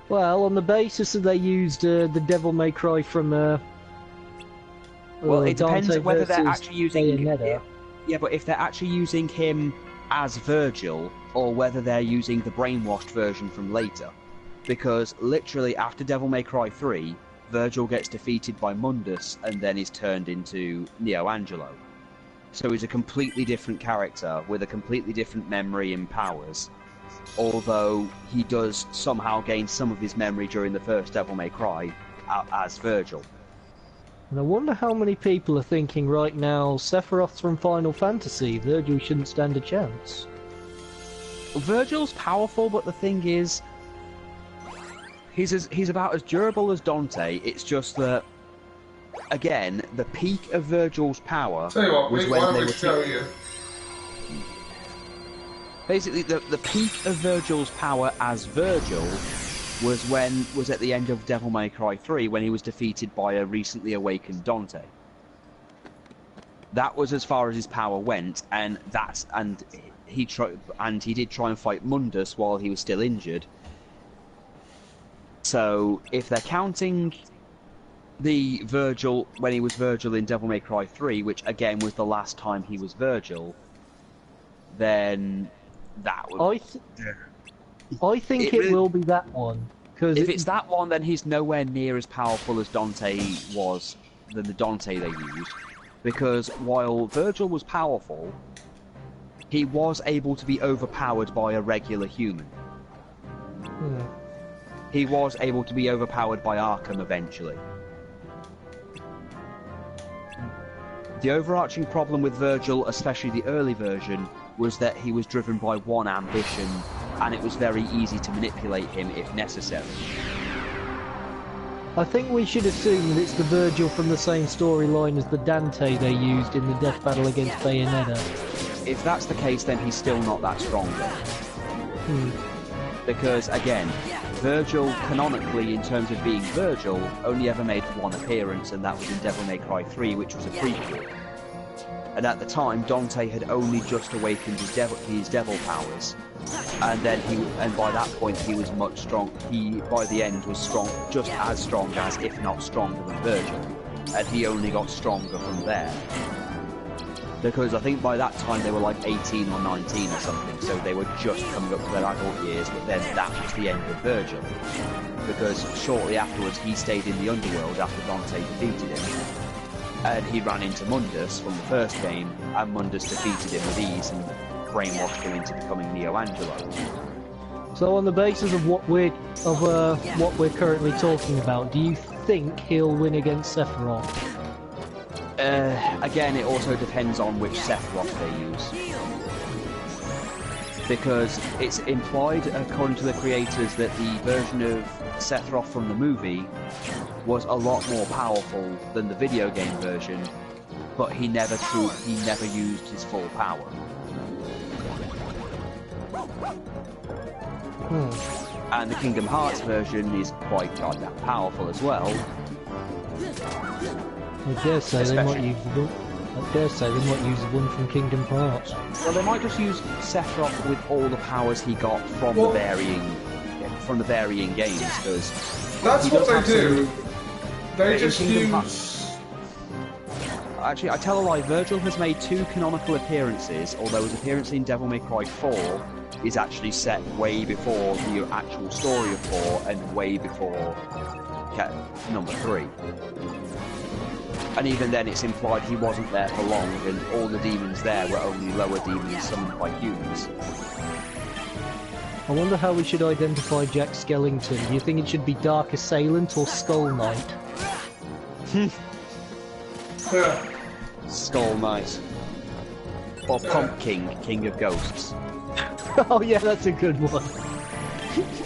Well, on the basis that they used the Devil May Cry from well, it depends Dante on whether they're versus actually using Bayonetta. Yeah, but if they're actually using him as Virgil, or whether they're using the brainwashed version from later. Because literally after Devil May Cry 3, Virgil gets defeated by Mundus and then is turned into Neo Angelo. So he's a completely different character with a completely different memory and powers. Although he does somehow gain some of his memory during the first Devil May Cry as Virgil. And I wonder how many people are thinking right now, Sephiroth's from Final Fantasy, Virgil shouldn't stand a chance. Virgil's powerful, but the thing is, he's about as durable as Dante. It's just that, again, the peak of Virgil's power was when they were... Basically, the peak of Virgil's power as Virgil was at the end of Devil May Cry 3 when he was defeated by a recently awakened Dante. That was as far as his power went, and he did try and fight Mundus while he was still injured. So if they're counting the Virgil when he was Virgil in Devil May Cry 3, which again was the last time he was Virgil, then that would... I think it will be that one. Cause if it's that one, then he's nowhere near as powerful as Dante was than the Dante they used. Because while Virgil was powerful, he was able to be overpowered by a regular human. He was able to be overpowered by Arkham eventually. The overarching problem with Virgil, especially the early version, was that he was driven by one ambition, and it was very easy to manipulate him if necessary. I think we should assume that it's the Virgil from the same storyline as the Dante they used in the death battle against Bayonetta. If that's the case, then he's still not that strong then. Because, again, Virgil, canonically, in terms of being Virgil, only ever made one appearance, and that was in Devil May Cry 3, which was a prequel. And at the time, Dante had only just awakened his devil powers, and by that point he was much strong. He, by the end, was strong, just as strong as, if not stronger than Virgil, and he only got stronger from there. Because I think by that time they were like 18 or 19 or something, so they were just coming up to their adult years, but then that was the end of Virgil. Because shortly afterwards he stayed in the underworld after Dante defeated him. And he ran into Mundus from the first game, and Mundus defeated him with ease and brainwashed him into becoming Neo Angelo. So on the basis of what we're currently talking about, do you think he'll win against Sephiroth? Again, it also depends on which Sephiroth they use. Because it's implied, according to the creators, that the version of Sephiroth from the movie was a lot more powerful than the video game version, but he never used his full power. And the Kingdom Hearts version is quite goddamn powerful as well. I dare say they might use the one from Kingdom Hearts. Well, they might just use Sephiroth with all the powers he got from the varying games, because that's what they do. They just use... Actually, I tell a lie, Virgil has made 2 canonical appearances, although his appearance in Devil May Cry 4 is actually set way before the actual story of 4 and way before number 3. And even then, it's implied he wasn't there for long, and all the demons there were only lower demons summoned by humans. I wonder how we should identify Jack Skellington. Do you think it should be Dark Assailant or Skull Knight? Skull Knight. Or Pumpkin, King of Ghosts. Oh yeah, that's a good one.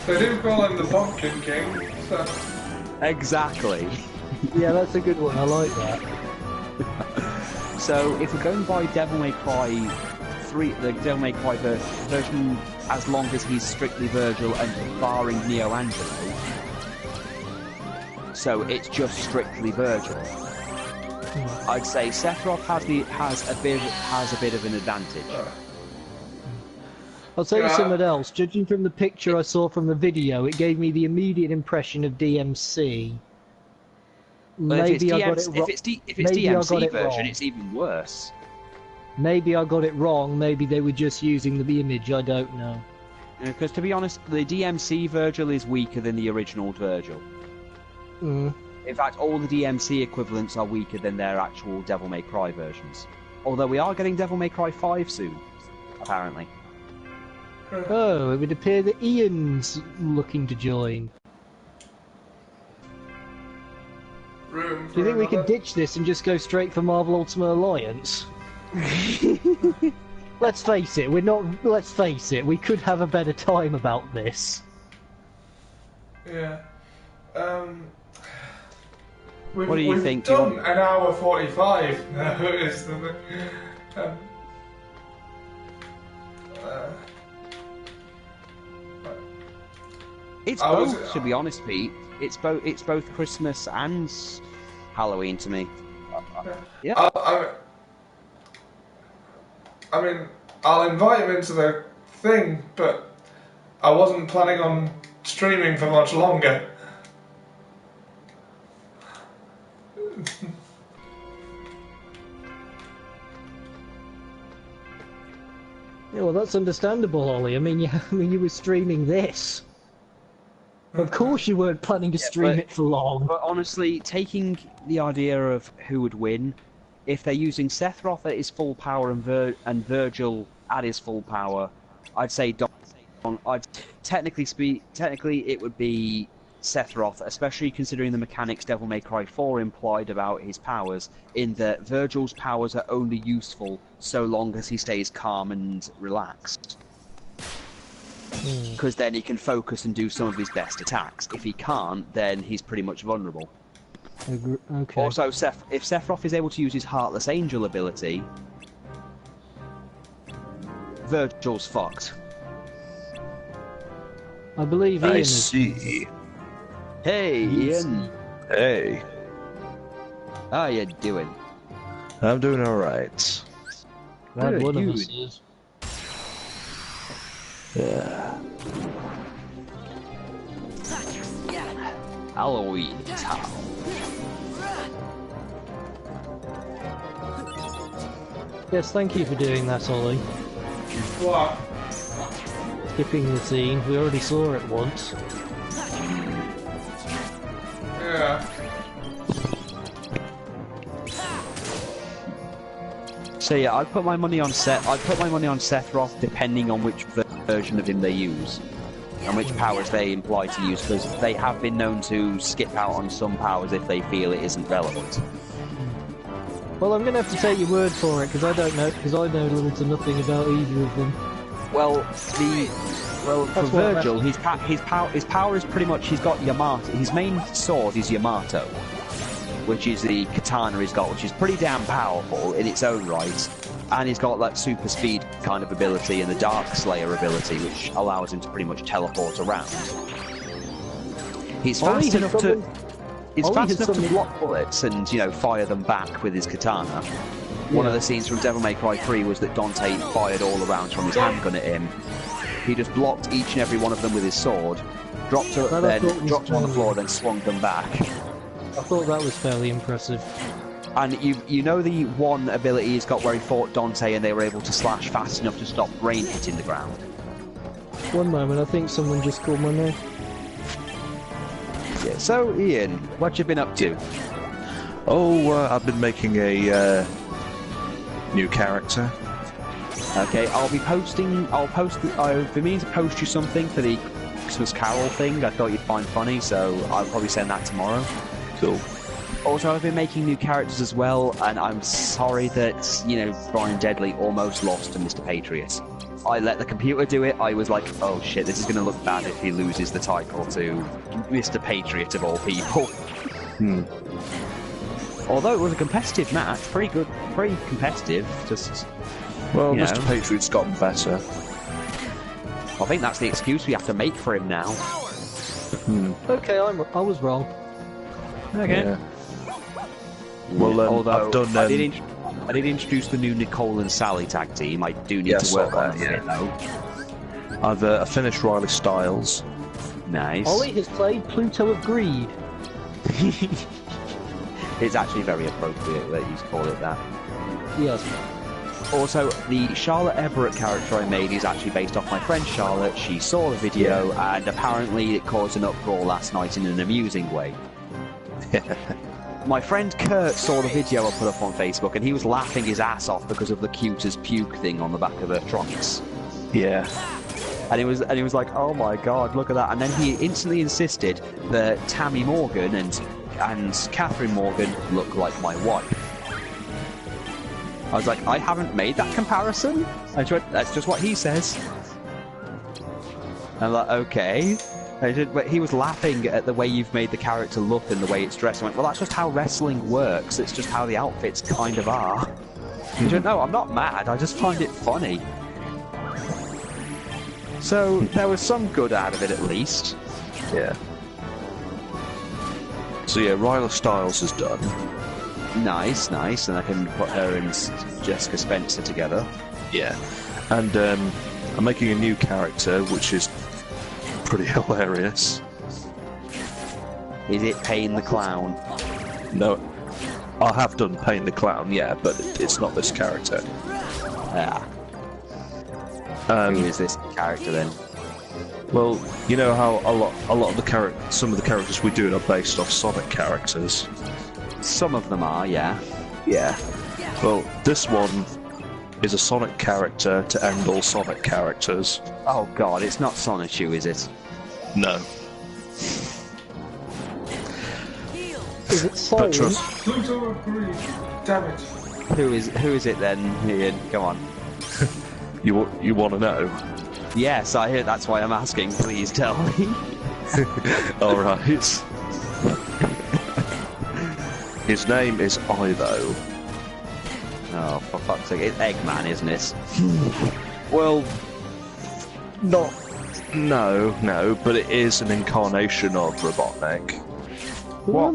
They do call him the Pumpkin King, so... Exactly. Yeah, that's a good one, I like that. So, if we're going by Devil May Cry 3, the Devil May Cry version, as long as he's strictly Virgil and barring Neo Angelo, so it's just strictly Virgil. I'd say Sephiroth has a bit of an advantage. I'll tell you something else. Judging from the picture I saw from the video, it gave me the immediate impression of DMC. Maybe I got it wrong. If it's DMC version, it's even worse. Maybe I got it wrong. Maybe they were just using the image. I don't know. Because to be honest, the DMC Virgil is weaker than the original Virgil. Mm. In fact, all the DMC equivalents are weaker than their actual Devil May Cry versions. Although we are getting Devil May Cry 5 soon, apparently. Oh, it would appear that Ian's looking to join. Do you think we could ditch this and just go straight for Marvel Ultimate Alliance? Let's face it, let's face it, we could have a better time about this. Yeah. What do you think? We've done an hour 45 now, is the It's both, to be honest, Pete. It's both Christmas and Halloween to me. Yeah. I mean, I'll invite him into the thing, but I wasn't planning on streaming for much longer. Yeah, well, that's understandable, Ollie. I mean, you were streaming this. Of course you weren't planning to stream it for long. But honestly, taking the idea of who would win, if they're using Sephiroth at his full power and Virgil at his full power, I'd say technically it would be Sephiroth, especially considering the mechanics Devil May Cry 4 implied about his powers, in that Virgil's powers are only useful so long as he stays calm and relaxed. Because then he can focus and do some of his best attacks. If he can't, then he's pretty much vulnerable. Okay. Also, if Sephiroth is able to use his Heartless Angel ability, Virgil's fucked. I believe Ian is... see. Hey, Ian. Hey. How you doing? I'm doing alright. Glad one of us is. Yeah. Halloween Town. Yes, thank you for doing that, Ollie. What? Skipping the scene. We already saw it once. Yeah. So yeah, I'd put my money on Sephiroth, depending on which version of him they use and which powers they imply to use, because they have been known to skip out on some powers if they feel it isn't relevant. Well, I'm gonna have to take your word for it, because I don't know, because I know little to nothing about either of them. Well, for Virgil, his power is pretty much, he's got Yamato. His main sword is Yamato, which is the katana he's got, which is pretty damn powerful in its own right. And he's got that super speed kind of ability and the Dark Slayer ability, which allows him to pretty much teleport around. He's fast enough to block bullets and, you know, fire them back with his katana. One of the scenes from Devil May Cry 3 was that Dante fired all around from his handgun at him. He just blocked each and every one of them with his sword, dropped them on the floor, then swung them back. I thought that was fairly impressive. And you know the one ability he's got where he fought Dante and they were able to slash fast enough to stop rain hitting the ground? One moment, I think someone just called my name. Yeah, so Ian, what you been up to? Oh, I've been making a new character. Okay, I'll post. I've been meaning to post you something for the Christmas Carol thing. I thought you'd find funny, so I'll probably send that tomorrow. Cool. Also, I've been making new characters as well, and I'm sorry that, you know, Brian Deadly almost lost to Mr. Patriot. I let the computer do it. I was like, oh shit, this is going to look bad if he loses the title to Mr. Patriot of all people. Although it was a competitive match, pretty good, pretty competitive, just... Well, Mr. Patriot's gotten better. I think that's the excuse we have to make for him now. Okay, I was wrong. Okay. Yeah. Well, although I've done... I did introduce the new Nicole and Sally tag team. I do need to work on it, though. I've finished Riley Styles. Nice. Ollie has played Pluto of Greed. It's actually very appropriate that you call it that. Yes. Also, the Charlotte Everett character I made is actually based off my friend Charlotte. She saw the video, and apparently it caused an uproar last night in an amusing way. My friend Kurt saw the video I put up on Facebook, and he was laughing his ass off because of the cute as puke thing on the back of her trunks. Yeah. And he was like, oh my god, look at that. And then he instantly insisted that Tammy Morgan and Catherine Morgan look like my wife. I was like, I haven't made that comparison? And she went, that's just what he says. And I'm like, okay. But he was laughing at the way you've made the character look and the way it's dressed. I went, well, that's just how wrestling works. It's just how the outfits kind of are. He went, no, I'm not mad. I just find it funny. So there was some good out of it, at least. Yeah. So yeah, Riley Styles is done. Nice, nice, and I can put her and Jessica Spencer together. Yeah. And I'm making a new character, which is pretty hilarious. Is it Payne the Clown? No, I have done Payne the Clown, yeah, but it's not this character. Yeah. Who is this character then? Well, you know how a lot of some of the characters we do are based off Sonic characters. Some of them are, yeah. Yeah. Well, this one is a Sonic character to end all Sonic characters. Oh god, it's not Sonichu, is it? No. Is it Sonic? Pluto agreed. Damn it. Who is it then, Ian? Go on. You want to know? Yes, I hear. That's why I'm asking. Please tell me. All right. His name is Ivo. Oh, for fuck's sake! It's Eggman, isn't it? Well, no, but it is an incarnation of Robotnik. What?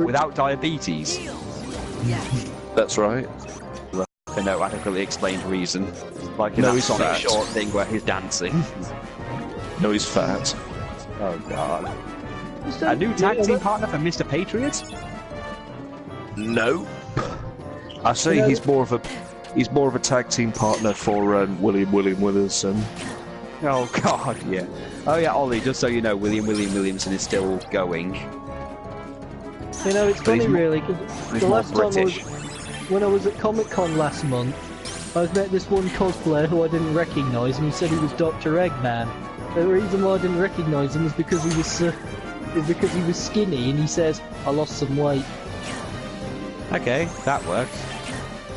Without diabetes? That's right. For no adequately explained reason, like in No, that he's Sonic fat. short thing where he's dancing. No, he's fat. Oh god! A new tag team partner for Mr. Patriot? No. I say he's more of a tag team partner for William Williamson. Oh god, yeah. Oh yeah, Ollie. Just so you know, William Williamson is still going. You know, it's funny really, because He's the more last time British. when I was at Comic-Con last month, I met this one cosplayer who I didn't recognise, and he said he was Dr. Eggman. The reason why I didn't recognise him is because he was skinny, and he says, I lost some weight. Okay, that works.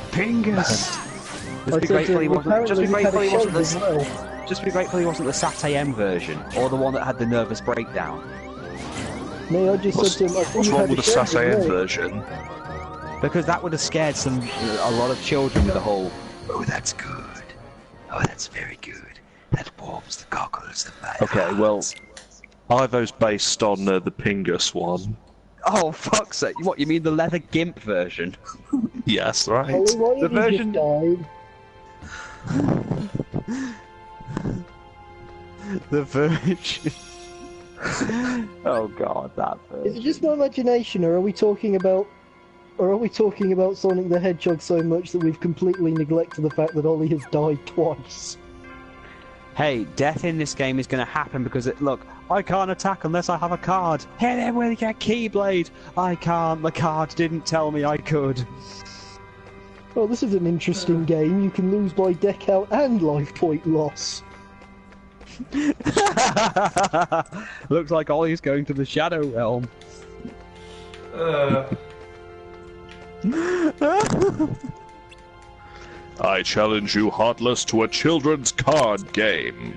Pingus! I Just be said grateful to he him, wasn't. apparently Just be he had grateful a he wasn't shave as the. well. Just be grateful he wasn't the Sat AM version, or the one that had the nervous breakdown. No, I just said to him, I think What's you wrong had with a the shave as Sat.AM well. version? Because that would have scared a lot of children with the whole, oh, that's good. Oh, that's very good. That warms the goggles of my Okay, well, Ivo's based on the Pingus one. Oh, fuck's sake. What, you mean the leather gimp version? Yes, right. Ollie, why The have you just version- died? The version... oh god, that version. Is it just my imagination, or are we talking about Sonic the Hedgehog so much that we've completely neglected the fact that Ollie has died twice? Hey, death in this game is going to happen because look, I can't attack unless I have a card. Hit him with your Keyblade. I can't. The card didn't tell me I could. Oh, this is an interesting game. You can lose by deck out and life point loss. Looks like Ollie's going to the Shadow Realm. I challenge you, Heartless, to a children's card game.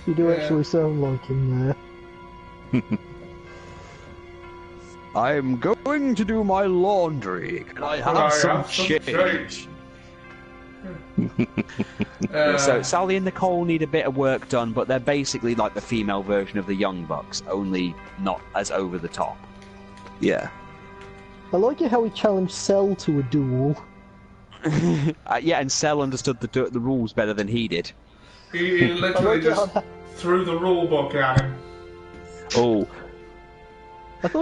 You do actually sound like him there. I'm going to do my laundry. Can I have some change? So Sally and Nicole need a bit of work done, but they're basically like the female version of the Young Bucks, only not as over the top. Yeah. I like it how he challenged Cell to a duel. Yeah, and Cell understood the rules better than he did. He literally just threw the rule book at him. Oh.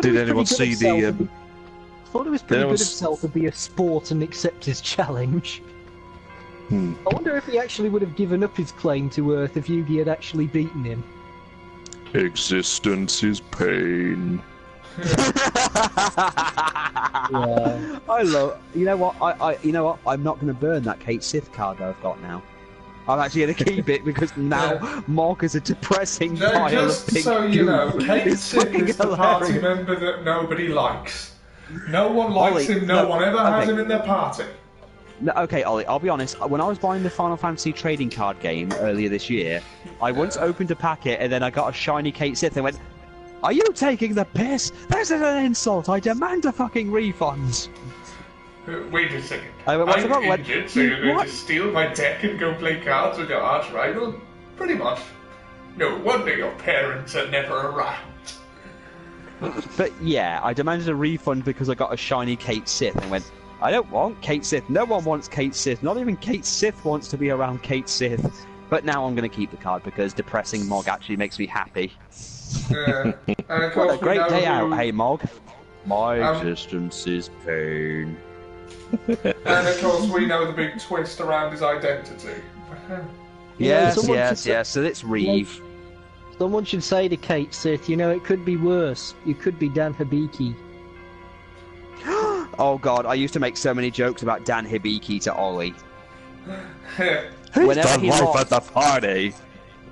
Did anyone see the... I thought it was pretty good of Cell to be a sport and accept his challenge. I wonder if he actually would have given up his claim to Earth if Yugi had actually beaten him. Existence is pain. Yeah. I love. You know what? You know what? I'm not going to burn that Kate Sith card that I've got now. I'm actually going to keep it because now Mark is a depressing pile just of pink so you know, goo. Kate It's Sith fucking is the hilarious. party member that nobody likes. No one likes Ollie, him. No one ever has okay. him in their party. No, okay, Ollie, I'll be honest. When I was buying the Final Fantasy trading card game earlier this year, I once opened a packet and then I got a shiny Kate Sith and went, "Are you taking the piss? This is an insult. I demand a fucking refund." Wait a second. I'm injured, so you're going to steal my deck and go play cards with your arch rival? Pretty much. No wonder your parents are never around. But yeah, I demanded a refund because I got a shiny Kate Sith and went, "I don't want Kate Sith. No one wants Kate Sith. Not even Kate Sith wants to be around Kate Sith." But now I'm going to keep the card because depressing Mog actually makes me happy. And of What course a great day who... out, hey Mog. My existence is pain. And of course we know the big twist around his identity. Yes, someone yes, should yes. So it's Reeve. Someone should say to Kate Sith, you know, it could be worse. You could be Dan Hibiki. Oh god, I used to make so many jokes about Dan Hibiki to Ollie. Who's done life at the party?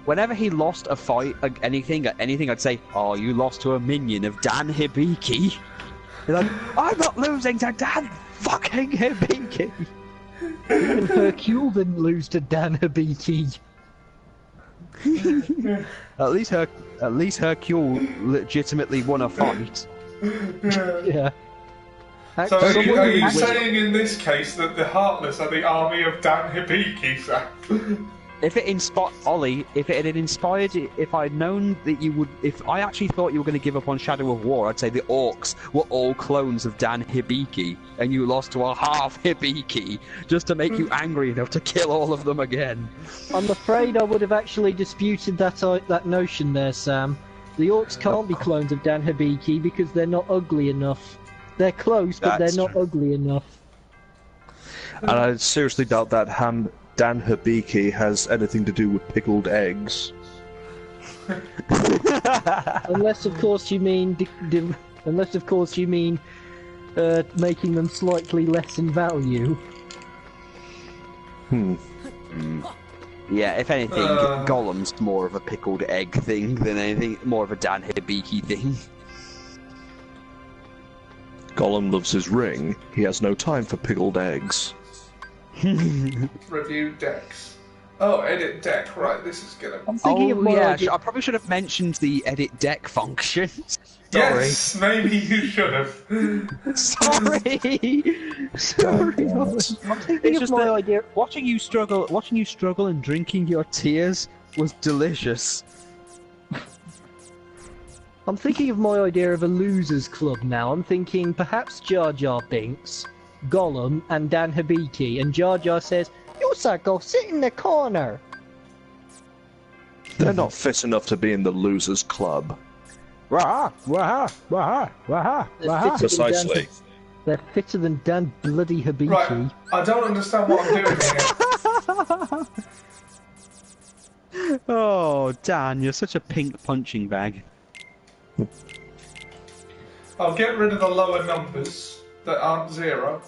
Whenever he lost a fight, anything, I'd say, "Oh, you lost to a minion of Dan Hibiki." He's like, "I'm not losing to Dan fucking Hibiki." Even Hercule didn't lose to Dan Hibiki. At least Hercule legitimately won a fight. Yeah. So are you saying in this case that the Heartless are the army of Dan Hibiki, Sam? If it inspired Ollie, if it had inspired, if I'd known that you would, if I actually thought you were going to give up on Shadow of War, I'd say the orcs were all clones of Dan Hibiki, and you lost to a half Hibiki just to make you angry enough to kill all of them again. I'm afraid I would have actually disputed that notion there, Sam. The orcs can't be clones of Dan Hibiki because they're not ugly enough. They're close, but they're not ugly enough. And I seriously doubt that Dan Hibiki has anything to do with pickled eggs. Unless, of course, you mean making them slightly less in value. Yeah, if anything, Gollum's more of a pickled egg thing than anything, more of a Dan Hibiki thing. Gollum loves his ring. He has no time for pickled eggs. Review decks. Oh, edit deck. Right, this is gonna... I'm thinking of my idea... I probably should have mentioned the edit deck function. Sorry. Yes, maybe you should have. Sorry. Sorry. I'm thinking of my idea. Watching you struggle and drinking your tears was delicious. I'm thinking of my idea of a losers club now. I'm thinking perhaps Jar Jar Binks, Gollum, and Dan Hibiki, and Jar Jar says, "You go sit in the corner." They're not fit enough to be in the losers club. Precisely. They're fitter than Dan bloody Hibiki. Right, I don't understand what I'm doing here. Oh, Dan, you're such a pink punching bag. I'll get rid of the lower numbers that aren't 0.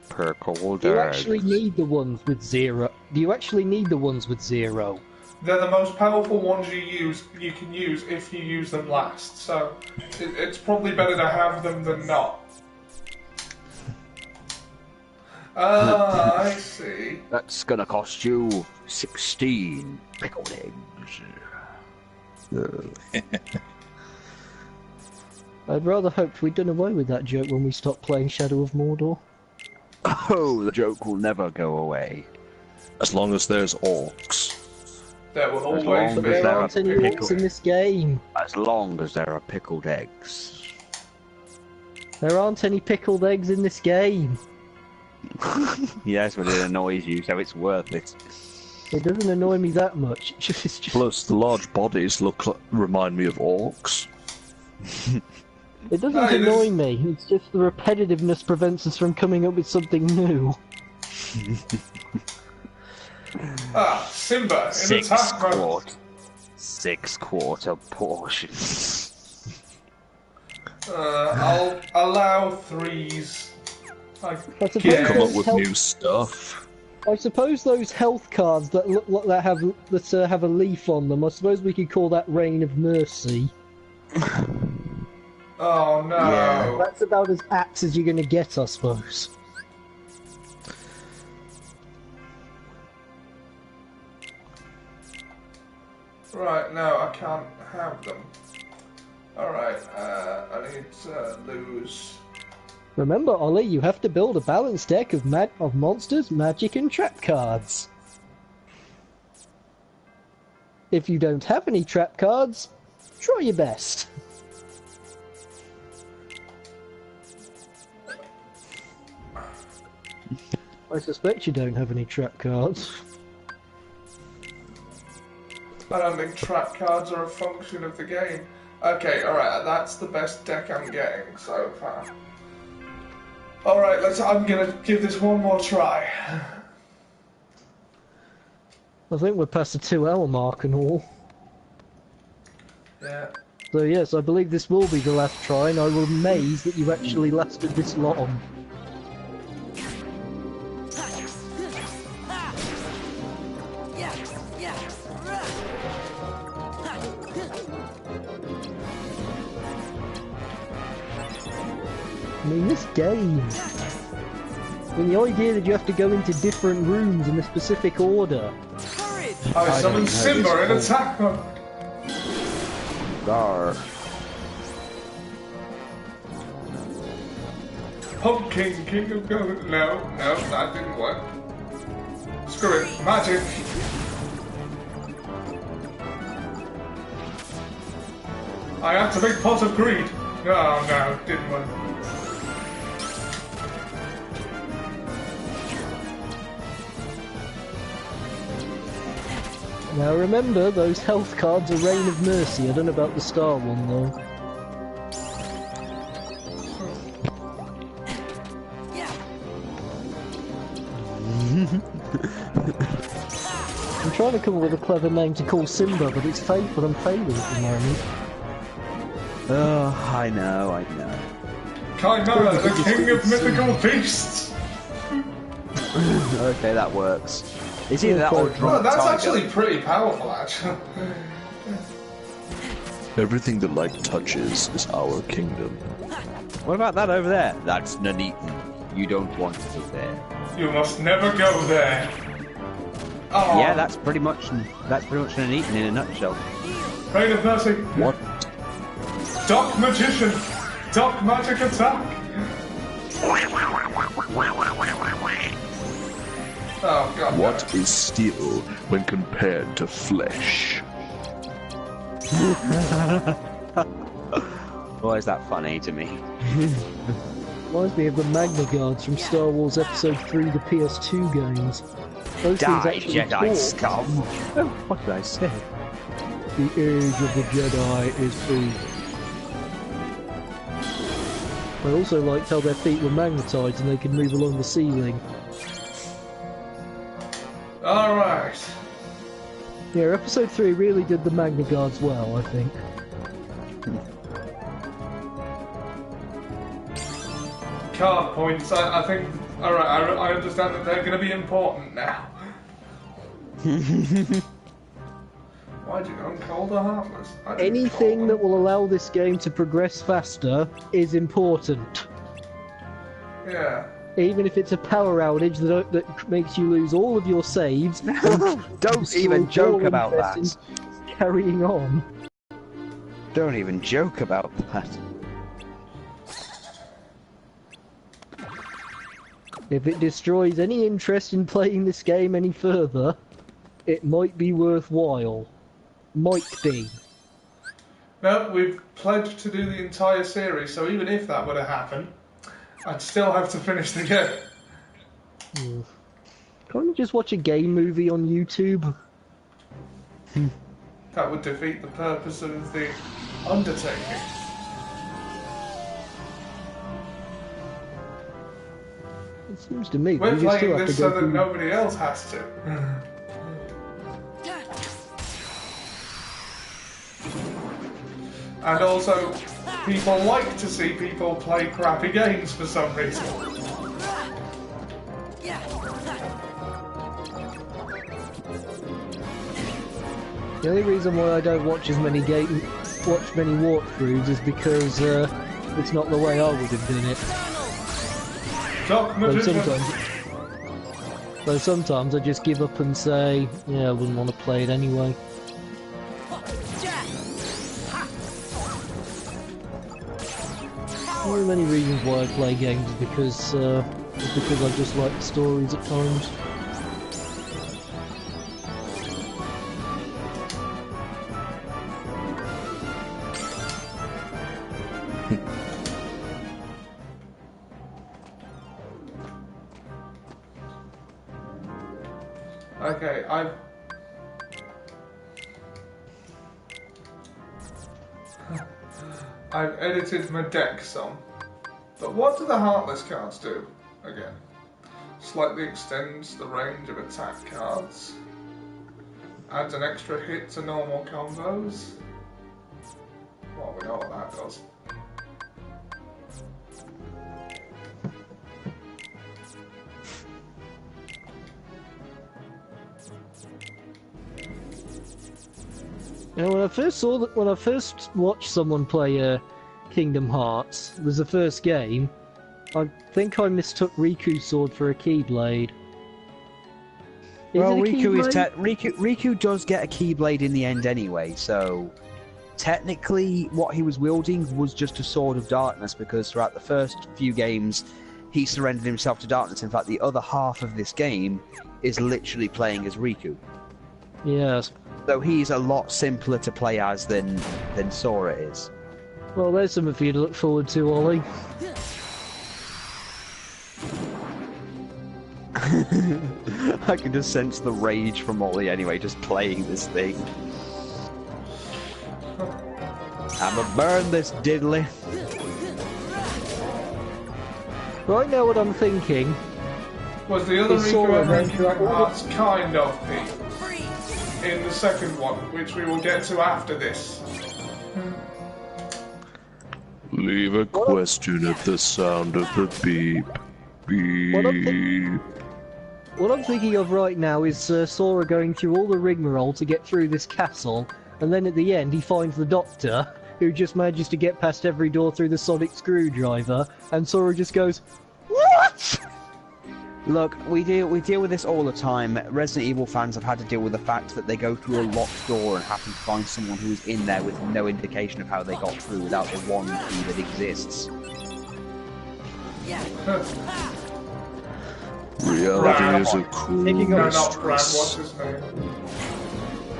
Purple Do you actually need the ones with 0? Do you actually need the ones with 0? They're the most powerful ones you can use if you use them last, so it's probably better to have them than not. I see. That's gonna cost you 16 pickled eggs. I'd rather hope we'd done away with that joke when we stopped playing Shadow of Mordor. Oh, the joke will never go away. As long as there's orcs. There will always long be. as There aren't any orcs in this game. As long as there are pickled eggs. There aren't any pickled eggs in this game. Yes, but it annoys you, so it's worth it. It doesn't annoy me that much. It's just... Plus, the large bodies remind me of orcs. It doesn't annoy me. It's just the repetitiveness prevents us from coming up with something new. Simba in attack mode. 6-quarter portions. I'll allow 3s. I suppose Come up those with new stuff. I suppose those health cards that look like that have a leaf on them. I suppose we could call that Reign of Mercy. Oh no! Yeah. That's about as apt as you're going to get, I suppose. Right, no, I can't have them. Alright, I need to lose. Remember, Ollie, you have to build a balanced deck of monsters, magic, and trap cards. If you don't have any trap cards, try your best. I suspect you don't have any trap cards. I don't think trap cards are a function of the game. Okay, alright, that's the best deck I'm getting so far. Alright, I'm gonna give this one more try. I think we're past the 2-hour mark and all. Yeah. So yes, I believe this will be the last try, and I will amaze that you actually lasted this long. I mean, this game... I mean, the idea that you have to go into different rooms in a specific order. I summon Simba in attack mode. Gar. Pumpkin King of Gold. No, that didn't work. Screw it. Magic. I activate Pot of Greed. Oh no, didn't work. Now remember, those health cards are Reign of Mercy. I don't know about the Star one though. I'm trying to come up with a clever name to call Simba, but I'm failing at the moment. Oh, I know. Chimera, the king of mythical beasts. Okay, that works. Is either that or drop that's tiger. actually pretty powerful, actually. Everything that light touches is our kingdom. What about that over there? That's Nuneaton. You don't want to go there. You must never go there. Oh. Yeah, that's pretty much Nuneaton in a nutshell. Reign of Mercy. What? Doc Magician. Doc Magic Attack. Oh god. What is steel when compared to flesh? Why is that funny to me? Reminds me of the Magna Guards from Star Wars Episode 3, the PS2 games. Those Die, things actually Jedi talk. scum! Oh, what did I say? The age of the Jedi is over. I also liked how their feet were magnetized and they could move along the ceiling. Alright. Yeah, episode 3 really did the Magna Guards well, I think. Card points, I think... Alright, I understand that they're going to be important now. Why'd you go on cold or heartless? Anything that will allow this game to progress faster is important. Yeah. Even if it's a power outage that makes you lose all of your saves. Don't even joke about that. Carrying on. Don't even joke about that. If it destroys any interest in playing this game any further, it might be worthwhile. Might be. No, we've pledged to do the entire series, so even if that were to happen, I'd still have to finish the game. Can't you just watch a game movie on YouTube? That would defeat the purpose of the undertaking. It seems to me we're we just playing have this to go so that through... nobody else has to. And also, people like to see people play crappy games for some reason. The only reason why I don't watch as many walkthroughs is because it's not the way I would have done it. Though sometimes I just give up and say, yeah, I wouldn't want to play it anyway. One of the many reasons why I play games is because I just like the stories at times. Okay, I've edited my deck some. But what do the Heartless cards do, again? Slightly extends the range of attack cards. Adds an extra hit to normal combos. Well, we know what that does. You know, when I first watched someone play Kingdom Hearts, it was the first game. I think I mistook Riku's sword for a Keyblade. Well, Riku does get a Keyblade in the end anyway, so technically what he was wielding was just a sword of darkness, because throughout the first few games he surrendered himself to darkness. In fact, the other half of this game is literally playing as Riku. Yes. So he's a lot simpler to play as than Sora is. Well, there's something for you to look forward to, Ollie. I can just sense the rage from Ollie anyway, just playing this thing. I'ma burn this diddly. Right now what I'm thinking... Was the other Riku ever in Kingdom Hearts kind of peak? In the second one, which we will get to after this. Leave a question at the sound of the beep. Beep. What I'm thinking of right now is Sora going through all the rigmarole to get through this castle, and then at the end he finds the Doctor, who just manages to get past every door through the sonic screwdriver, and Sora just goes, "What?" Look, we deal with this all the time. Resident Evil fans have had to deal with the fact that they go through a locked door and happen to find someone who is in there with no indication of how they got through without the one key that exists. Reality is a cruel mistress. What's his name?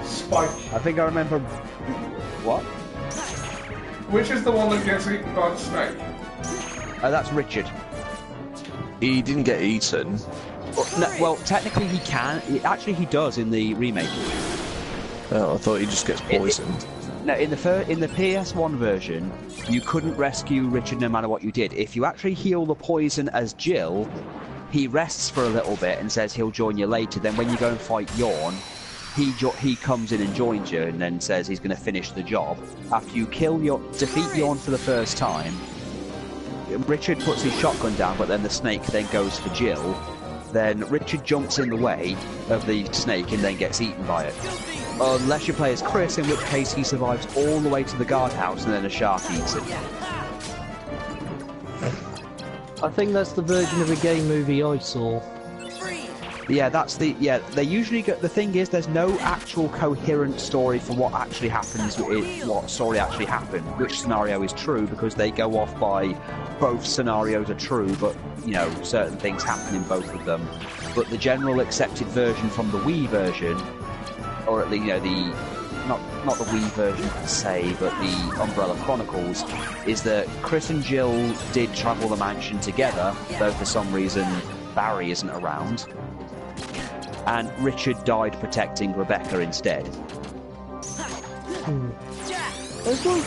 Spike. I think I remember... What? Which is the one that gets eaten by the snake? That's Richard. He didn't get eaten. Well, technically he can. Actually, he does in the remake. Oh, I thought he just gets poisoned. No, in the PS1 version, you couldn't rescue Richard no matter what you did. If you actually heal the poison as Jill, He rests for a little bit and says he'll join you later. Then when you go and fight Yawn, he comes in and joins you and then says he's going to finish the job. After you defeat Yawn for the first time, Richard puts his shotgun down, but then the snake then goes for Jill. Then Richard jumps in the way of the snake and then gets eaten by it. Unless you play as Chris, in which case he survives all the way to the guardhouse and then a shark eats him. I think that's the version of a game movie I saw. Yeah, they usually get, the thing is there's no actual coherent story for what actually happens, what story actually happened, which scenario is true, because they go off by both scenarios are true, but, you know, certain things happen in both of them. But the general accepted version from the Wii version, or at least, you know, not the Wii version per se, but the Umbrella Chronicles, is that Chris and Jill did travel the mansion together, though for some reason Barry isn't around. And Richard died protecting Rebecca instead. There's one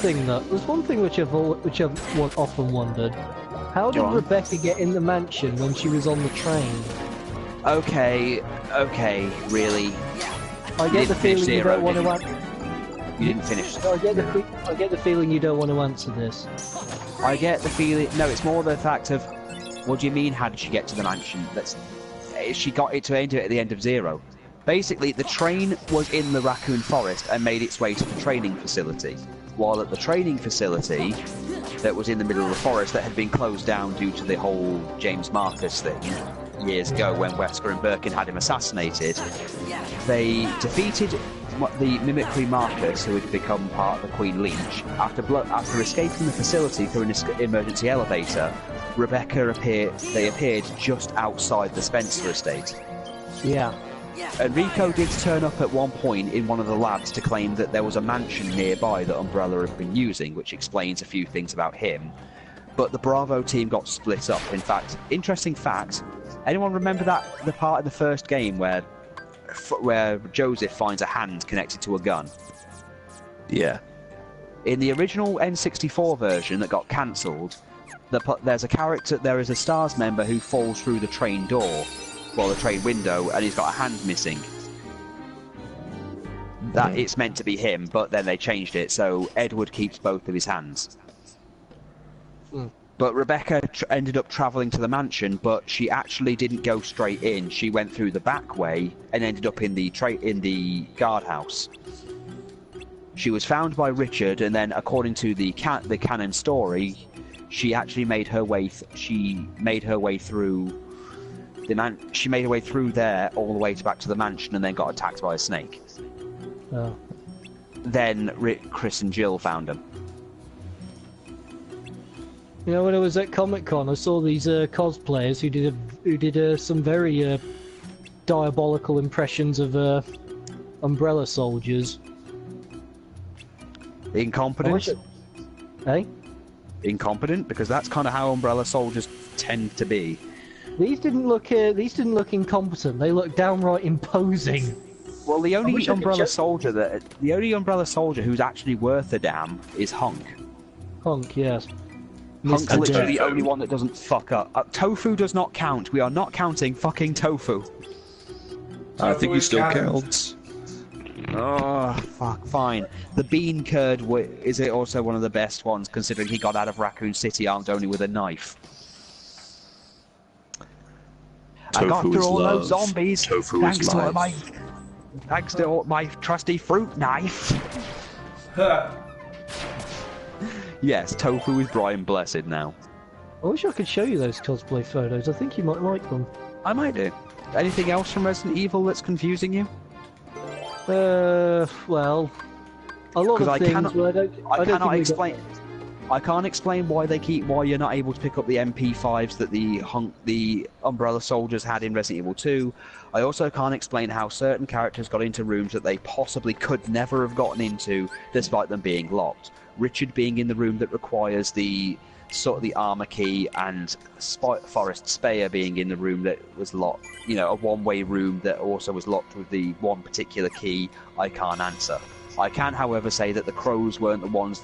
thing which I've often wondered. How did Rebecca get in the mansion when she was on the train? Okay, really. I get the feeling you don't want to answer. You didn't finish. I get the feeling you don't want to answer this. I get the feeling. No, it's more the fact of, what do you mean? How did she get to the mansion? She got it to at the end of Zero. Basically, the train was in the Raccoon Forest and made its way to the training facility. While at the training facility, that was in the middle of the forest, that had been closed down due to the whole James Marcus thing years ago when Wesker and Birkin had him assassinated, they defeated the Mimicry Marcus, who had become part of the Queen Leech. After escaping the facility through an emergency elevator, they appeared just outside the Spencer estate. Yeah. And Rico did turn up at one point in one of the labs to claim that there was a mansion nearby that Umbrella had been using, which explains a few things about him. But the Bravo team got split up. In fact, interesting fact, anyone remember the part in the first game where Joseph finds a hand connected to a gun? Yeah. In the original N64 version that got cancelled, there is a STARS member who falls through the train door, the train window, and he's got a hand missing. That it's meant to be him, but then they changed it, so Edward keeps both of his hands. But Rebecca ended up travelling to the mansion, but she actually didn't go straight in. She went through the back way and ended up in the guardhouse. She was found by Richard, and then, according to the canon story, she actually made her way. She made her way through there all the way back to the mansion, and then got attacked by a snake. Oh. Then Chris and Jill found him. You know, when I was at Comic-Con, I saw these cosplayers who did some very diabolical impressions of Umbrella soldiers. Incompetent? Eh? Incompetent, because that's kind of how Umbrella soldiers tend to be. These didn't look incompetent. They looked downright imposing. Well, the only Umbrella soldier who's actually worth a damn is Hunk. Hunk, yes. Hunk's literally the only one that doesn't fuck up. Tofu does not count. We are not counting fucking Tofu. I think he still counts. Oh, fuck, fine. The Bean Curd is also one of the best ones, considering he got out of Raccoon City armed only with a knife. I got through all those zombies thanks to my trusty fruit knife. Yes, Tofu is Brian Blessed now. I wish I could show you those cosplay photos. I think you might like them. I might do. Anything else from Resident Evil that's confusing you? Well, a lot of things. I can't explain why you're not able to pick up the MP5s that the Umbrella soldiers had in Resident Evil 2. I also can't explain how certain characters got into rooms that they possibly could never have gotten into, despite them being locked. Richard being in the room that requires the armor key, and Forrest Speyer being in the room that was locked, a one-way room that also was locked with the one particular key, I can't answer. I can, however, say that the crows weren't the ones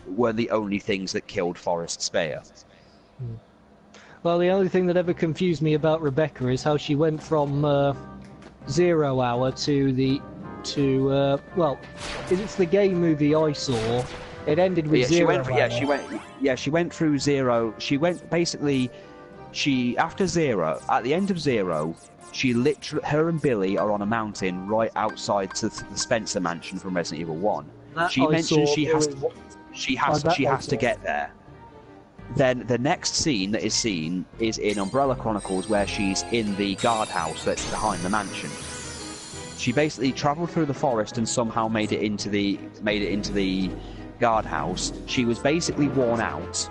weren't the only things that killed Forrest Speyer. Well, the only thing that ever confused me about Rebecca is how she went from 0 hour to well, it's the gay movie I saw. It ended with 0 hour. She went through 0. She went basically. After 0, at the end of 0, her and Billy are on a mountain right outside the Spencer mansion from Resident Evil 1. She mentions she has to get there. Then the next scene that is seen is in Umbrella Chronicles, where she's in the guardhouse that's behind the mansion. She basically travelled through the forest and somehow made it into the guardhouse. She was basically worn out.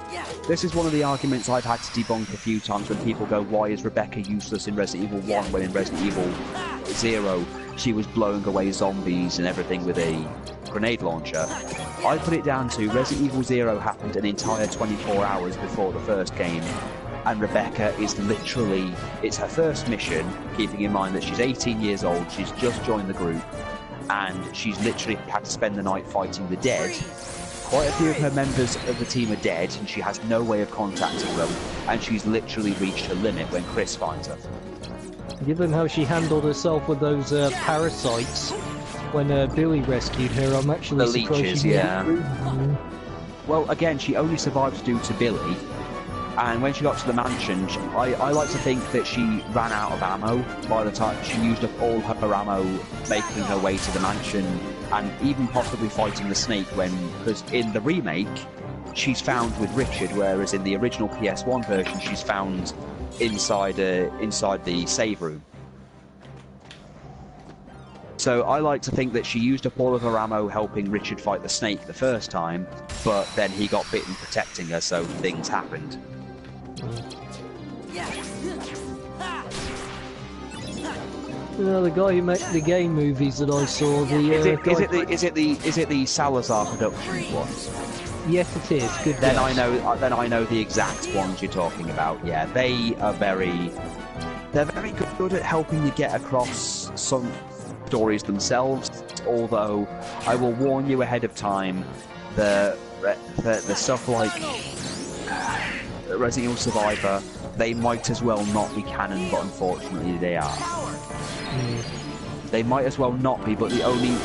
This is one of the arguments I've had to debunk a few times when people go, why is Rebecca useless in Resident Evil 1 when in Resident Evil 0 she was blowing away zombies and everything with a grenade launcher? I put it down to Resident Evil 0 happened an entire 24 hours before the first game, and Rebecca is literally, it's her first mission, keeping in mind that she's 18 years old, she's just joined the group, and she's literally had to spend the night fighting the dead. Quite a few of her members of the team are dead, and she has no way of contacting them, and she's literally reached her limit when Chris finds her. Given how she handled herself with those parasites when Billy rescued her, I'm actually surprised leeches, she Well, again, she only survived due to Billy, and when she got to the mansion, I like to think that she ran out of ammo by the time she used up all her ammo making her way to the mansion, and even possibly fighting the snake because in the remake, she's found with Richard, whereas in the original PS1 version, she's found inside the save room. So I like to think that she used up all of her ammo helping Richard fight the snake the first time, but then he got bitten protecting her, so things happened. The guy who made the game movies that I saw, is it the Salazar Productions ones? Yes, it is. Good. Then I know the exact ones you're talking about. Yeah, they're very good at helping you get across some stories themselves. Although I will warn you ahead of time, the stuff like Resident Evil Survivor, they might as well not be canon, but unfortunately they are. They might as well not be, but the only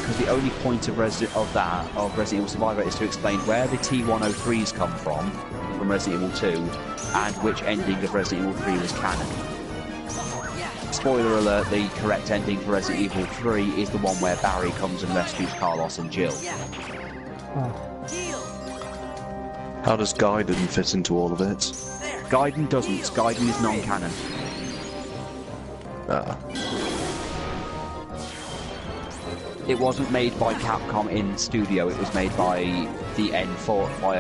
point of Resident Evil Survivor is to explain where the T-103s come from Resident Evil 2, and which ending of Resident Evil 3 was canon. Spoiler alert, the correct ending for Resident Evil 3 is the one where Barry comes and rescues Carlos and Jill. How does Gaiden fit into all of it? Gaiden doesn't. Gaiden is non-canon. It wasn't made by Capcom in studio, it was made by the N4, by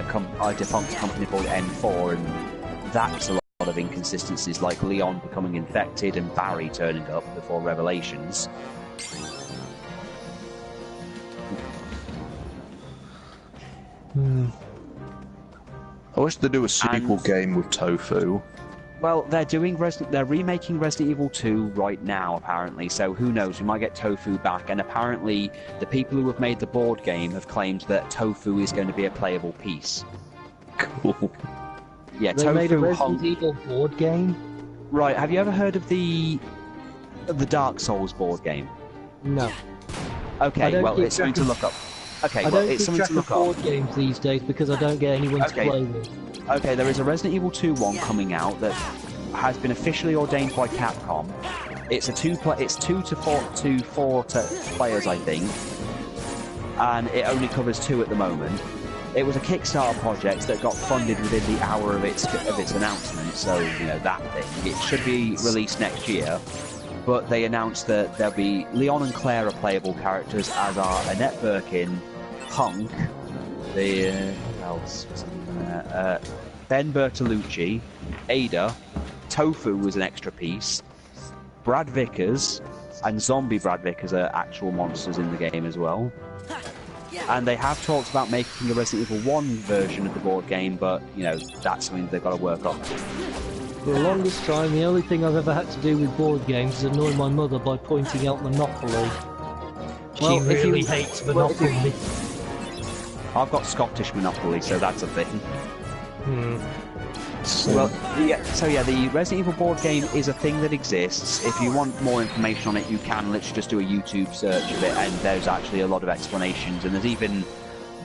a defunct company called N4, and that's a lot of inconsistencies, like Leon becoming infected and Barry turning up before Revelations. I wish they'd do a sequel game with Tofu. Well, they're remaking Resident Evil 2 right now, apparently, so who knows, we might get Tofu back, and apparently the people who have made the board game have claimed that Tofu is going to be a playable piece. Cool. Yeah, they made a Resident Evil board game? Right, have you ever heard of the Dark Souls board game? No. Okay, well, it's something to look up. Okay, well, it's something to look up. I don't keep track of board games these days because I don't get anyone to play with. Okay, there is a Resident Evil 2 one coming out that has been officially ordained by Capcom. It's 2 to 4 players, I think, and it only covers 2 at the moment. It was a Kickstarter project that got funded within the hour of its announcement, so you know that thing. It should be released next year, but they announced that there'll be Leon and Claire are playable characters, as are Annette Birkin, Punk, Ben Bertolucci, Ada, Tofu was an extra piece, Brad Vickers, and Zombie Brad Vickers are actual monsters in the game as well. And they have talked about making a Resident Evil 1 version of the board game, but, you know, that's something they've got to work on. For the longest time, the only thing I've ever had to do with board games is annoy my mother by pointing out Monopoly. She really hates Monopoly. I've got Scottish Monopoly, so that's a thing. Well, yeah. So yeah, the Resident Evil board game is a thing that exists. If you want more information on it, you can literally just do a YouTube search of it, and there's actually a lot of explanations, and there's even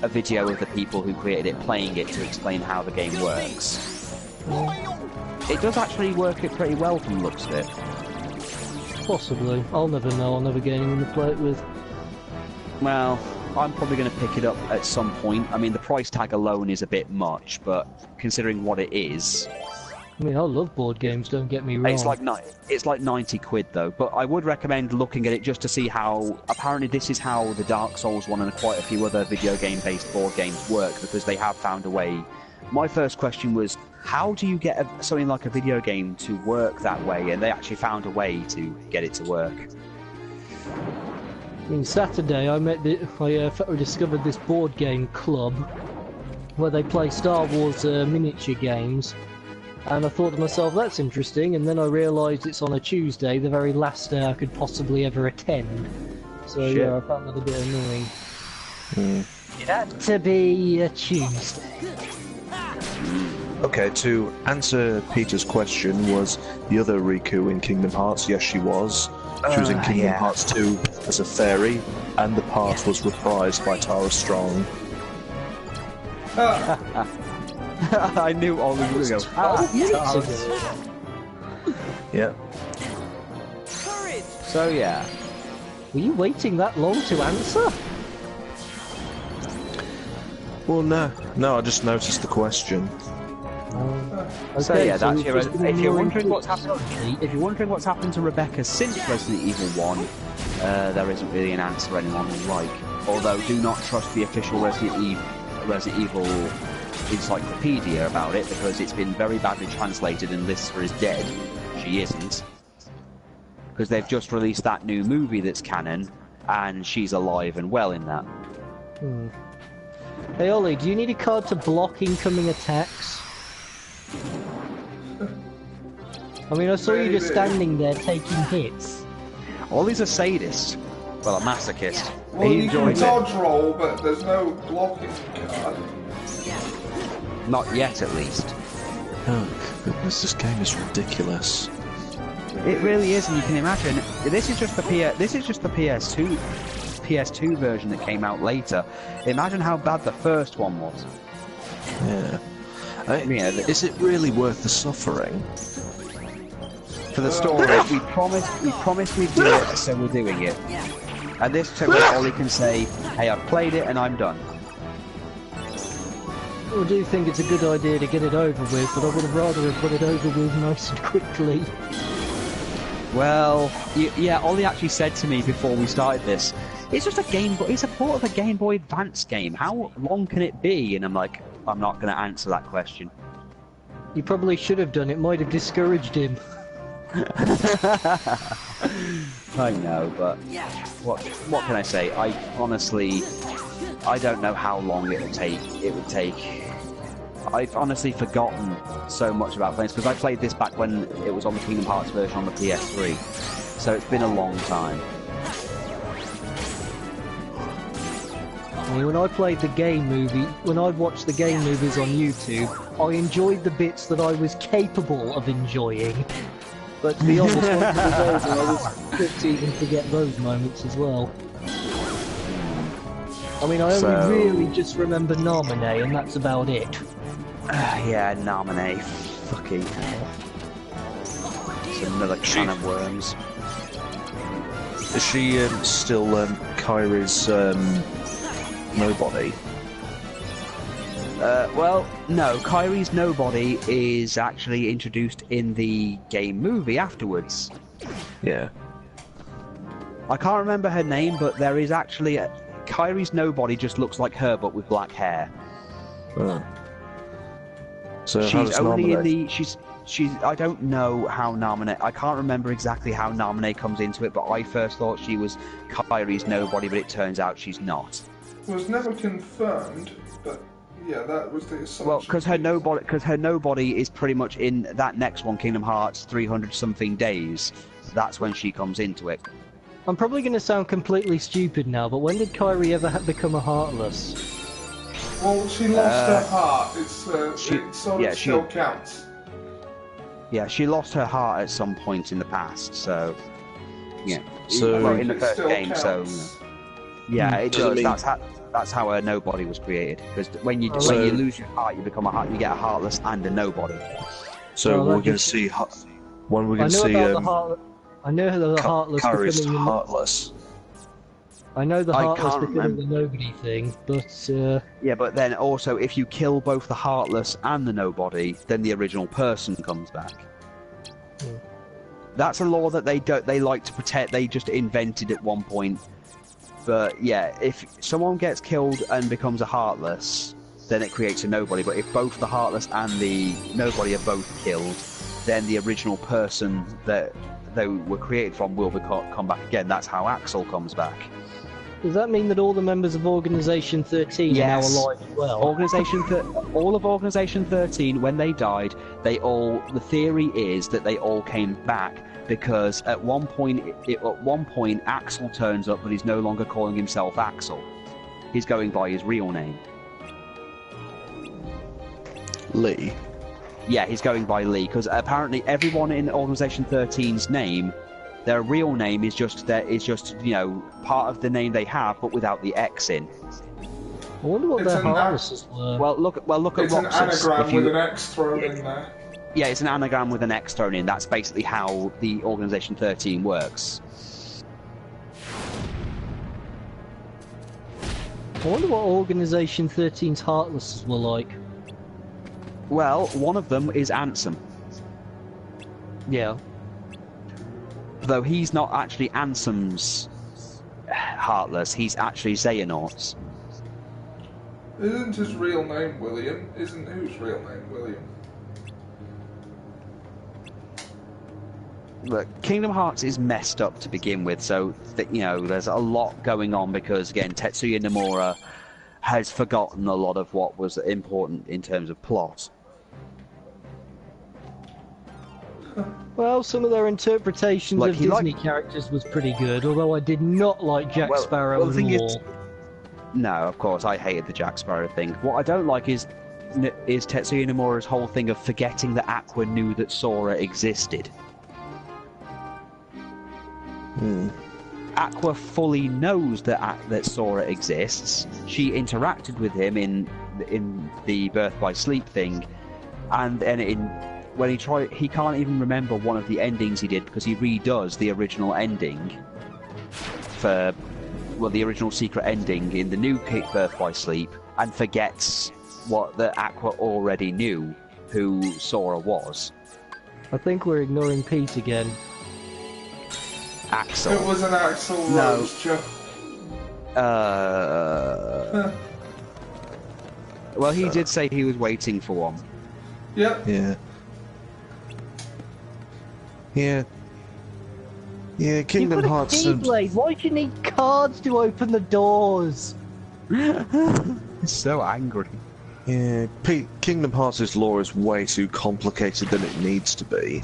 a video of the people who created it playing it to explain how the game works. It does actually work it pretty well from the looks of it. Possibly. I'll never know. I'll never get anyone to play it with. Well, I'm probably going to pick it up at some point. I mean, the price tag alone is a bit much, but considering what it is... I mean, I love board games, don't get me wrong. It's like 90 quid, though, but I would recommend looking at it just to see how... Apparently this is how the Dark Souls one and quite a few other video game-based board games work, because they have found a way... My first question was, how do you get something like a video game to work that way? And they actually found a way to get it to work. I mean, Saturday I discovered this board game club where they play Star Wars miniature games, and I thought to myself, that's interesting, and then I realised it's on a Tuesday, the very last day I could possibly ever attend. So yeah, I found that a bit annoying. It had to be a Tuesday. Okay, to answer Peter's question, was the other Riku in Kingdom Hearts? Yes, she was. She was in Kingdom Hearts 2 as a fairy, and the part was reprised by Tara Strong. I knew all the was going Yeah. So yeah. Were you waiting that long to answer? Well, no, I just noticed the question. So yeah, that's your. If you're wondering what's happened to Rebecca since Resident Evil 1, there isn't really an answer anyone will like. Although, do not trust the official Resident Evil encyclopedia about it, because it's been very badly translated and lists her as dead. She isn't, because they've just released that new movie that's canon, and she's alive and well in that. Hey Ollie, do you need a card to block incoming attacks? I mean, I saw you just standing there taking hits. Ollie's a sadist. Well, a masochist. Well, you can dodge roll, but there's no blocking card. Not yet, at least. Oh, goodness, this game is ridiculous. It really is, and you can imagine. This is just the PS2 version that came out later. Imagine how bad the first one was. Yeah. Is it really worth the suffering? For the story, we promised we'd do it, so we're doing it. And this time, Ollie can say, "Hey, I've played it and I'm done." I do think it's a good idea to get it over with, but I would have rather have got it over with nice and quickly. Well, yeah, Ollie actually said to me before we started this, it's just a Game Boy, it's a port of a Game Boy Advance game. How long can it be? And I'm like, I'm not going to answer that question. You probably should have done. It might have discouraged him. I know, but what can I say? I honestly, I don't know how long it would take. I've honestly forgotten so much about playing, because I played this back when it was on the Kingdom Hearts version on the PS3, so it's been a long time. I mean, when I played the game movie, when I watched the game movies on YouTube, I enjoyed the bits that I was capable of enjoying. But to be honest, once it was over, I was quick to even forget those moments as well. I mean, I only really just remember Naminé, and that's about it. Yeah, Naminé. Fucking hell. It's another can of worms. Is she still Kyrie's nobody? Well, no. Kyrie's nobody is actually introduced in the game movie afterwards. Yeah. I can't remember her name, but there is actually Kyrie's nobody just looks like her, but with black hair. Oh. So she's only in the she's I don't know how Naminé. I can't remember exactly how Naminé comes into it, but I first thought she was Kyrie's nobody, but it turns out she's not. It was never confirmed, but yeah, that was the assumption. Well, because her nobody is pretty much in that next one, Kingdom Hearts 300 something days. That's when she comes into it. I'm probably going to sound completely stupid now, but when did Kyrie ever become a Heartless? Well, she lost her heart. It still counts. Yeah, she lost her heart at some point in the past, so... Yeah. So, well, in the first game, counts. so... Yeah, it does. That's how a nobody was created. Because when you lose your heart, you become you get a heartless and a nobody. So we're going to see... When we're going to see... I know the heartless becoming heartless. I know the heartless becoming the nobody thing, but yeah, but then also if you kill both the heartless and the nobody, then the original person comes back. That's a law that they like to protect. They just invented at one point. But yeah, if someone gets killed and becomes a heartless, then it creates a nobody. But if both the heartless and the nobody are both killed, then the original person that they were created from will come back again. That's how Axel comes back. Does that mean that all the members of Organization 13 are now alive as well? All of Organization 13, when they died, the theory is that they all came back because at one point Axel turns up, but he's no longer calling himself Axel. He's going by his real name. Lee. Yeah, he's going by Lee, because apparently everyone in Organization 13's name, their real name is just part of the name they have, but without the X in. I wonder what their heartlesses were. Well, look at It's an Roxas. anagram with an X thrown in there. Yeah, it's an anagram with an X thrown in. That's basically how the Organization 13 works. I wonder what Organization 13's heartlesses were like. Well, one of them is Ansem. Yeah. Though he's not actually Ansem's heartless, he's actually Xehanort's. Isn't his real name William? Isn't whose real name William? Look, Kingdom Hearts is messed up to begin with, so there's a lot going on because again, Tetsuya Nomura has forgotten a lot of what was important in terms of plot. Well, some of their interpretations of Disney characters was pretty good, although I did not like Jack Sparrow at all. No, of course, I hated the Jack Sparrow thing. What I don't like is Tetsuya Nomura's whole thing of forgetting that Aqua knew that Sora existed. Aqua fully knows that Sora exists. She interacted with him in the Birth by Sleep thing, and when he can't even remember one of the endings he did because he redoes the original ending for the original secret ending in the new Birth by Sleep and forgets what the Aqua already knew who Sora was. I think we're ignoring Pete again. Axel. It was an Axel Rose joke. Well, he did say he was waiting for one. Yep. Yeah, Kingdom Hearts. Keyblade. Why do you need cards to open the doors? He's so angry. Yeah, Kingdom Hearts' lore is way too complicated than it needs to be.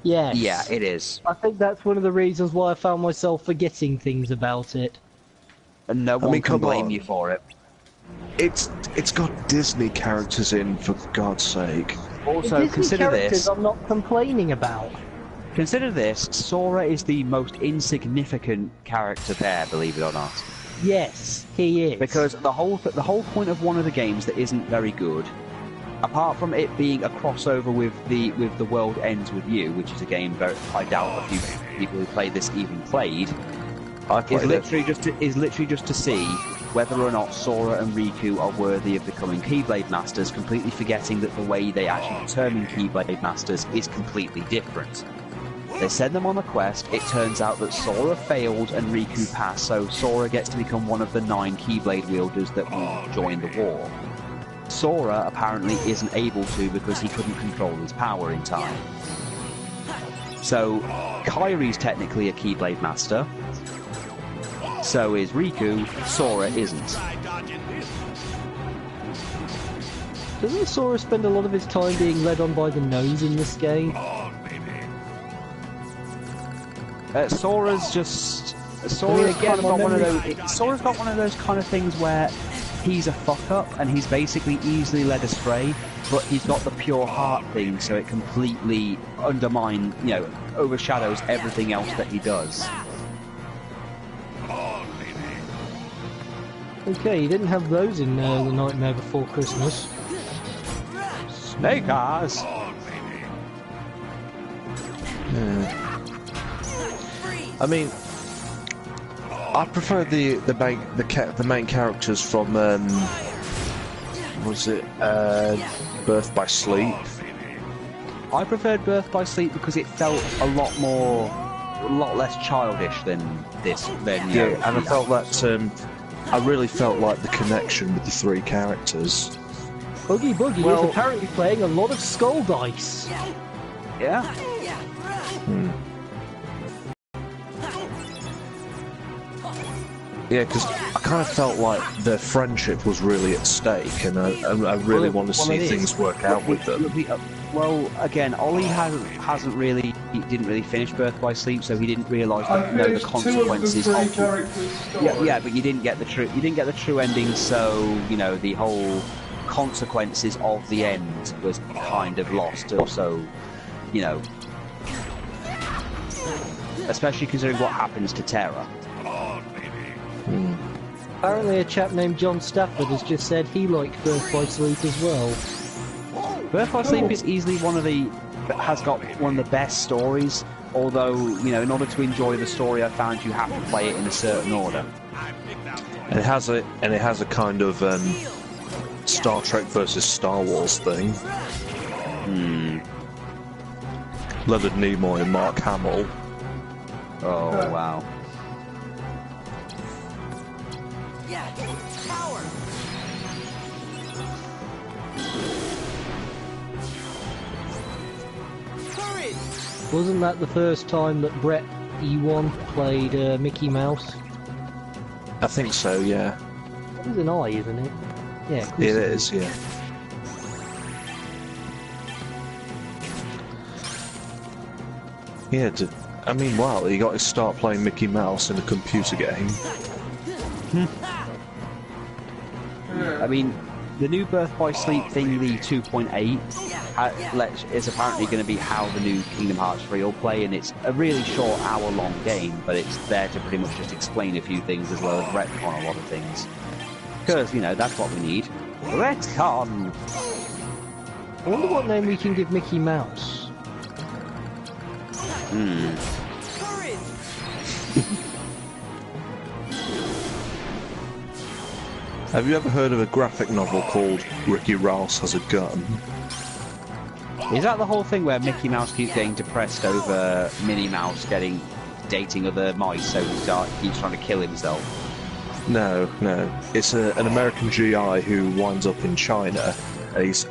Yes. Yeah, it is. I think that's one of the reasons why I found myself forgetting things about it. And no one can blame you for it. It's got Disney characters in, for God's sake. Also, consider this. I'm not complaining about. Consider this. Sora is the most insignificant character there, believe it or not. Yes, he is. Because the whole point of one of the games that isn't very good, apart from it being a crossover with the World Ends With You, which is a game that I doubt a few people who play this even played, is literally just to see whether or not Sora and Riku are worthy of becoming Keyblade Masters, completely forgetting that the way they actually determine Keyblade Masters is completely different. They send them on a quest, it turns out that Sora failed and Riku passed, so Sora gets to become one of the 9 Keyblade wielders that will join the war. Sora apparently isn't able to because he couldn't control his power in time. So, Kairi's technically a Keyblade Master, so is Riku, Sora isn't. Doesn't Sora spend a lot of his time being led on by the nose in this game? Sora's got one of those kind of things where he's a fuck-up, and he's basically easily led astray, but he's got the pure heart thing, so it completely overshadows everything else that he does. Okay, you didn't have those in The Nightmare Before Christmas. Snake eyes! Yeah. I mean, I prefer the main characters from was it Birth by Sleep? I preferred Birth by Sleep because it felt a lot less childish than this. And I felt that I really felt like the connection with the three characters. Oogie Boogie is apparently playing a lot of Skull Dice. Yeah. Yeah, because I kind of felt like their friendship was really at stake, and I really want to see things work out with them. Well, again, Ollie didn't really finish Birth by Sleep, so he didn't realise the consequences of the characters. Yeah, but you didn't get the true ending, so the whole consequences of the end was kind of lost. Also, especially considering what happens to Terra. Apparently a chap named John Stafford has just said he liked Birth by Sleep as well. Birth by Sleep is easily has got one of the best stories, although, in order to enjoy the story I found you have to play it in a certain order. And it has a kind of Star Trek versus Star Wars thing. Leonard Nimoy and Mark Hamill. Oh, wow. Wasn't that the first time that Brett E1 played Mickey Mouse? I think so, yeah. It was an I, isn't it? Yeah, it is, yeah. Yeah, I mean, wow, he got to start playing Mickey Mouse in a computer game. I mean, the new Birth by Sleep thing, the 2.8, is apparently going to be how the new Kingdom Hearts 3 will play, and it's a really short hour-long game, but it's there to pretty much just explain a few things as well as retcon a lot of things. Because, that's what we need. Retcon! I wonder what name we can give Mickey Mouse. Have you ever heard of a graphic novel called Ricky Rouse Has a Gun? Is that the whole thing where Mickey Mouse keeps getting depressed over Minnie Mouse dating other mice, so he keeps trying to kill himself? No. It's an American GI who winds up in China, and it's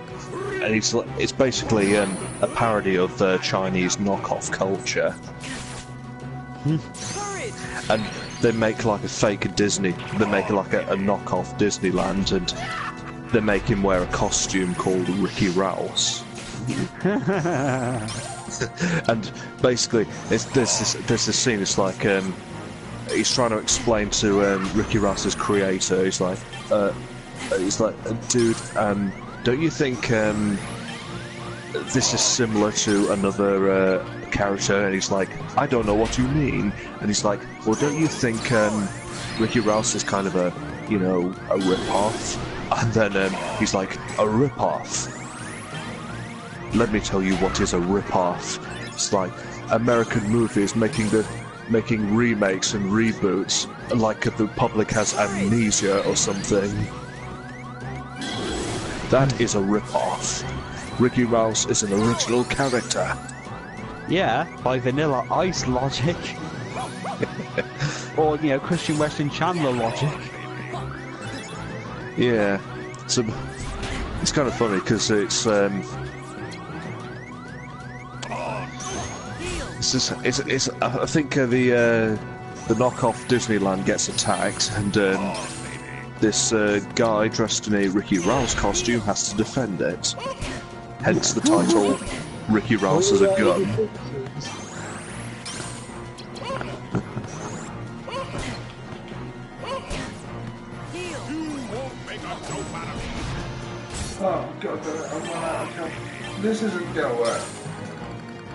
basically a parody of the Chinese knockoff culture. And they make like a fake Disney. They make like a knockoff Disneyland, and they make him wear a costume called Ricky Rouse. And basically, there's this scene. It's like he's trying to explain to Ricky Rouse's creator. He's like, dude, don't you think this is similar to another character? And he's like, I don't know what you mean. And he's like, well, don't you think Ricky Rouse is kind of a rip-off? And then he's like, a rip-off? Let me tell you what is a rip-off. It's like American movies making remakes and reboots like the public has amnesia or something. That is a rip-off. Ricky Rouse is an original character. Yeah, by Vanilla Ice logic. Or, Christian Weston Chandler logic. Yeah. So, it's kind of funny because it's I think the knockoff Disneyland gets attacked, and this guy dressed in a Ricky Rouse costume has to defend it. Hence the title, Ricky Rouse Has a Gun. Oh god damn it, I'm run out of cash. This isn't gonna work.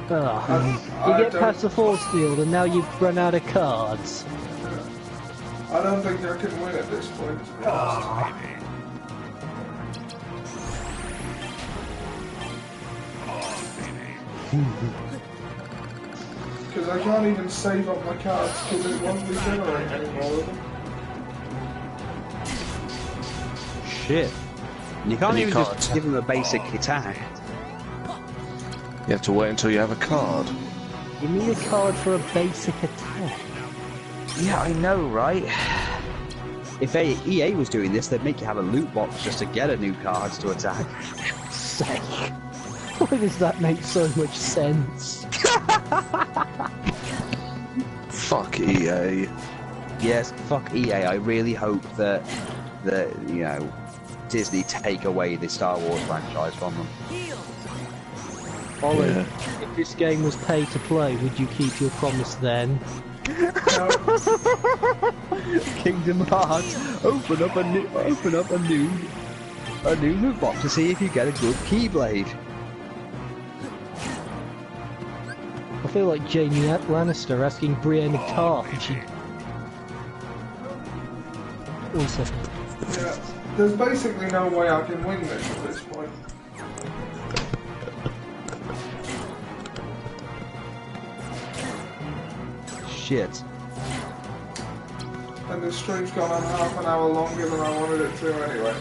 You get past the force field and now you've run out of cards. I don't think I can win at this point, to be honest. Because I can't even save up my cards because it won't regenerate anymore of them. Shit. You can't even just give him a basic attack. You have to wait until you have a card. Give me a card for a basic attack. Yeah, I know, right? If EA was doing this, they'd make you have a loot box just to get a new cards to attack. Sake. Why does that make so much sense? Fuck EA. Yes, fuck EA. I really hope that you know, Disney take away the Star Wars franchise from them. Ollie, if this game was pay to play, would you keep your promise then? Kingdom Hearts, open up a new loot box to see if you get a good Keyblade. I feel like Jamie Lannister asking Brienne of Tarth if she... Also... Yeah, there's basically no way I can win this at this point. Shit. And this stream's gone on half an hour longer than I wanted it to anyway.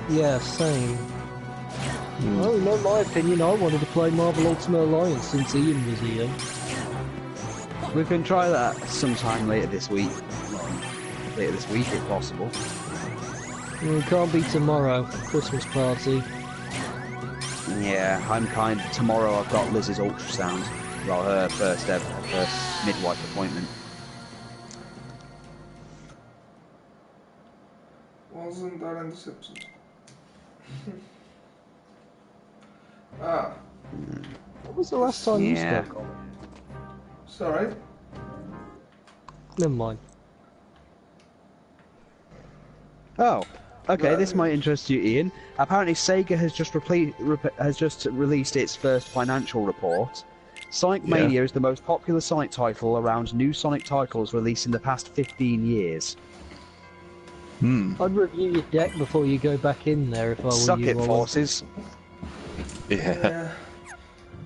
Yeah, same. Well, in my opinion, I wanted to play Marvel Ultimate Alliance since Ian was here. We can try that sometime later this week. Later this week, if possible. It can't be tomorrow. Christmas party. Yeah, tomorrow I've got Liz's ultrasound. Well, her first midwife appointment. Wasn't that in The Simpsons? Ah. What was the last time you spoke on? Sorry? Never mind. Oh, okay. This might interest you, Ian. Apparently, Sega has just released its first financial report. Sonic Mania is the most popular Sonic title around new Sonic titles released in the past 15 years. I'd review your deck before you go back in there if I were you. Suck it, Forces. Yeah.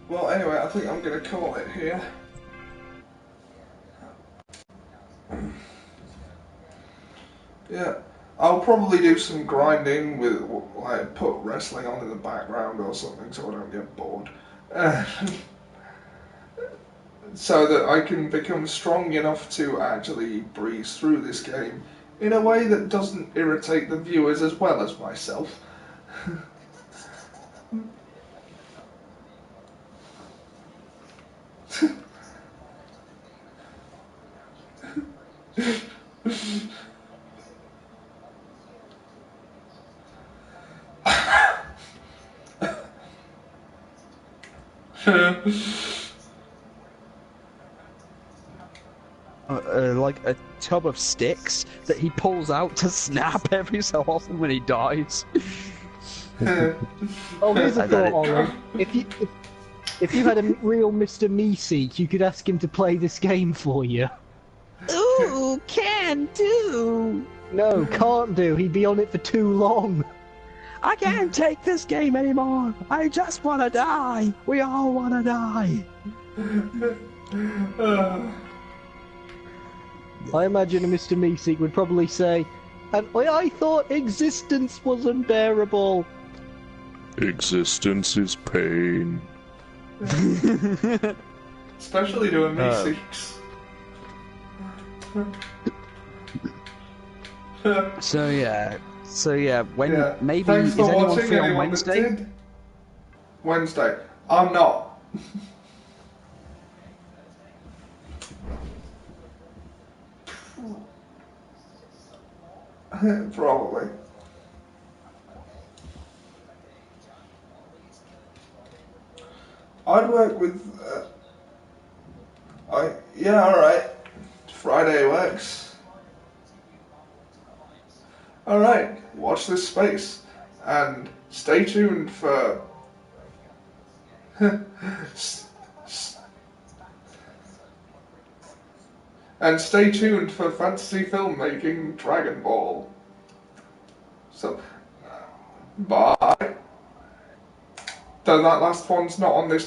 Well, anyway, I think I'm going to call it here. Yeah. I'll probably do some grinding with, like, put wrestling on in the background or something so I don't get bored. So that I can become strong enough to actually breeze through this game in a way that doesn't irritate the viewers as well as myself. Like a tub of sticks that he pulls out to snap every so often when he dies. Oh, here's a thought, Ollie. If you had a real Mr. Meeseek, you could ask him to play this game for you. Ooh, can do. No, can't do. He'd be on it for too long. I can't take this game anymore. I just want to die. We all want to die. I imagine a Mr. Meeseek would probably say, and I thought existence was unbearable. Existence is pain. Especially doing Meeseeks. So yeah, when maybe Thanks is for anyone watching, free on anyone Wednesday? that did. Wednesday. I'm not. Probably. I'd work with. Yeah, all right. Friday works. Alright, watch this space. And stay tuned for... and stay tuned for fantasy filmmaking Dragon Ball. So, bye. Though that last one's not on this